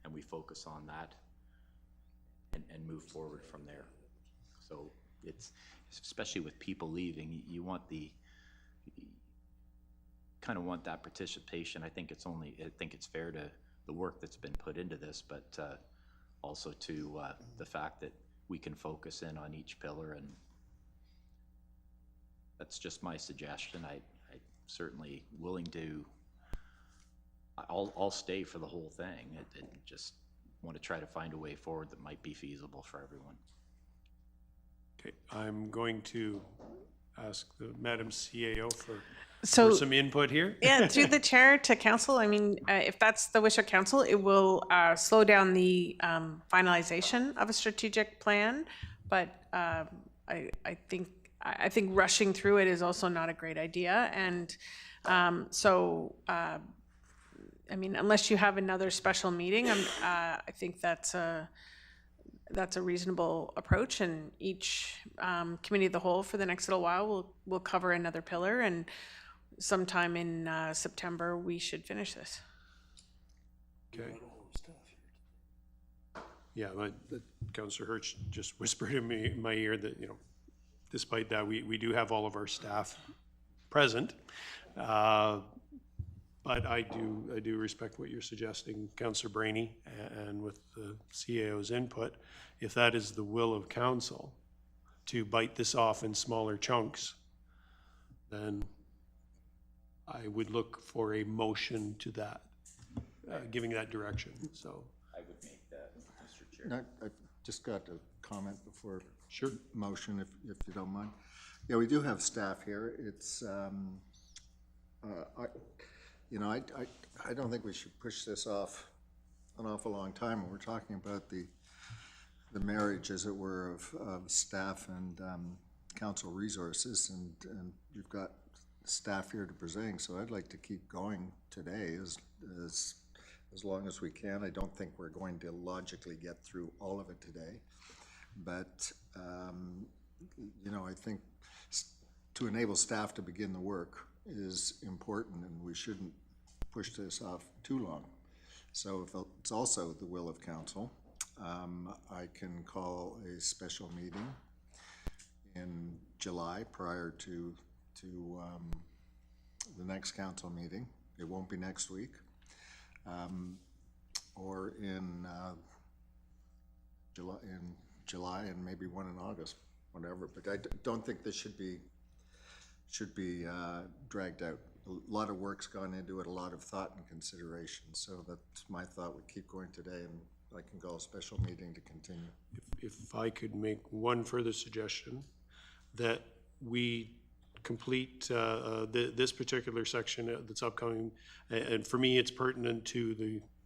Speaker 19: and we focus on that and move forward from there. So it's, especially with people leaving, you want kind of want that participation. I think it's fair to the work that's been put into this, but also to the fact that we can focus in on each pillar, and that's just my suggestion. I'm certainly willing to, I'll stay for the whole thing. I just want to try to find a way forward that might be feasible for everyone.
Speaker 1: Okay, I'm going to ask the Madam CAO for
Speaker 11: So,
Speaker 1: some input here.
Speaker 11: Yeah, through the chair to council, I mean, if that's the wish of council, it will slow down the finalization of a strategic plan. But I think rushing through it is also not a great idea. And I mean, unless you have another special meeting, I think that's a reasonable approach. And each committee of the whole for the next little while will cover another pillar, and sometime in September we should finish this.
Speaker 1: Okay. Yeah, Councillor Hirsch just whispered in my ear that, despite that, we do have all of our staff present. But I do respect what you're suggesting, Councillor Brainy, and with the CAO's input, if that is the will of council to bite this off in smaller chunks, then I would look for a motion to that, giving that direction. So
Speaker 19: I would make that, Mr. Chair.
Speaker 16: No, I've just got a comment before
Speaker 1: sure
Speaker 16: motion, if you don't mind. Yeah, we do have staff here. It's I don't think we should push this off an awful long time. We're talking about the marriage, as it were, of staff and council resources, and you've got staff here to present. So I'd like to keep going today as long as we can. I don't think we're going to logically get through all of it today, but I think to enable staff to begin the work is important, and we shouldn't push this off too long. So if it's also the will of council, I can call a special meeting in July prior to the next council meeting. It won't be next week, or in July, and maybe one in August, whatever. But I don't think this should be dragged out. A lot of work's gone into it, a lot of thought and consideration. So that's my thought. We keep going today, and I can call a special meeting to continue.
Speaker 1: If I could make one further suggestion, that we complete this particular section that's upcoming, and for me it's pertinent to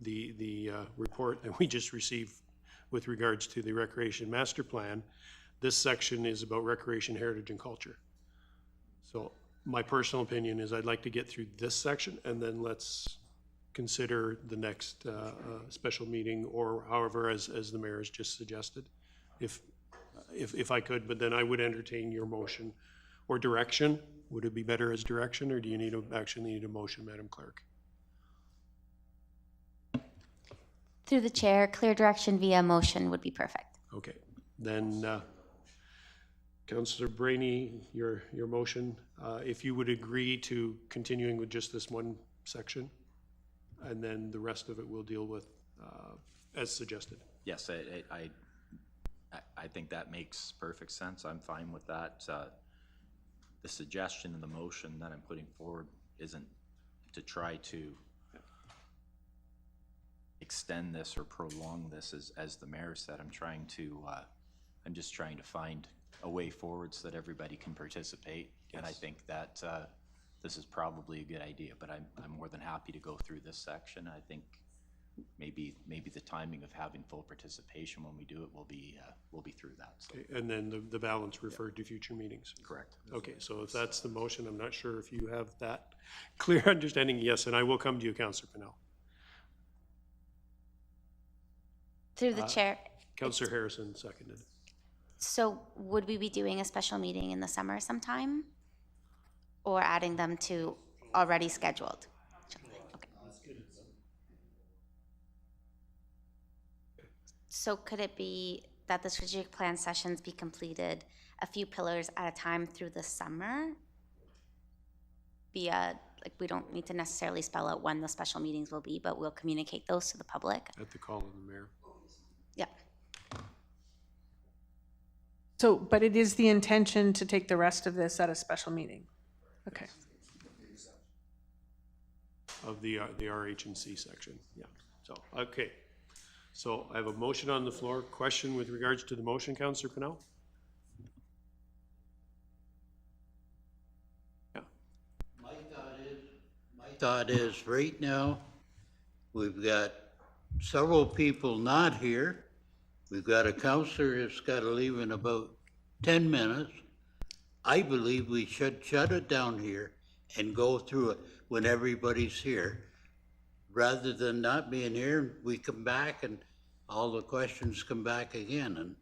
Speaker 1: the report that we just received with regards to the Recreation Master Plan. This section is about recreation, heritage, and culture. So my personal opinion is I'd like to get through this section, and then let's consider the next special meeting, or however, as the mayor has just suggested, if I could, but then I would entertain your motion or direction. Would it be better as direction, or do you actually need a motion, Madam Clerk?
Speaker 17: Through the chair, clear direction via motion would be perfect.
Speaker 1: Okay, then Councillor Brainy, your motion, if you would agree to continuing with just this one section, and then the rest of it we'll deal with as suggested.
Speaker 19: Yes, I think that makes perfect sense. I'm fine with that. The suggestion in the motion that I'm putting forward isn't to try to extend this or prolong this, as the mayor said. I'm just trying to find a way forward so that everybody can participate. Yes. And I think that this is probably a good idea, but I'm more than happy to go through this section. I think maybe the timing of having full participation when we do it will be through that. So.
Speaker 1: Okay, and then the balance referred to future meetings.
Speaker 19: Correct.
Speaker 1: Okay, so if that's the motion, I'm not sure if you have that clear understanding. Yes, and I will come to you, Councillor Pennell.
Speaker 17: Through the chair.
Speaker 1: Councillor Harrison seconded.
Speaker 17: So would we be doing a special meeting in the summer sometime? Or adding them to already scheduled? Okay. So could it be that the strategic plan sessions be completed a few pillars at a time through the summer? Via, like, we don't need to necessarily spell out when the special meetings will be, but we'll communicate those to the public.
Speaker 1: At the call of the mayor.
Speaker 17: Yeah.
Speaker 11: So, but it is the intention to take the rest of this at a special meeting? Okay.
Speaker 1: Of the RH&C section, yeah. So, okay. So I have a motion on the floor. Question with regards to the motion, Councillor Pennell? Yeah.
Speaker 5: My thought is right now, we've got several people not here. We've got a councillor that's got to leave in about 10 minutes. I believe we should shut it down here and go through it when everybody's here, rather than not being here, we come back and all the questions come back again. And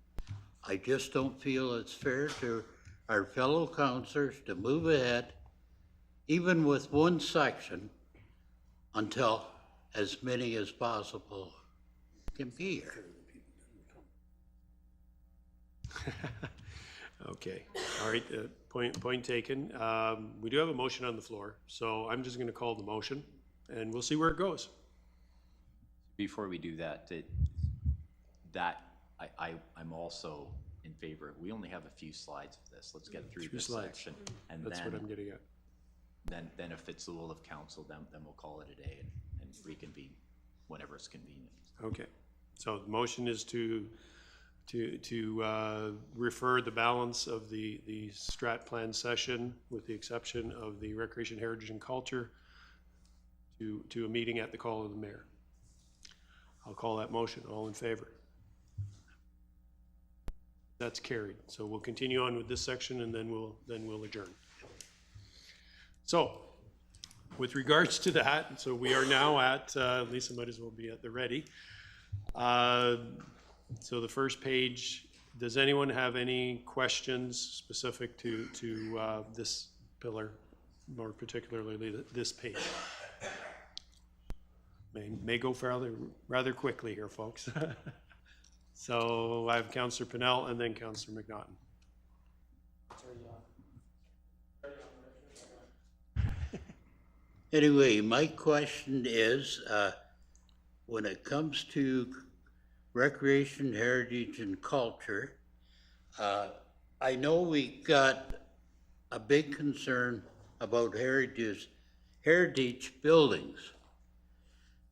Speaker 5: I just don't feel it's fair to our fellow councillors to move ahead, even with one section, until as many as possible can be here.
Speaker 1: Okay, all right, point taken. We do have a motion on the floor, so I'm just gonna call the motion and we'll see where it goes.
Speaker 19: Before we do that, I'm also in favor. We only have a few slides of this. Let's get through this section, and
Speaker 1: that's
Speaker 19: then
Speaker 1: what I'm getting at.
Speaker 19: Then if it's the will of council, then we'll call it a day and reconvene whenever it's convenient.
Speaker 1: Okay, so the motion is to refer the balance of the strat plan session, with the exception of the recreation, heritage, and culture, to a meeting at the call of the mayor. I'll call that motion. All in favor? That's carried. So we'll continue on with this section, and then we'll adjourn. So, with regards to that, so we are now at Lisa might as well be at the ready. So the first page, does anyone have any questions specific to this pillar, more particularly this page? May go rather quickly here, folks. So I have Councillor Pennell and then Councillor McNaughton.
Speaker 5: Anyway, my question is, when it comes to recreation, heritage, and culture, I know we got a big concern about heritage buildings,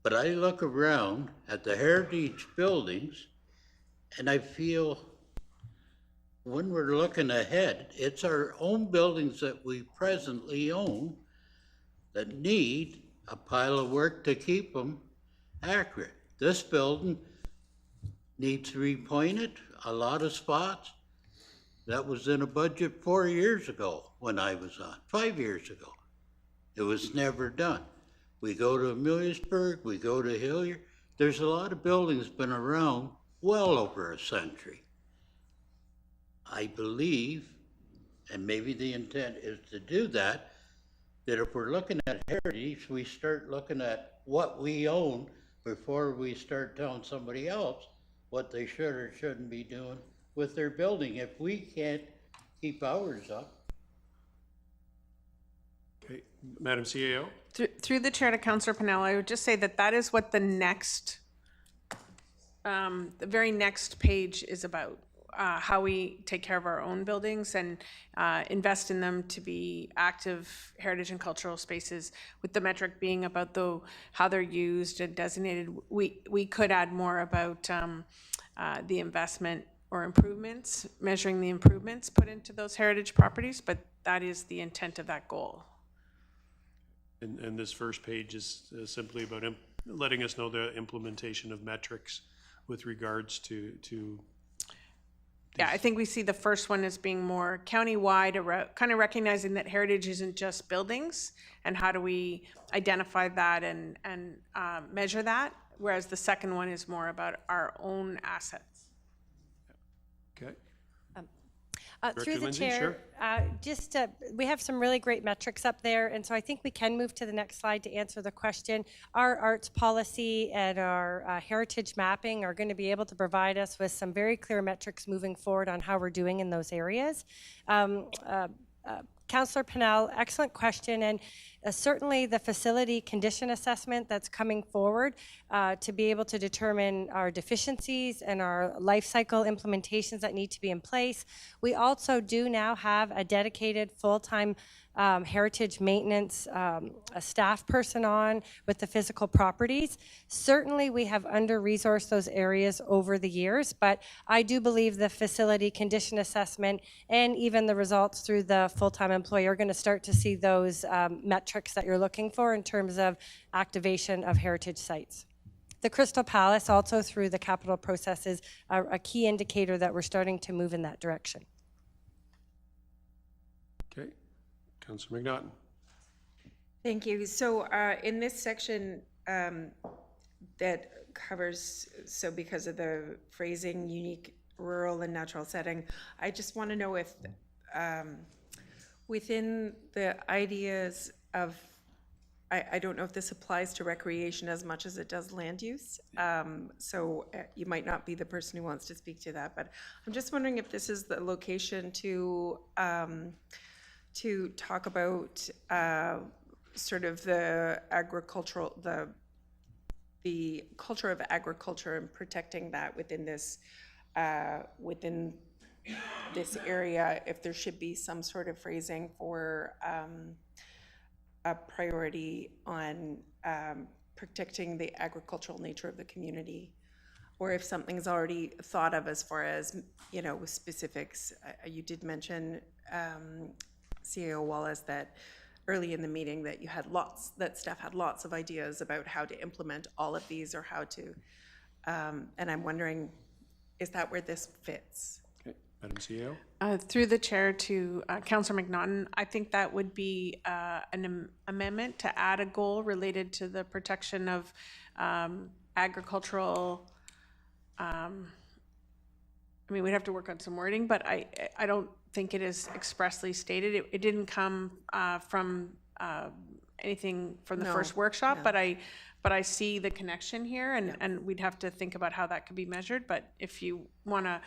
Speaker 5: but I look around at the heritage buildings and I feel when we're looking ahead, it's our own buildings that we presently own that need a pile of work to keep them accurate. This building needs repointed, a lot of spots. That was in a budget 4 years ago when I was on, 5 years ago. It was never done. We go to Ameliasburg, we go to Hillier. There's a lot of buildings been around well over a century. I believe, and maybe the intent is to do that, that if we're looking at heritage, we start looking at what we own before we start telling somebody else what they should or shouldn't be doing with their building. If we can't keep ours up.
Speaker 1: Okay, Madam CAO?
Speaker 11: Through the chair to Councillor Pennell, I would just say that that is what the next, the very next page is about. How we take care of our own buildings and invest in them to be active heritage and cultural spaces, with the metric being about how they're used and designated. We could add more about the investment or improvements, measuring the improvements put into those heritage properties, but that is the intent of that goal.
Speaker 1: And this first page is simply about letting us know the implementation of metrics with regards to
Speaker 11: yeah, I think we see the first one as being more county-wide, kind of recognizing that heritage isn't just buildings, and how do we identify that and measure that, whereas the second one is more about our own assets.
Speaker 1: Okay.
Speaker 3: Through the
Speaker 1: Lindsay,
Speaker 3: chair, we have some really great metrics up there, and so I think we can move to the next slide to answer the question. Our arts policy and our heritage mapping are going to be able to provide us with some very clear metrics moving forward on how we're doing in those areas. Councillor Pennell, excellent question, and certainly the facility condition assessment that's coming forward to be able to determine our deficiencies and our life cycle implementations that need to be in place. We also do now have a dedicated full-time heritage maintenance a staff person on with the physical properties. Certainly we have under-resourced those areas over the years, but I do believe the facility condition assessment and even the results through the full-time employee are going to start to see those metrics that you're looking for in terms of activation of heritage sites. The Crystal Palace also through the capital process is a key indicator that we're starting to move in that direction.
Speaker 1: Okay. Councillor McNaughton.
Speaker 8: Thank you. So in this section that covers, so because of the phrasing, unique rural and natural setting, I just want to know if within the ideas of, I don't know if this applies to recreation as much as it does land use. So you might not be the person who wants to speak to that, but I'm just wondering if this is the location to talk about sort of the agricultural, the culture of agriculture and protecting that within this area, if there should be some sort of phrasing for a priority on protecting the agricultural nature of the community, or if something's already thought of as far as, you know, with specifics. You did mention CAO Wallace that early in the meeting that you had that staff had lots of ideas about how to implement all of these or how to, and I'm wondering, is that where this fits?
Speaker 1: Okay, Madam CEO.
Speaker 11: Through the chair to Councillor McNaughton, I think that would be an amendment to add a goal related to the protection of agricultural, I mean, we'd have to work on some wording, but I don't think it is expressly stated. It didn't come from anything from the first workshop, but I see the connection here, and we'd have to think about how that could be measured. But if you want to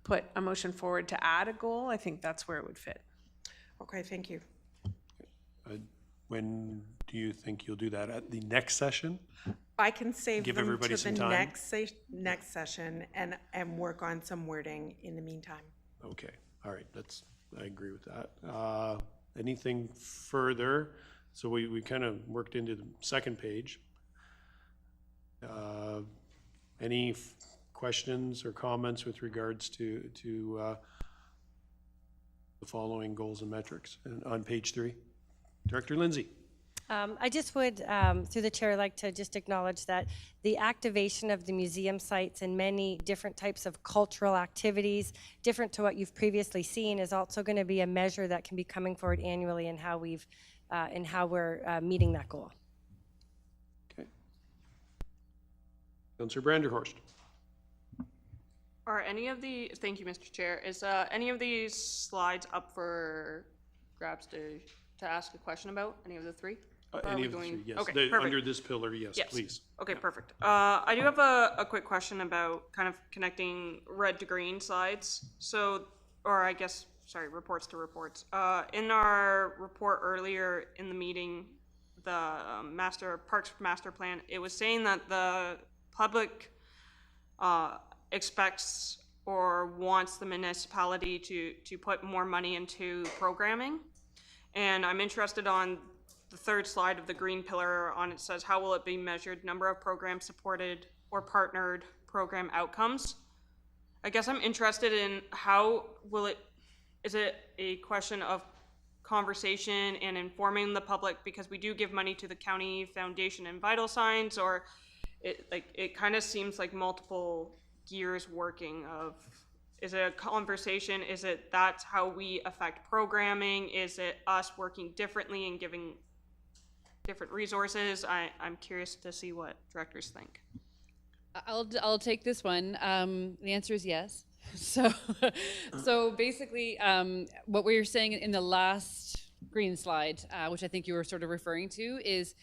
Speaker 11: put a motion forward to add a goal, I think that's where it would fit.
Speaker 8: Okay, thank you.
Speaker 1: When do you think you'll do that? At the next session?
Speaker 8: I can save
Speaker 1: Give
Speaker 8: them
Speaker 1: everybody
Speaker 8: to
Speaker 1: some
Speaker 8: the
Speaker 1: time?
Speaker 8: next session and work on some wording in the meantime.
Speaker 1: Okay, all right, I agree with that. Anything further? So we kind of worked into the second page. Any questions or comments with regards to the following goals and metrics on page 3? Director Lindsay.
Speaker 3: I just would, through the chair, like to just acknowledge that the activation of the museum sites and many different types of cultural activities, different to what you've previously seen, is also going to be a measure that can be coming forward annually in how we're meeting that goal.
Speaker 1: Councillor Branderhorst.
Speaker 9: Are any of the, thank you, Mr. Chair, is any of these slides up for grabs to ask a question about, any of the three? Or are
Speaker 1: Any
Speaker 9: we
Speaker 1: of the
Speaker 9: going-
Speaker 1: three, yes.
Speaker 9: Okay,
Speaker 1: The-
Speaker 9: perfect.
Speaker 1: Under this pillar, yes,
Speaker 9: Yes.
Speaker 1: please.
Speaker 9: Okay, perfect. I do have a quick question about kind of connecting red to green slides. So, or I guess, sorry, reports to reports. In our report earlier in the meeting, the Parks Master Plan, it was saying that the public expects or wants the municipality to put more money into programming. And I'm interested on the third slide of the green pillar. On it says, how will it be measured? Number of programs supported or partnered program outcomes. I guess I'm interested in how will it, is it a question of conversation and informing the public, because we do give money to the county foundation and vital signs, or it kind of seems like multiple gears working of, is it a conversation? Is it that's how we affect programming? Is it us working differently and giving different resources? I'm curious to see what directors think.
Speaker 10: I'll take this one. The answer is yes. So basically, what we were saying in the last green slide, which I think you were sort of referring to, is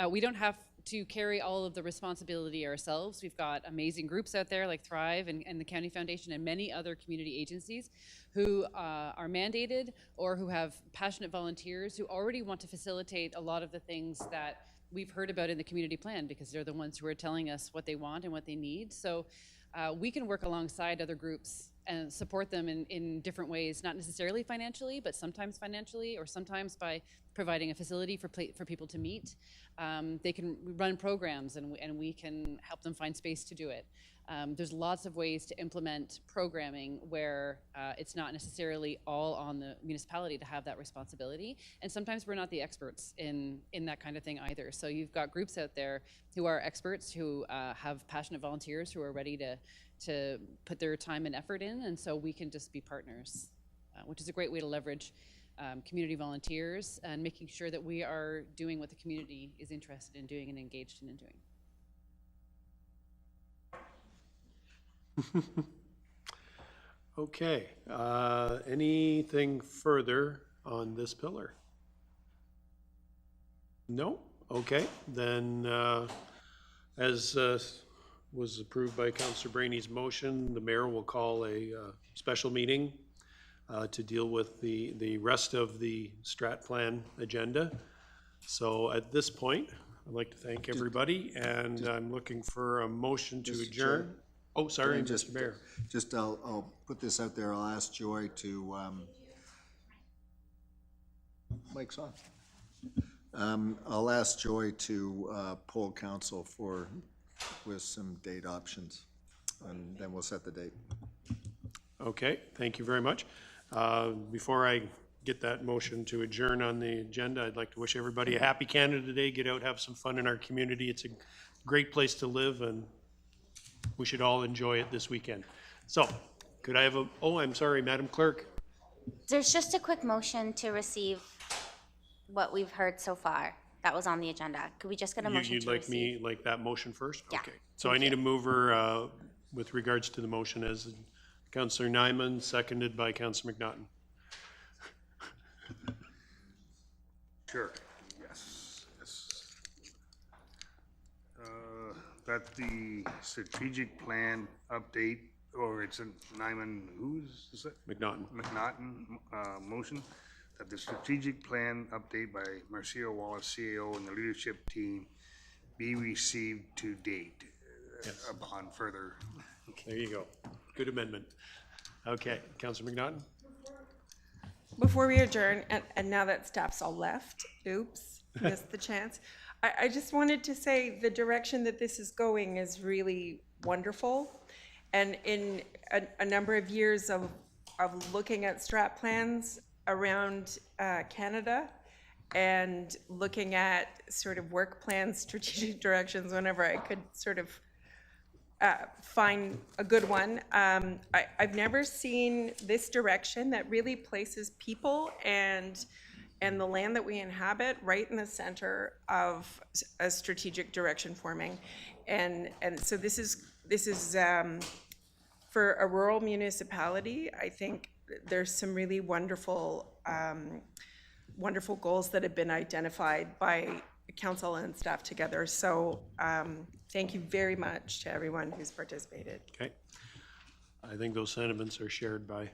Speaker 10: we don't have to carry all of the responsibility ourselves. We've got amazing groups out there like Thrive and the County Foundation and many other community agencies who are mandated or who have passionate volunteers who already want to facilitate a lot of the things that we've heard about in the community plan, because they're the ones who are telling us what they want and what they need. So we can work alongside other groups and support them in different ways, not necessarily financially, but sometimes financially, or sometimes by providing a facility for people to meet. They can run programs and we can help them find space to do it. There's lots of ways to implement programming where it's not necessarily all on the municipality to have that responsibility. And sometimes we're not the experts in that kind of thing either. So you've got groups out there who are experts, who have passionate volunteers who are ready to put their time and effort in. And so we can just be partners, which is a great way to leverage community volunteers and making sure that we are doing what the community is interested in doing and engaged in doing.
Speaker 1: Okay, anything further on this pillar? No? Okay, then as was approved by Councillor Brainey's motion, the mayor will call a special meeting to deal with the rest of the strat plan agenda. So at this point, I'd like to thank everybody, and I'm looking for a motion to adjourn. Oh, sorry, Mr. Mayor.
Speaker 16: Just, I'll put this out there. I'll ask Joy to, mic's on. I'll ask Joy to poll council with some date options, and then we'll set the date.
Speaker 1: Okay, thank you very much. Before I get that motion to adjourn on the agenda, I'd like to wish everybody a happy Canada Day. Get out, have some fun in our community. It's a great place to live, and we should all enjoy it this weekend. So, could I have oh, I'm sorry, Madam Clerk.
Speaker 17: There's just a quick motion to receive what we've heard so far. That was on the agenda. Could we just get a motion
Speaker 1: You'd
Speaker 17: to
Speaker 1: like
Speaker 17: receive?
Speaker 1: me, like that motion first?
Speaker 17: Yeah,
Speaker 1: Okay. So I need a mover with regards to the motion as Councillor Nyman, seconded by Councillor McNaughton.
Speaker 13: Sure, yes. That the strategic plan update, or it's a Nyman, who's is it?
Speaker 1: McNaughton.
Speaker 13: McNaughton motion, that the strategic plan update by Marcia, Wallace, CAO, and the leadership team be received to date upon further.
Speaker 1: There you go. Good amendment. Okay, Councillor McNaughton.
Speaker 8: Before we adjourn, and now that staff's all left, oops, missed the chance. I just wanted to say the direction that this is going is really wonderful. And in a number of years of looking at strat plans around Canada and looking at sort of work plans, strategic directions, whenever I could sort of find a good one. I've never seen this direction that really places people and and the land that we inhabit right in the center of a strategic direction forming. And so this is for a rural municipality, I think there's some really wonderful wonderful goals that have been identified by council and staff together. So thank you very much to everyone who's participated.
Speaker 1: Okay. I think those sentiments are shared by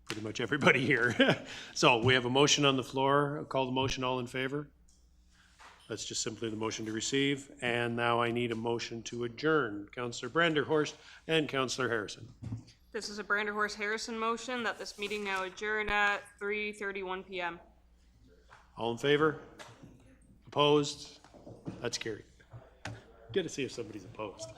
Speaker 1: pretty much everybody here. So we have a motion on the floor. I'll call the motion. All in favor? That's just simply the motion to receive. And now I need a motion to adjourn. Councillor Branderhorst and Councillor Harrison.
Speaker 9: This is a Branderhorst Harrison motion that this meeting now adjourn at 3:31 p.m.
Speaker 1: All in favor? Opposed? That's carried. Good to see if somebody's opposed.